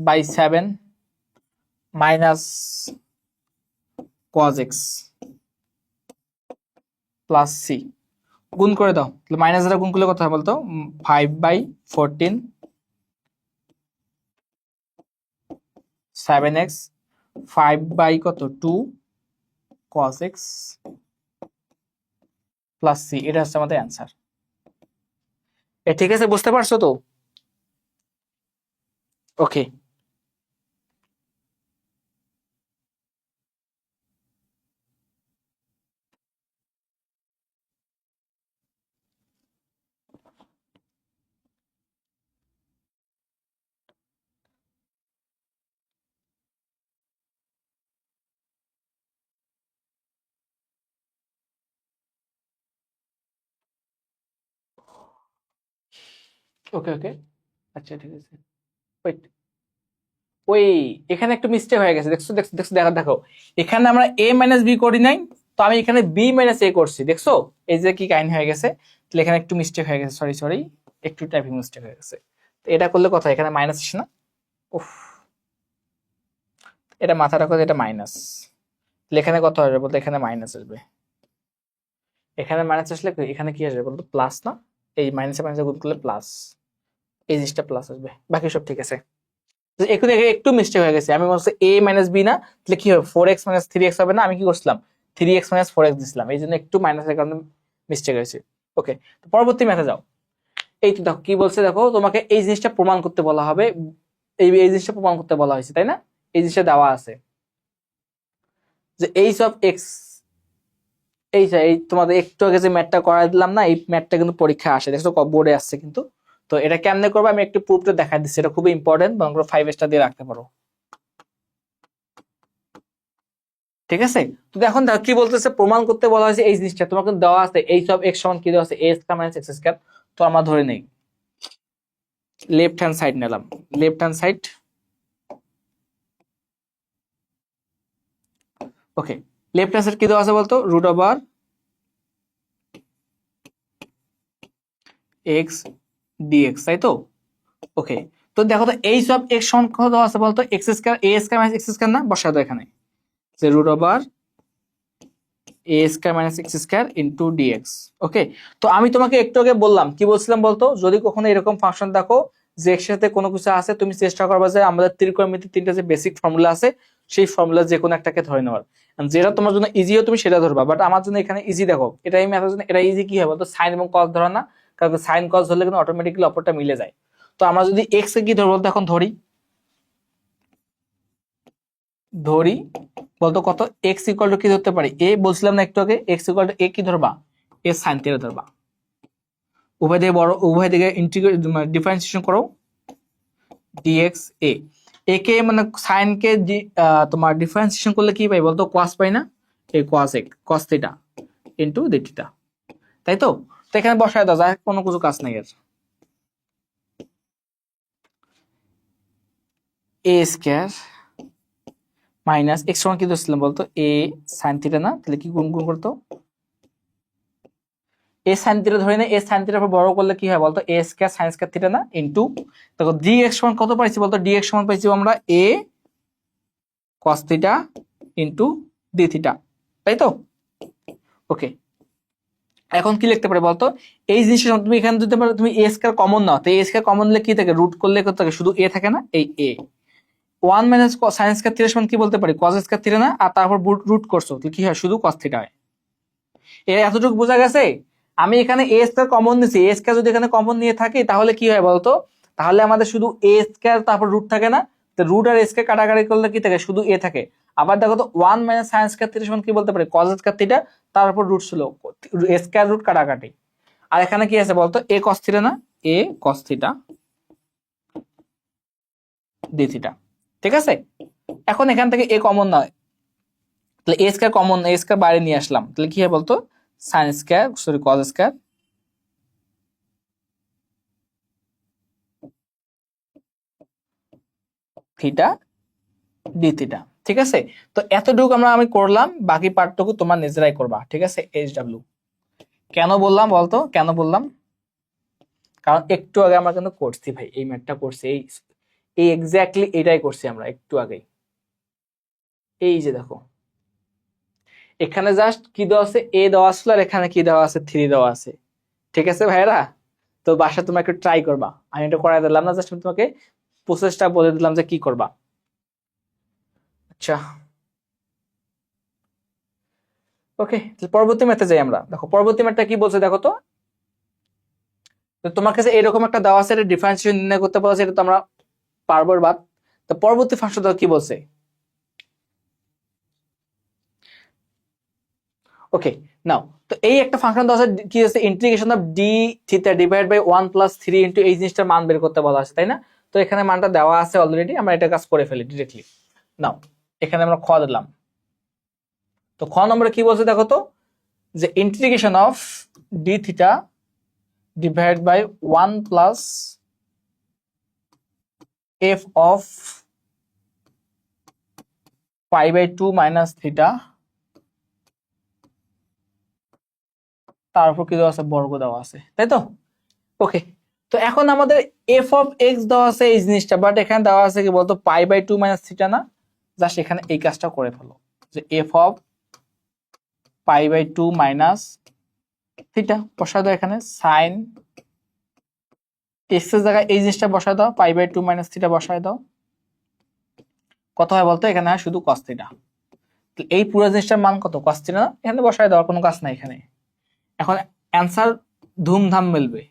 by 7 minus cos x plus c গুণ করে দাও, মাইনাস দ্বারা গুণ করলে কত হয় বলতো, 5/14 7x 5/কত 2 cos x প্লাস সি, এটা হচ্ছে আমাদের অ্যান্সার। ঠিক আছে, বুঝতে পারছো তো? ওকে, ওকে ওকে, আচ্ছা ঠিক আছে। ওয়েট, ওই এখানে একটু মিস্টেক হয়ে গেছে, দেখছো দেখছো দেখছো, দেখো দেখো, এখানে আমরা a মাইনাস বি করি নাই, তো আমি এখানে b মাইনাস a করছি, দেখছো এই যে কি কাহিনী হয়ে গেছে। তাহলে এখানে একটু মিস্টেক হয়ে গেছে, সরি সরি, একটু টাইপিং মিস্টেক হয়ে গেছে। তো এটা করলে কথা, এখানে মাইনাস আসে না, উফ, এটা মাথা রাখো, এটা মাইনাস, তাহলে এখানে কত আসবে বলতো, এখানে মাইনাস আসবে। এখানে মাইনাস আসলে এখানে কি আসবে বলতো, প্লাস না, এই মাইনাসে মাইনাসে গুণ করলে প্লাস, এই জিনিসটা প্লাস আসবে, বাকি সব ঠিক আছে। একটু একটু মিস্টেক হয়ে গেছে, আমি বলছি a মাইনাস বি না, তাহলে কি হবে 4x মাইনাস 3x হবে না, আমি কি করছিলাম 3x মাইনাস 4x দিছিলাম, এই জন্য একটু মাইনাসের কারণে মিস্টেক হয়েছে। ওকে, তো পরবর্তী ম্যাথে যাও। এই তো দেখো কি বলছে, দেখো তোমাকে এই জিনিসটা প্রমাণ করতে বলা হবে, এই জিনিসটা প্রমাণ করতে বলা হয়েছে, তাই না? এই জিনিসটা দেওয়া আছে যে এইচ অফ এক্স, এই তোমাদের একটু আগে যে ম্যাথটা করাই দিলাম না, এই ম্যাথটা কিন্তু পরীক্ষা আসে, দেখছো বোর্ডে আসছে কিন্তু। তো এটা কেমনে করবো আমি একটু প্রুফটা দেখা দিচ্ছি, এটা খুবই ইম্পর্টেন্ট, 5 স্টার দিয়ে রাখতে পারো, ঠিক আছে? তো এখন দেখো কি বলতেছে, প্রমাণ করতে বলা হয়েছে এই জিনিসটা, তোমাকে দেওয়া আছে এইচ অফ এক্স সমান কি দেওয়া আছে, a square minus x square. তো আমরা ধরে নেই লেফট হ্যান্ড সাইড নিলাম, লেফট হ্যান্ড সাইড, ওকে, লেফট হ্যান্ড সাইড কি দেওয়া আছে বলতো, রুট ওভার এক্স ডিএক্স, তাই তো? ওকে, তো দেখো তো এইচ অফ এক্স সমান কত দেওয়া আছে বলতো, x square, a square minus x square না, বসাও তো এখানে যে root over a square minus x square into dx. Okay, তো আমি তোমাকে একটু আগে বললাম, কি বলছিলাম বলতো, যদি কখনো এরকম ফাংশন দেখো যে এর সাথে কোনো কিছু আছে, তুমি চেষ্টা করবা যে আমাদের ত্রিকোণমিতির তিনটা যে বেসিক ফর্মুলা আছে, সেই ফর্মুলা যে কোনো একটাকে ধরে নেওয়ার, যেটা তোমার জন্য ইজিও তুমি সেটা ধরবা, বাট আমার জন্য এখানে ইজি দেখো, এটা এই ম্যাথের জন্য এটা ইজি কি হয় বলতো, সাইন এবং কস ধরা না, কারণ সাইন কস ধরলে কিন্তু অটোমেটিক্যালি অপরটা মিলে যায়। তো আমরা যদি এক্স কে কি ধরবো বলতো, এখন ধরি ধরি বলতো কত, এক্স ইকুয়াল টু কি ধরতে পারি, এ বলছিলাম না একটু আগে, এক্স ইকুয়াল টু এ কি ধরবা, এ সাইন থিটা ধরবা, উভয় দিকে বড়, উভয় দিকে ইন্টিগ্রেট ডিফারেন্সিয়েশন করো, ডিএক্স এ, একে মানে সাইন কে তোমার ডিফারেন্সিয়েশন করলে কি পাই বলতো, cos পাই না, এই cos এক cos theta into d theta, তাই তো? তো এখানে বসায় দাও, যায় কোনো কিছু কাজ নাই এর, এ স্কয়ার মাইনাস এক্স সমান কি ধরছিলাম বলতো, এ সাইন থিটা না, তাহলে কি গুণ গুণ করতো, এ সাইন থিটা ধরে না, এ সাইন থিটার উপর বড় করলে কি হয় বলতো, এ স্কয়ার সাইন স্কয়ার থিটা না, ইনটু দেখো ডিএক্স সমান কত পাইছি বলতো, ডিএক্স সমান পাইছি আমরা এ cos theta into d theta, তাই তো? ওকে, এখন কি লিখতে পারে বলতো, এই জিনিসটা তুমি এখানে যদি তুমি এ স্কয়ার কমন নাও, তো এ স্কয়ার কমন নিলে কি থাকে, রুট করলে কত থাকে, শুধু এ থাকে না, এই এ 1 মাইনাস সাইন স্কয়ার থিটা সমান কি বলতে পারি, cos স্কয়ার থিটা না, আর তারপর রুট করছো, তাহলে কি হয়, শুধু cos থিটা হয়। এর এতটুকু বোঝা গেছে? আমি এখানে এ স্কয়ার কমন নিছি, এ স্কয়ার যদি এখানে কমন নিয়ে থাকি তাহলে কি হয় বলতো, তাহলে আমাদের শুধু এ স্কয়ার তারপর রুট থাকে না, তো রুট আর স্কয়ার কাটাকাটি করলে কি থাকে, শুধু এ থাকে। আবার দেখো তো 1 মাইনাস সাইন স্কয়ার থিটা সমান কি বলতে পারি, cos স্কয়ার থিটা, তারপর রুট ছিল স্কয়ার রুট কাটাকাটি, আর এখানে কি আছে বলতো, এ cos থিটা না, এ cos থিটা d থিটা, ঠিক আছে? এখন এখান থেকে এ কমন নয়, তাহলে এ স্কয়ার কমন, এ স্কয়ার বাইরে নিয়ে আসলাম, তাহলে কি হয় বলতো, sine square sorry cos square theta d theta, ঠিক আছে? তো এতটুকু আমি করলাম, বাকি পার্টটুকু তোমার নিজেরাই করবা, ঠিক আছে? এইচ ডাব্লিউ কেন বললাম বলতো, কেন বললাম? কারণ একটু আগে আমরা কিন্তু করছি ভাই, এই ম্যাথটা করছি, এই এই এক্স্যাক্টলি এটাই করছি আমরা একটু আগে। এই যে দেখো এখানে জাস্ট কি দেওয়া আছে, এ দেওয়া আসলে, আর এখানে কি দেওয়া আছে, 3 দেওয়া আছে। ঠিক আছে ভাইরা, তো বাসা তোমরা একটু ট্রাই করবা, আমি এটা করাই দিলাম না, জাস্ট আমি তোমাকে প্রসেসটা বলে দিলাম যে কি করবা। আচ্ছা ওকে, পরবর্তী ম্যাথে যাই আমরা। দেখো পরবর্তী ম্যাথটা কি বলছে দেখো তো। তো তোমার কাছে এরকম একটা দেওয়া আছে, এটা ডিফারেন্সিয়েশন নির্ণয় করতে বলা আছে, এটা তো আমরা পারবো বাদ। তো পরবর্তী ফাংশনটা কি বলছে, ওকে নাও। তো এই একটা ফাংশন দেওয়া আছে, কি আছে, integration of d theta divide by 1 + 3 into এই জিনিসটার মান বের করতে বলা আছে, তাই না? তো এখানে মানটা দেওয়া আছে অলরেডি, আমরা এটা কাজ করে ফেলি ডিরেক্টলি। নাও এখানে আমরা খ দিলাম। তো খ নম্বরে কি বলছে দেখো তো, যে integration of d theta divide by 1 + f of π/2 minus theta, তার উপর কি দেওয়া আছে, বর্গ দেওয়া আছে, তাই তো? ওকে, তো এখন আমাদের এফ অফ এক্স দেওয়া আছে এই জিনিসটা, বাট এখানে দেওয়া আছে কি বলতো, π/2 মাইনাস থিটা না? জাস্ট এখানে এই কাজটা করে ফেলো, যে এফ অফ π/2 মাইনাস থিটা বসায় দাও, এখানে সাইন এক্স এর জায়গায় এই জিনিসটা বসায় দাও, π/2 মাইনাস থিটা বসায় দাও, কত হয় বলতো, এখানে হয় শুধু কস থিটা। এই পুরো জিনিসটার মান কত, কস থিটা না? এখানে বসায় দেওয়ার কোনো কাজ নাই এখানে। এখন অ্যান্সার ধুমধাম মিলবে,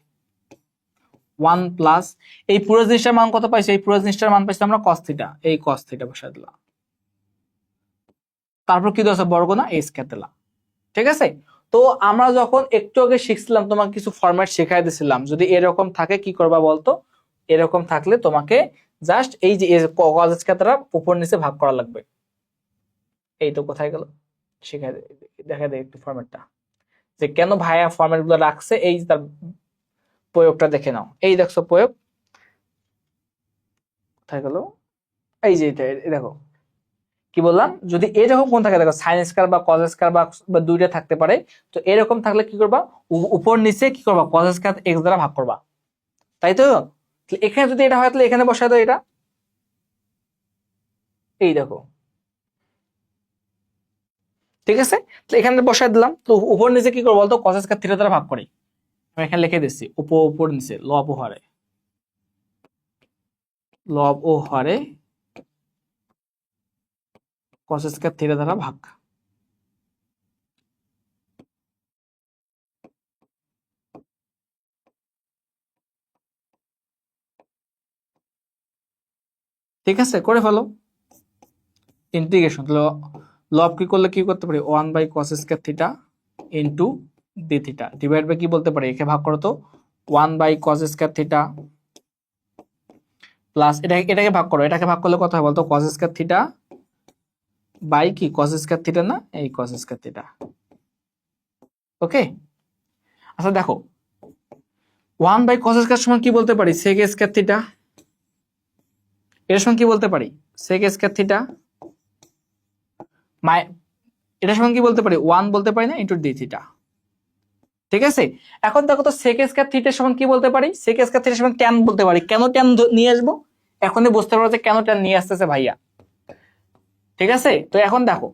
1 + এই পুরো জিনিসটার মান কত পাইছি, এই পুরো জিনিসটার মান পাইছি আমরা কস থিটা, এই কস থিটা বসায় দিলাম, তারপর কি দেওয়া আছে, বর্গ না, এই স্কয়ার দিলাম। ঠিক আছে, তো আমরা যখন একটু আগে শিখছিলাম, তোমাকে কিছু ফরম্যাট শেখাই দিছিলাম, যদি এরকম থাকে কি করবা বলতো, এরকম থাকলে তোমাকে জাস্ট এই যে কস স্কয়ারটা উপর নিচে ভাগ করা লাগবে। এই তো কোথায় গেল, শেখাই দেখা দেয় একটু ফরম্যাটটা, যে কেন ভাইয়া ফরম্যাট গুলো রাখছে, এই তার প্রয়োগটা দেখে নাও। এই দেখছো প্রয়োগ, কোথায় গেল, এই যে এটা দেখো, কি বললাম, যদি এরকম কোন থাকে দেখো, সাইন স্কয়ার বা কস স্কয়ার বা দুইটা থাকতে পারে, তো এরকম থাকলে কি করবা, উপর নিচে কি করবা, কস স্কয়ার এক্স দ্বারা ভাগ করবা, তাই তো? এখানে যদি এটা হয় তাহলে এখানে বসায় দাও এটা, এই দেখো, ঠিক আছে, তো এখানে বসায় দিলাম। তো উপর নিচে কি করবো বলতো, কস স্কয়ার থিটা দ্বারা ভাগ করি, আমি এখানে লিখে দিচ্ছি, উপর নিচে লব ও হরে, লব ও হরে কস স্কয়ার থিটা দ্বারা ভাগ। ঠিক আছে, করে ফেলো ইন্টিগ্রেশন। লব কি করলে কি করতে পারি, 1/cos square theta into d theta divide by কি বলতে পারি, একে ভাগ করো তো, 1/cos স্কয়ার থিটা প্লাস এটাকে ভাগ করো, এটাকে ভাগ করলে কত হয় বলতো, cos স্কয়ার থিটা বাই কি, cos স্কয়ার থিটা না, এই cos স্কয়ার থিটা। ওকে, আচ্ছা দেখো 1/cos স্কয়ার সমান কি বলতে পারি, sec স্কয়ার থিটা, এর সমান কি বলতে পারি, sec স্কয়ার থিটা মাই, এটা সমান কি বলতে পারি, 1 বলতে পারি না, ইন্টু ডি থিটা। ঠিক আছে, এখন দেখো তো sec স্কয়ার থিটা সমান কি বলতে পারি, sec স্কয়ার থিটা সমান tan বলতে পারি। কেন tan নিয়ে আসবো, এখনই বুঝতে পারবো যে কেন tan নিয়ে আসতেছে ভাইয়া। ঠিক আছে, তো এখন দেখো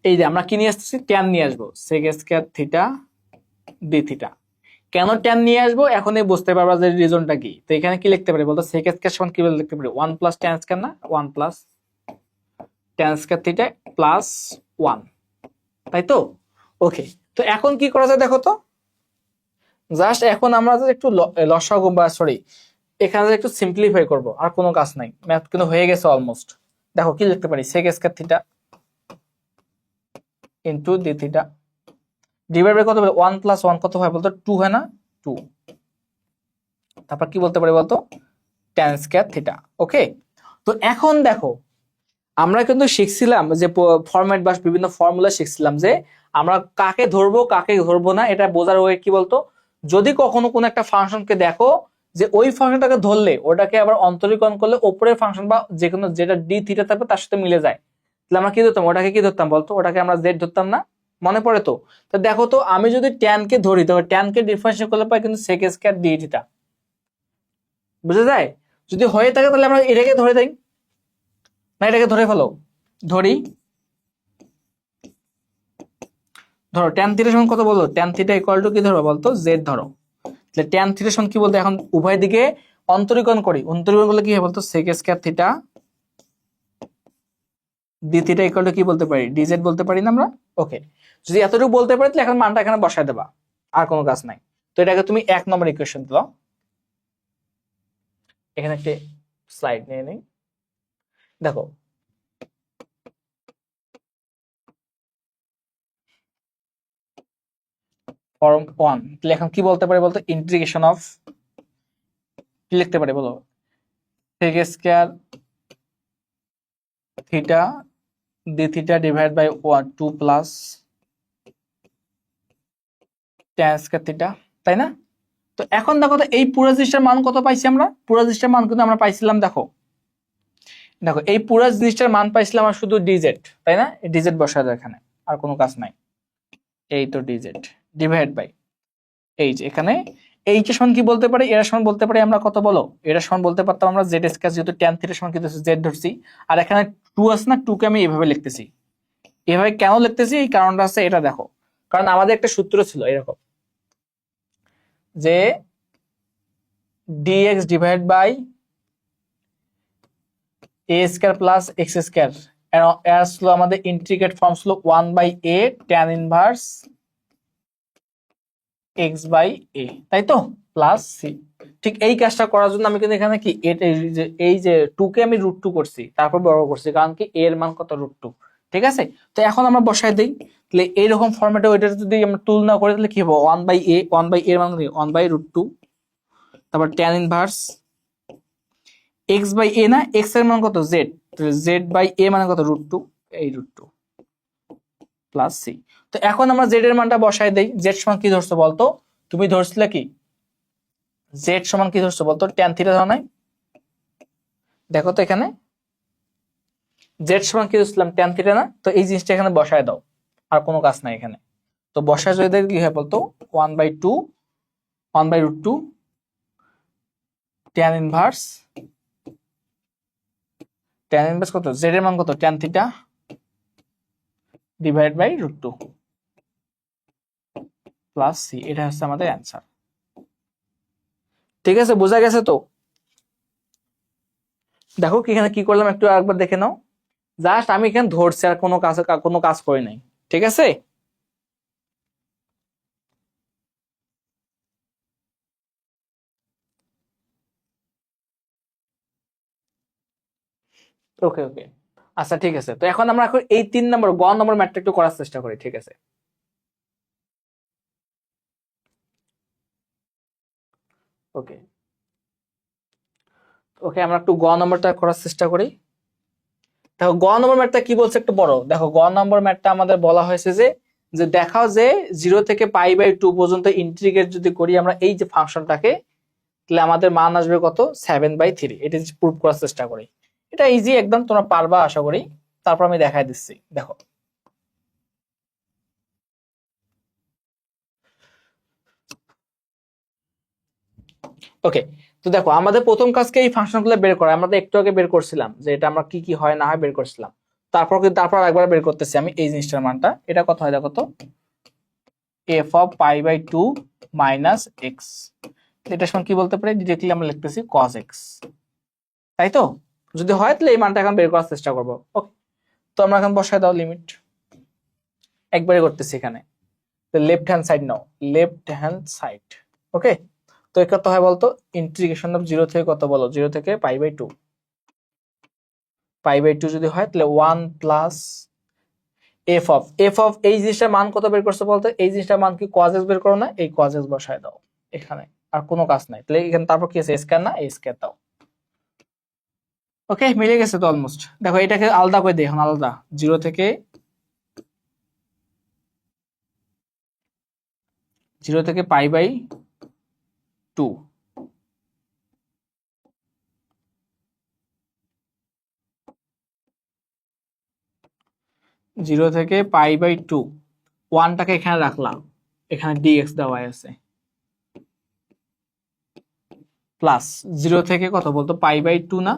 এই যে আমরা কি নিয়ে আসতেছি, tan নিয়ে আসবো, sec square theta d theta. কেন tan নিয়ে আসবো এখনই বুঝতে পারবা যে রিজনটা কি। তো এখানে কি লিখতে পারি বলতো, sec স্কয়ার সমান কি বলে লিখতে পারি, 1 + tan স্কয়ার না, 1 + tan স্কয়ার থিটা প্লাস 1, তাই তো? ওকে, তো এখন কি করা যায় দেখো তো, জাস্ট এখন আমরা একটু লসাগু বা সরি এখানে একটু সিম্পলিফাই করব, আর কোনো কাজ নাই, ম্যাথ কিন্তু হয়ে গেছে অলমোস্ট। দেখো কি লিখতে পারি, sec square theta into d theta divide by কত বলে, 1 + 1 কত হয় বলতো, 2 হয় না, 2, তারপর কি বলতে পারি বলতো, tan স্কয়ার থিটা। ওকে, তো এখন দেখো আমরা কিন্তু শিখছিলাম যে ফরম্যাট বা বিভিন্ন ফর্মুলা শিখছিলাম, যে আমরা কাকে ধরবো কাকে ধরবো না, এটা বোঝার ওয়ে কি বলতো, যদি কখনো কোনো একটা ফাংশনকে দেখো যে ওই ফাংশনটাকে ধরলে ওটাকে আবার অন্তরীকরণ করলে ওপরের ফাংশন বা যে কোনো যেটা ডি থিটা থাকবে তার সাথে মিলে যায়, তাহলে আমরা কি ধরতাম, ওটাকে কি ধরতাম বলতো, ওটাকে আমরা জেড ধরতাম না, মনে পড়ে তো? তো দেখো তো, আমি যদি ট্যান কে ধরি তবে ট্যান কে ডিফারেন্সিয়েট করলে পাই কিন্তু সেক স্কয়ার ডি থিটা, বুঝা যায়? যদি হয়ে থাকে তাহলে আমরা এটাকে ধরে দেই, না এটাকে ধরে ফেলো, ধরি, ধরো ট্যান থিটা সমান কত বলো, ট্যান থিটা ইকুয়াল টু কি ধরো বলতো, জেড ধরো। তাহলে ট্যান থিটা সমান কি বলতো, এখন উভয় দিকে অন্তরীকরণ করি, অন্তরীকরণ করলে কি হয় বলতো, sec square theta d theta equal to কি বলতে পারি, ডিজেড বলতে পারি না আমরা? ওকে, যদি এতটুকু বলতে পারি তাহলে এখন মানটা এখানে বসায় দেবা, আর কোনো কাজ নাই। তো এটাকে তুমি 1 নম্বর ইকুয়েশন দাও। এখানে একটি স্লাইড নিয়ে নেই, দেখো ফর্ম 1, তাহলে এখন কি বলতে পারি বলতো, ইন্টিগ্রেশন অফ, কি লিখতে পারি বলো, sec square theta d theta divide by 2 plus tan square theta, তাই না? তো এখন দেখো তো, এই পুরো জিনিসটার মান কত পাইছি আমরা, পুরো জিনিসটার মান কিন্তু আমরা পাইছিলাম, দেখো দেখো এই পুরো জিনিসটার মান পাইছিলাম আমরা শুধু ডিজেড, তাই না? ডিজেড বসায় দাও এখানে, আর কোনো কাজ নাই, এই তো ডিজেড ডিভাইড বাই এই যে এখানে এইচ এর সমান কি বলতে পারি, এর সমান বলতে পারি আমরা কত বলো, এর সমান বলতে পারতাম আমরা জেড স্কয়ার, যেহেতু ট্যান থিটার সমান কিন্তু জেড ধরছি, আর এখানে 2 আছে না, 2 কে আমি এভাবে লিখতেছি। এভাবে কেন লিখতেছি, এই কারণটা আছে, এটা দেখো, কারণ আমাদের একটা সূত্র ছিল এরকম, যে dx divide by A square plus x square, এর ছিল আমাদের ইন্টিগ্রেট ফর্ম ছিল 1/a tan inverse x by a, তাই তো, প্লাস সি। ঠিক এই কাজটা করার জন্য আমি কিন্তু এখানে কি এই যে 2 কে আমি √2 করছি, তারপর বর্গ করছি, কারণ কি এর মান কত, √2। ঠিক আছে, তো এখন আমরা বসাই দেই, তাহলে এইরকম ফরম্যাটে ওইটা যদি আমরা তুলনা করি তাহলে কি হবে, 1/a, 1/a এর মান 1/√2, তারপর tan ইনভার্স এক্স বাই এ, না এক্স এর মান কত, জেড, জেড বাই এ মানে কত, √2, এই √2 প্লাস সি। তো এখন আমরা জেড এর মানটা বসাই দেই, জেড সমান কি ধরছো বলতো, তুমি ধরছিলে কি, জেড সমান কি ধরছো বলতো, ট্যান থিটা ধরো নাই? দেখো তো এখানে জেড সমান কি ধরছিলাম, ট্যান থিটা না? তো এই জিনিসটা এখানে বসায় দাও, আর কোনো কাজ নাই এখানে। তো বসায় যদি দেখো কি হয় বলতো, 1/2 1/√2 ট্যান ইনভার্স, ট্যান ইনভার্স কত, জেড এর মান কত, tan theta divide by √2 plus c, এটা হচ্ছে আমাদের অ্যান্সার। ঠিক আছে, বোঝা গেছে তো? দেখো কি এখানে কি করলাম, একটু একবার দেখে নাও, জাস্ট আমি এখানে ধরছি, আর কোনো কাজ করি নাই। ঠিক আছে, ওকে ওকে, আচ্ছা ঠিক আছে। তো এখন আমরা এখন এই 3 নম্বর গ নম্বর ম্যাথটা একটু করার চেষ্টা করি, ঠিক আছে? ওকে ওকে, আমরা একটু গ নম্বরটা করার চেষ্টা করি। দেখো গ নম্বর ম্যাথটা কি বলছে একটু বড়, দেখো গ নম্বর ম্যাথটা আমাদের বলা হয়েছে যে, যে দেখাও যে 0 থেকে π/2 পর্যন্ত ইন্টিগ্রেট যদি করি আমরা এই যে ফাংশনটাকে, তাহলে আমাদের মান আসবে কত, 7/3। এটা প্রুভ করার চেষ্টা করি, এটা ইজি একদম, তোমরা পারবা আশা করি। তারপর আমি দেখাই দিচ্ছি, দেখো ওকে। তো দেখো আমাদের প্রথম কাজকে এই ফাংশনগুলো বের করা, আমরা তো একটু আগে বের করছিলাম যে এটা আমরা কি কি হয় না হয় বের করছিলাম। তারপর একবার বের করতেছি আমি এই জিনিসটার মানটা, এটা কত হয় দেখো তো, f(π/2 - x), এটা সমান কি বলতে পারি, ডিরেক্টলি আমরা লিখতেছি cos x, তাই তো? যদি হয় তাহলে এই মানটা এখন বের করার চেষ্টা করবো। ওকে, তো আমরা এখন বসায় দাও লিমিট, একবারে করতেছি এখানে, লেফট হ্যান্ড সাইড নাও, লেফট হ্যান্ড সাইড। ওকে, তো কত হয় বলতো, ইন্টিগ্রেশন অফ 0 থেকে কত বলো, 0 থেকে π/2, π/2 যদি হয় তাহলে 1 প্লাস f অফ এই জিনিসটার মান কত বের করছো বলতো, এই জিনিসটার মান কি cos x বের করো না, এই cos x বসায় দাও এখানে, আর কোনো কাজ নাই। তাহলে এখানে তারপর কি আছে, স্কয়ার না, এই স্কয়ার দাও। ওকে, মিলে গেছে তো অলমোস্ট। দেখো এটাকে আলাদা করে দিই এখন, আলাদা 0 থেকে π/2, 0 থেকে π/2, 1টাকে এখানে রাখলাম, এখানে dx দেওয়া আছে, প্লাস 0 থেকে কত বলতো π/2 না?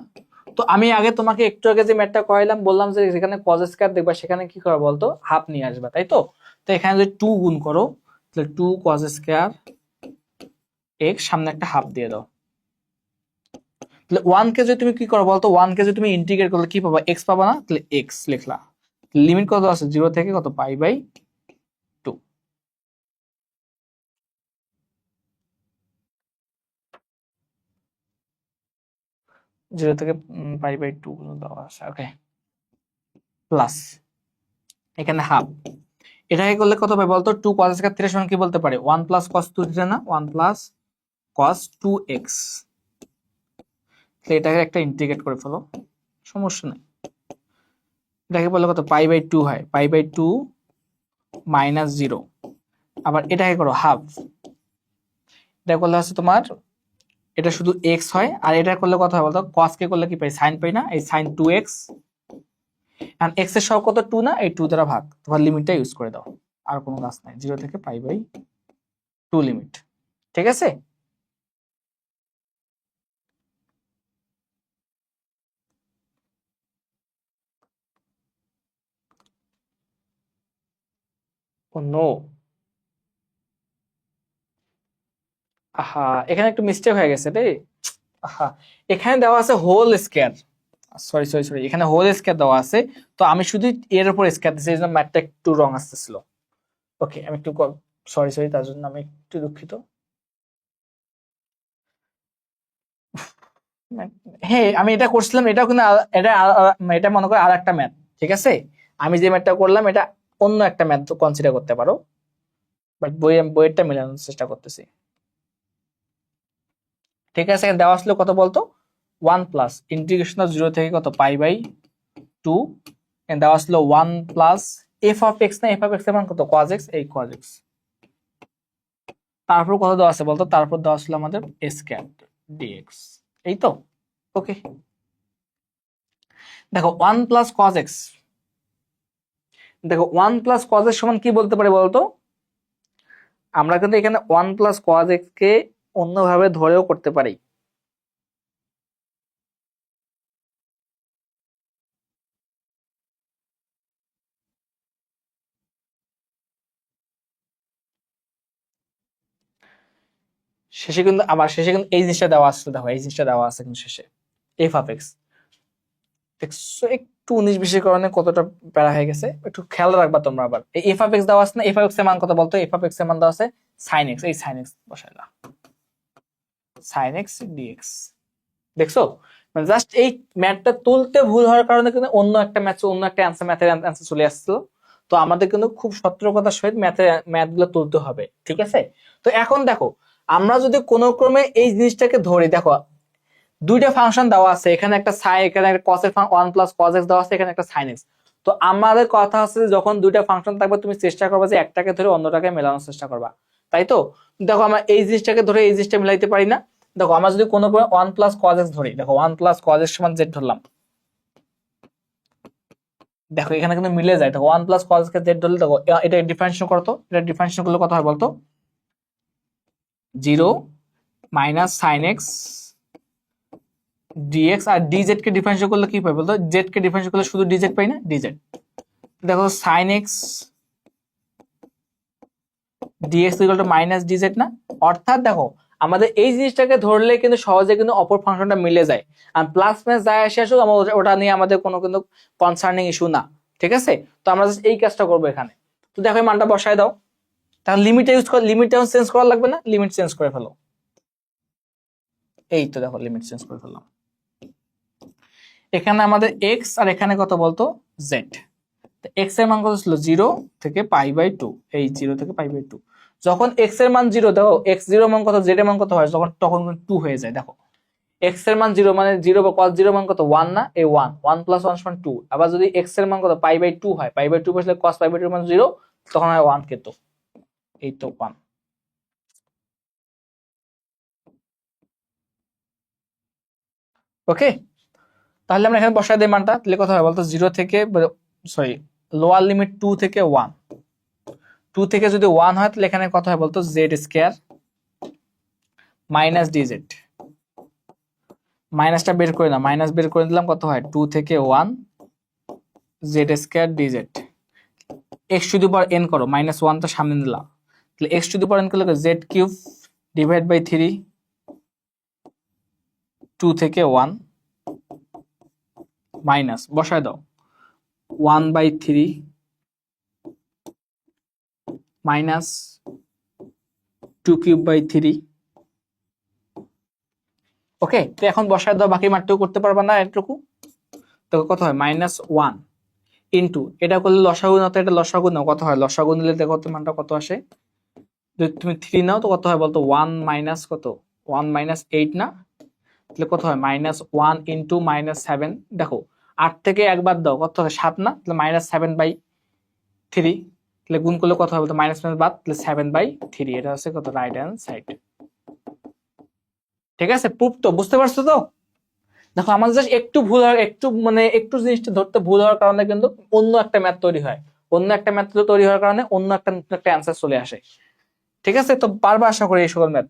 তো আমি আগে তোমাকে একটু আগে যে ম্যাথটা করাইলাম, বললাম যে যেখানে cos স্কয়ার দেখবা সেখানে কি করবা বলতো, হাফ নিয়ে আসবা, তাই তো? তো এখানে যদি 2 গুণ করো তাহলে 2 cos স্কয়ার x, সামনে একটা হাফ দিয়ে দাও, তাহলে 1 কে যদি তুমি কি করো বলতো, 1 কে যদি তুমি ইন্টিগ্রেট করলে কি পাবা, x পাবা না? তাহলে x লিখলা, লিমিট কত আছে 0 থেকে কত π/2, 0 থেকে π/2 দেওয়া আছে, ওকে, প্লাস এখানে হাফ, এটাকে করলে কত পাই বলতো, 2 cos স্কয়ার থিটা সমান কি বলতে পারে, 1 প্লাস cos 2 থিটা না, 1 প্লাস cos 2x, তাহলে এটাকে একটা ইন্টিগ্রেট করে ফেলো, সমস্যা নেই। এটাকে বললে কত π/2 হয়, π/2 মাইনাস 0, আবার এটাকে করো হাফ, এটা করলে হচ্ছে তোমার, এটা শুধু x হয়, আর এটা করলে কত হয় বলতো, cos কে করলে কি পাই, sin পাই না, এই sin 2x, এন্ড x এর সহগ কত 2 না, এই 2 দ্বারা ভাগ, তোমার লিমিটটা ইউজ করে দাও, আর কোনো কাজ নাই, 0 থেকে π/2 লিমিট, ঠিক আছে? ও নো, আহা, এখানে একটু মিস্টেক হয়ে গেছে রে, আহা, এখানে দেওয়া আছে whole square, sorry sorry sorry, এখানে হোল স্কয়ার দেওয়া আছে, তো আমি শুধু এর উপর স্কয়ার দিয়েছি, এই জন্য ম্যাথটা একটু রং আসতেছিল, ওকে, আমি একটু সরি সরি, তার জন্য আমি একটু দুঃখিত। হ্যাঁ, আমি এটা করছিলাম, এটাও কিন্তু এটা মনে করো আর একটা ম্যাথ, ঠিক আছে? আমি যে ম্যাথটা করলাম এটা অন্য একটা ম্যাথ কনসিডার করতে পারো, বাট বইয়েরটা মেলানোর চেষ্টা করতেছি, ঠিক আছে? এখানে দেওয়া আসলে কত বলতো, 1 প্লাস ইন্টিগ্রেশন অফ 0 থেকে কত π/2, এখানে দেওয়া আসলো 1 প্লাস f অফ x, না f অফ x এর মান কত, cos x, এই cos x, তারপর কত দেওয়া আছে বলতো, তারপর দেওয়া আসলো আমাদের s ক্যাপ dx, এই তো, ওকে। দেখো 1 প্লাস cos x, দেখো 1 প্লাস cos x সমান কি বলতে পারি বলতো, আমরা কিন্তু এখানে 1 প্লাস cos x কে অন্যভাবে ধরেও করতে পারি, শেষে কিন্তু, আবার শেষে কিন্তু এই জিনিসটা দেওয়া আছে, দেখো এই জিনিসটা দেওয়া আছে কিন্তু শেষে, f অফ x, দেখছো একটু 19-20 কারণে কতটা প্যারা হয়ে গেছে, একটু খেয়াল রাখবা তোমরা। আবার এই f অফ x দেওয়া আছে না, f অফ x এর মান কত বলতো, f অফ x এর মান দেওয়া আছে sin x, এই sin x বসাইলা, sin x dx, দেখছো? মানে জাস্ট এই ম্যাথটা তুলতে ভুল হওয়ার কারণে কিন্তু অন্য একটা ম্যাথ, অন্য একটা অ্যান্সার, ম্যাথের অ্যান্সার চলে আসছিল, তো আমাদের কিন্তু খুব সতর্কতার সহিত ম্যাথগুলো তুলতে হবে, ঠিক আছে? তো এখন দেখো, আমরা যদি কোনো ক্রমে এই জিনিসটাকে ধরি, দেখো দুইটা ফাংশন দেওয়া আছে, এখানে একটা সাই, এখানে একটা cos এর 1 প্লাস cos x দেওয়া আছে, এখানে একটা sin x, তো আমাদের কথা হচ্ছে যে যখন দুইটা ফাংশন থাকবে তুমি চেষ্টা করবে যে একটাকে ধরে অন্যটাকে মেলানোর চেষ্টা করবা, তাই তো? দেখো আমরা এই জিনিসটাকে ধরে এই জিনিসটা মিলাইতে পারি না, দেখো আমরা যদি কোনো 1 প্লাস cos x ধরি, দেখো 1 প্লাস cos x সমান z ধরলাম, দেখো এখানে কিন্তু মিলে যায়, দেখো 1 প্লাস cos x কে z ধরলে, দেখো এটা ডিফারেন্সিয়েশন করতো, এটা ডিফারেন্সিয়েশন করলে কত হয় বলতো, 0 মাইনাস sin x dx, আর dz কে ডিফারেন্সিয়েট করলে কি পাই বলতো, z কে ডিফারেন্সিয়েট করলে শুধু dz পাই না, dz, দেখো sin x dx equal to minus dz না, অর্থাৎ দেখো আমাদের এই জিনিসটাকে ধরলে কিন্তু সহজে কিন্তু অপর ফাংশনটা মিলে যায়, আর প্লাস মাইনাস যায় আসে আসুক, ওটা নিয়ে আমাদের কোনো কিন্তু কনসার্নিং ইস্যু না, ঠিক আছে? তো আমরা জাস্ট এই কাজটা করবো এখানে, তো দেখো এই মানটা বসায় দাও, তাহলে লিমিটটা ইউজ কর, লিমিটটা চেঞ্জ করা লাগবে না, লিমিট চেঞ্জ করে ফেলো, এই তো দেখো লিমিট চেঞ্জ করে ফেললাম, এখানে আমাদের x আর এখানে কত বলতো z, এক্স এর মান কত ছিল 0 থেকে π/2, এই 0 থেকে π/2, যখন এক্স এর মান 0, দেখো এক্স 0 মান কত, জেড এর মান কত হয় যখন, তখন 2 হয়ে যায়, দেখো এক্স এর মান 0 মানে 0 বা cos 0 মান কত 1 না, এই 1, 1 প্লাস 1 সমান 2, আবার যদি এক্স এর মান কত π/2 হয়, π/2 বসলে cos π/2 এর মান 0, তখন হয় 1 কে, তো এই তো 1, ওকে। তাহলে আমরা এখানে বসাই দেই মানটা, তাহলে কত হয় বলতো, 0 থেকে, সরি লোয়ার লিমিট 2 থেকে 1, 2 থেকে যদি 1 হয় তাহলে এখানে কত হয় বলতো জেড স্কয়ার মাইনাস ডিজেড। মাইনাসটা বের করে না, মাইনাস বের করে দিলাম, কত হয় 2 থেকে 1 Z square DZ. X two the power N করো, মাইনাস 1 তো সামনে নিলাম, তাহলে x two the power N করলে জেড কিউব ডিভাইড বাই 3 2 থেকে 1 মাইনাস বসায় দাও 1/3 মাইনাস 2³/3। ওকে, তো এখন বসায় দাও, বাকি মারতেও করতে পারবা না এটুকু, তো কত হয় -1 ইন্টু এটা করলে লসাগু না, তো এটা লসাগু নাও, কত হয় লসাগু নিলে দেখো তো মানটা কত আসে, যদি তুমি 3 নাও তো কত হয় বলতো 1 মাইনাস কত 1 মাইনাস 8 না, তাহলে কত হয় -1 ইন্টু -7। দেখো 8 থেকে একবার দাও কত হয় 7 না, তাহলে -7/3, তাহলে গুণ করলে কত হবে বলতো মাইনাস মাইনাস বাদ, তাহলে 7/3। এটা হচ্ছে কত রাইট হ্যান্ড সাইড। ঠিক আছে, প্রুফ তো বুঝতে পারছো তো? দেখো আমাদের জাস্ট একটু ভুল হয়, একটু মানে একটু জিনিসটা ধরতে ভুল হওয়ার কারণে কিন্তু অন্য একটা ম্যাথ তৈরি হয়, অন্য একটা ম্যাথ তৈরি হওয়ার কারণে অন্য একটা নতুন একটা অ্যান্সার চলে আসে। ঠিক আছে, তো পারবা আশা করি এই সকল ম্যাথ।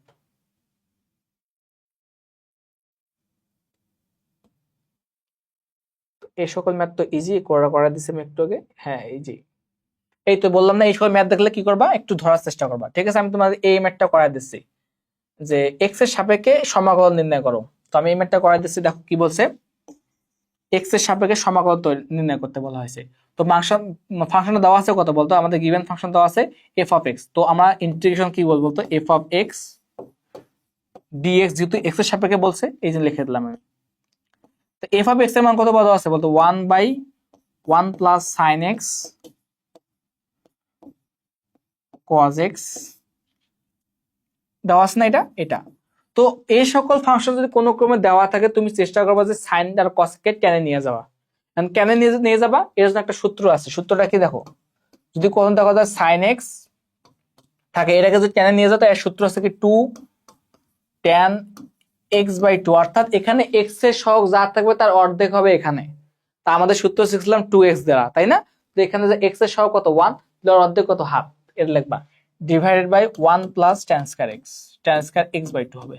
এই সকল ম্যাথ তো ইজি করা দিছে আমি একটু আগে, হ্যাঁ ইজি। এই তো বললাম না, এই সকল ম্যাথ দেখলে কি করবা, একটু ধরার চেষ্টা করবা। ঠিক আছে, আমি তোমাদের এই ম্যাথটা করাই দিচ্ছি যে এক্স এর সাপেক্ষে সমাকলন নির্ণয় করো। তো আমি এই ম্যাথটা করাই দিচ্ছি, দেখো কি বলছে, এক্স এর সাপেক্ষে সমাকলন নির্ণয় করতে বলা হয়েছে। তো ফাংশনটা দেওয়া আছে কত বলতো, আমাদের গিভেন ফাংশন দেওয়া আছে এফ অফ এক্স। তো আমরা ইন্টিগ্রেশন কি বলবো, তো এফ অফ এক্স ডিএক্স, যেহেতু এক্স এর সাপেক্ষে বলছে এই জন্য লিখে দিলাম আমি। তো এফ অফ এক্স এর মান কত বলা আছে বলতো 1/1 plus sine x cos x দেওয়া আছে না, এটা। তো এই সকল ফাংশন যদি কোনো ক্রমে দেওয়া থাকে, তুমি চেষ্টা করবা যে সাইন আর কস কে টেনে নিয়ে যাওয়া। কেন নিয়ে যাবা, এর জন্য একটা সূত্র আছে, সূত্রটা কি দেখো, যদি কোনো দেখা যায় সাইন এক্স থাকে, এটাকে যদি টেনে নিয়ে যাও, এর সূত্র আছে কি 2 tan x/2, অর্থাৎ এখানে এক্স এর সহগ যা থাকবে তার অর্ধেক হবে এখানে। তা আমাদের সূত্র শিখছিলাম 2x দ্বারা, তাই না? তো এখানে যে এক্স এর সহগ কত 1, তার অর্ধেক কত হাফ, এটা লিখবা divided by 1 plus tan square x/2 হবে।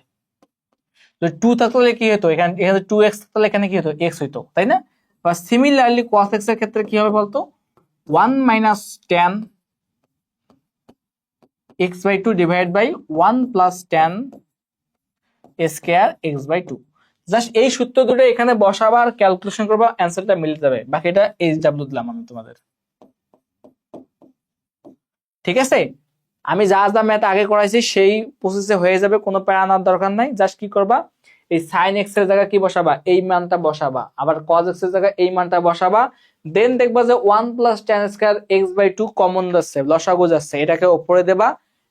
তো 2 থাকলে কি হতো, এখানে 2x থাকলে এখানে কি হতো x হইতো, তাই না? বা সিমিলারলি cos x এর ক্ষেত্রে কি হবে বলতো 1 minus tan x/2 divide by 1 plus tan square x/2। Just এই সূত্র দুটো এখানে বসাবা আর ক্যালকুলেশন করবা, অ্যানসারটা মিলে যাবে। বাকিটা এইচডব্লিউ দিলাম আমি তোমাদের। ঠিক আছে, আমি যা যা ম্যাথ আগে করাইছি সেই প্রসেসে হয়ে যাবে, কোনো প্যারা আনার দরকার নাই। জাস্ট কি করবা, এই সাইন এক্স এর জায়গায় কি বসাবা, এই মানটা বসাবা, আবার কজ এক্স এর জায়গায় এই মানটা বসাবা, দেন দেখবা যে 1 plus tan square x/2 common যাচ্ছে, লসাগু যাচ্ছে, এটাকে উপরে দেবা।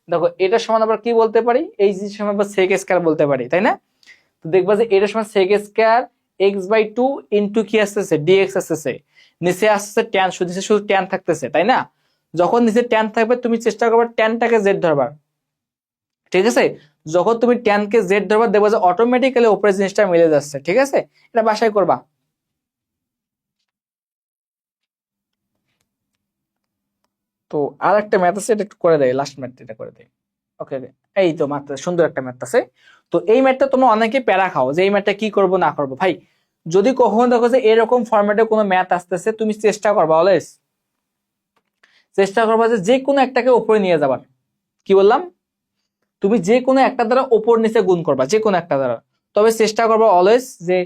দেখো এটা সমান আবার কি বলতে পারি, এই জিনিস সমান আবার sec স্কয়ার বলতে পারি, তাই না? তো দেখবা যে এটা সমান sec স্কয়ার x/2 ইনটু কি আসতেছে dx আসতেছে, নিচে আসতেছে tan, শুধু tan থাকতেছে, তাই না? যখন নিচে tan থাকবে তুমি চেষ্টা করবে tanটাকে z ধরবার। ঠিক আছে, যখন তুমি tan কে z ধরবা দেখবা যে অটোমেটিক্যালি উপরের জিনিসটা মিলে যাচ্ছে। ঠিক আছে, এটা বাসায় করবা। তো আর একটা ম্যাথ আছে, এটা একটু করে দেয়, লাস্ট ম্যাথ এটা করে দেয়। ওকে, এই তো ম্যাথ, সুন্দর একটা ম্যাথ আছে। তো এই ম্যাথটা তোমরা অনেকে প্যারা খাও যে এই ম্যাথটা কি করব না করব। ভাই যদি কখনো দেখো যে এরকম ফরম্যাটে কোনো ম্যাথ আসতেছে, তুমি চেষ্টা করবা, অলওয়েজ চেষ্টা করবা যে কোনো একটাকে উপরে নিয়ে যাবার। কি বললাম, তুমি যে কোনো একটা দ্বারা উপর নিচে গুণ করবা, যে কোনো একটা দ্বারা, তবে চেষ্টা করবা অলওয়েজ যে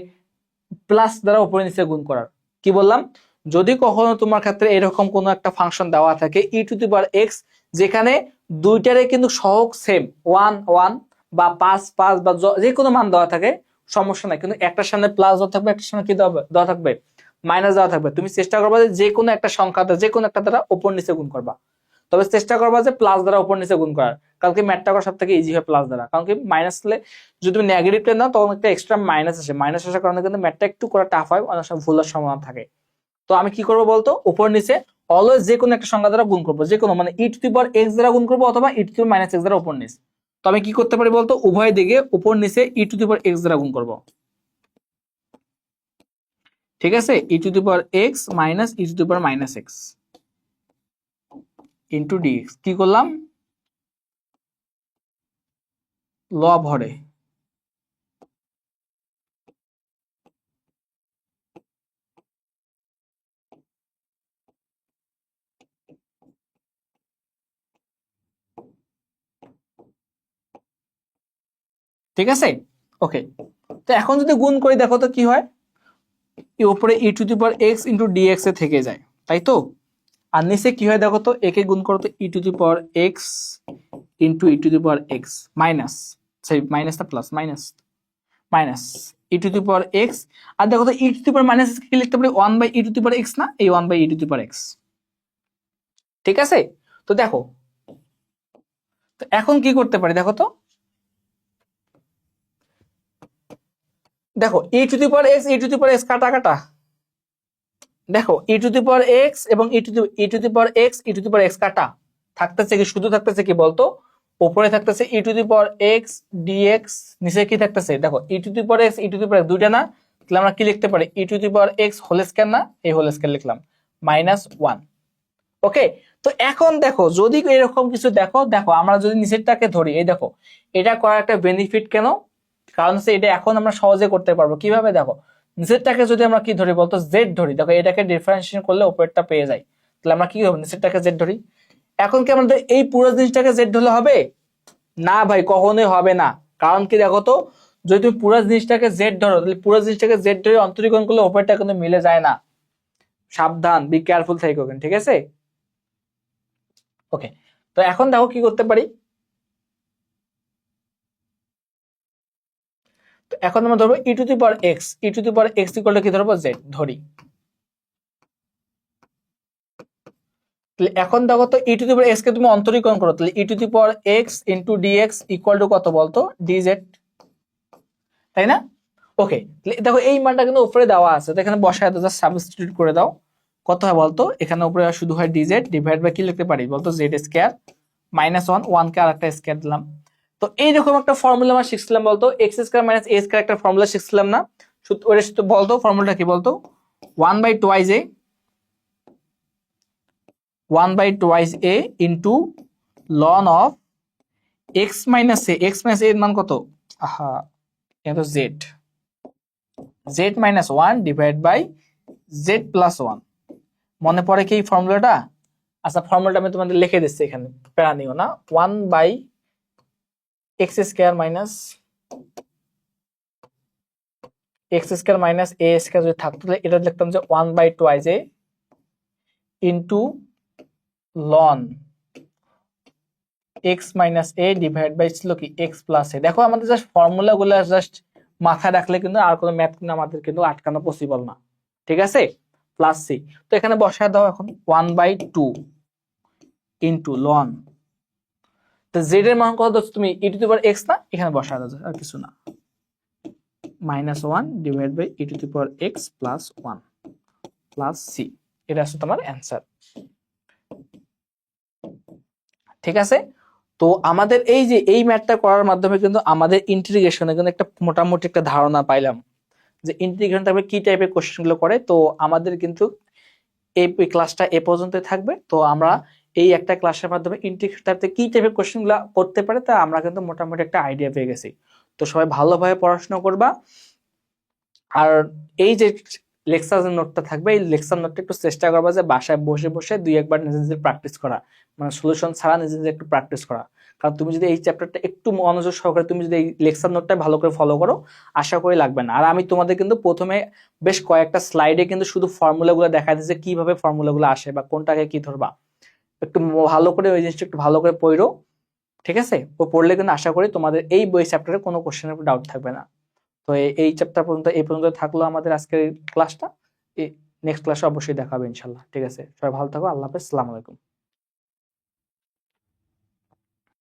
প্লাস দ্বারা উপরে নিচে গুণ করার। কি বললাম, যদি কখনো তোমার ক্ষেত্রে এরকম কোনো একটা ফাংশন দেওয়া থাকে e⁻x, যেখানে দুইটারে কিন্তু সহগ সেম 1 1 বা 5 5 বা যে কোনো মান দেওয়া থাকে, সমস্যা নাই, কিন্তু একটার সামনে প্লাস দেওয়া থাকবে, একটার সামনে কি দেওয়া থাকবে মাইনাস দেওয়া থাকবে। তুমি চেষ্টা করবা যে কোনো একটা সংখ্যা, যে কোনো একটা দ্বারা উপর নিচে গুণ করবা, তবে চেষ্টা করবা যে প্লাস দ্বারা উপর নিচে গুণ করার। কারণ কি ম্যাথটা করা সব থেকে ইজি হয় প্লাস দ্বারা, কারণ কি মাইনাস হলে যদি তুমি নেগেটিভ টেন নাও তখন একটা এক্সট্রা মাইনাস আসে, মাইনাস আসার কারণে কিন্তু ম্যাথটা একটু করা টাফ হয়, অনেক সময় ভুলের সম্ভাবনা থাকে। তো আমি কি করবো বলতো, উপর নিচে অলওয়েজ যে কোনো একটা সংখ্যা দ্বারা গুণ করবো, যে কোনো মানে e⁻x দ্বারা গুণ করবো অথবা e⁻x দ্বারা উপর নিচ। তো আমি কি করতে পারি বলতো, উভয় দিকে উপর নিচে e⁻x দ্বারা গুণ করবো। ঠিক আছে, e⁻x minus e⁻−x, into dx, কি করলাম, লব হরে, ঠিক আছে। ওকে, তো এখন যদি গুণ করি দেখো তো কি হয়, উপরে e to the power x into dx এ থেকে যায়, তাই তো। আর নিচে কি হয় দেখো তো, একে গুণ করো তো e to the power x into e to the power x minus, sorry minus না plus, minus minus e to the power x. আর দেখো তো e to the power minus কি লিখতে পারি, one by e to the power x না, এই one by e to the power x, ঠিক আছে। তো দেখো, তো এখন কি করতে পারি দেখো তো, দেখো e to the power x e to the power x কাটা কাটা, দেখো e to the power x এবং e to the power x e to the power x কাটা, থাকতেছে কি, শুধু থাকতেছে কি বলতো, উপরে থাকতেছে e to the power x dx, নিচে কি থাকতেছে দেখো e to the power x e to the power দুইটা না, তাহলে আমরা কি লিখতে পারি, e to the power x whole square না, এই হোল স্কয়ার লিখলাম মাইনাস ওয়ান। ওকে, তো এখন দেখো যদি এরকম কিছু দেখো, দেখো আমরা যদি নিচেরটাকে ধরি, এই দেখো এটা করার একটা বেনিফিট কেন, কারণ হচ্ছে এটা এখন আমরা সহজে করতে পারবো কিভাবে, দেখো নিচেরটাকে যদি আমরা কি ধরি বলতো, জেড ধরি, দেখো এটাকে ডিফারেন্সিয়েশন করলে উপরেরটা পেয়ে যাই, তাহলে আমরা কি হবে, নিচেরটাকে জেড ধরি। এখন কি আমাদের এই পুরো জিনিসটাকে জেড ধরলে হবে, না ভাই কখনোই হবে না, কারণ কি দেখো তো, যদি তুমি পুরো জিনিসটাকে জেড ধরো, তাহলে পুরো জিনিসটাকে জেড ধরে অন্তরীকরণ করলে উপরেরটা কিন্তু মিলে যায় না, সাবধান, বি কেয়ারফুল থেকো, ঠিক আছে। ওকে, তো এখন দেখো কি করতে পারি, তো এখন আমরা ধরবো e to the power x, e to the power x equal to কি ধরবো, জেড ধরি। তাহলে এখন দেখো তো e to the power x কে তুমি অন্তরীকরণ করো, তাহলে e to the power x into dx equal to কত বলতো, ডিজেড, তাই না। ওকে, তাহলে দেখো এই মানটা কিন্তু উপরে দেওয়া আছে, তো এখানে বসায় দাও, জাস্ট সাবস্টিটিউট করে দাও, কত হয় বলতো, এখানে উপরে শুধু হয় ডিজেড ডিভাইড বাই কি লিখতে পারি বলতো, z square minus one, one কে আর একটা স্কয়ার দিলাম। তো এইরকম একটা ফর্মুলা আমরা শিখছিলাম বলতো, এক্স স্কয়ার মাইনাস এ স্কয়ার একটা ফর্মুলা শিখছিলাম না, ওটা শুধু বলতো ফর্মুলাটা কি বলতো, one by twice a, one by twice a into ln of x minus a, x minus এর মান কত, আহা এটা তো z, z minus one divide by z plus one, মনে পড়ে কি এই ফর্মুলাটা, আচ্ছা ফর্মুলাটা আমি তোমাদের লিখে দিচ্ছি এখানে, প্যারা নিও না, one by x square minus x square minus A square যদি থাকতো, তাহলে এটা লিখতাম যে one by twice a into ln x minus A divide by ছিল কি এক্স প্লাস এ। দেখো আমাদের জাস্ট ফর্মুলা গুলো জাস্ট মাথায় রাখলে কিন্তু আর কোনো ম্যাথ কিন্তু আমাদের কিন্তু আটকানো পসিবল না, ঠিক আছে, প্লাস সি। তো এখানে বসায় দাও এখন one by two into ln, তো জেড এর মান কত ধরছো তুমি, ই টু দি পাওয়ার এক্স না, এখানে বসায় দাও আর কিছু না, minus one divide by e to the power x plus one plus c, এটা হচ্ছে তোমার অ্যান্সার, ঠিক আছে। তো আমাদের এই যে এই ম্যাথটা করার মাধ্যমে কিন্তু আমাদের ইন্টিগ্রেশনে কিন্তু একটা মোটামুটি একটা ধারণা পাইলাম যে ইন্টিগ্রেশন তারপরে কি টাইপের কোশ্চেন গুলো করে। তো আমাদের কিন্তু এই ক্লাসটা এ পর্যন্তই থাকবে। তো আমরা এই একটা ক্লাসের মাধ্যমে ইন্টিগ্রেশন টাইপে কি টাইপের কোশ্চেন গুলো করতে পারে তা আমরা কিন্তু মোটামুটি একটা আইডিয়া পেয়ে গেছি। তো সবাই ভালোভাবে পড়াশোনা করবা, আর এই যে লেকচার নোটটা থাকবে এই লেকচার নোটটা একটু চেষ্টা করবা যে বাসায় বসে বসে দুই একবার নিজে নিজে প্র্যাকটিস করা, মানে সলিউশন ছাড়া নিজে নিজে একটু প্র্যাকটিস করা। কারণ তুমি যদি এই চ্যাপ্টারটা একটু মনোযোগ সহকারে তুমি যদি এই লেকচার নোটটা ভালো করে ফলো করো, আশা করি লাগবে না। আর আমি তোমাদের কিন্তু প্রথমে বেশ কয়েকটা স্লাইডে কিন্তু শুধু ফর্মুলাগুলো দেখা দিচ্ছে কিভাবে ফর্মুলাগুলো আসে বা কোনটাকে কি ধরবা, একটু ভালো করে ওই জিনিসটা একটু ভালো করে পড়ো, ঠিক আছে। ও পড়লে কিন্তু আশা করি তোমাদের এই বই চ্যাপ্টারে কোনো কোশ্চেনের উপর ডাউট থাকবে না। তো এই চ্যাপ্টার পর্যন্ত এই পর্যন্ত থাকলো আমাদের আজকের ক্লাসটা। নেক্সট ক্লাসে অবশ্যই দেখা হবে ইনশাল্লাহ, ঠিক আছে। সবাই ভালো থাকো, আল্লাহ হাফেজ, আসসালামু আলাইকুম।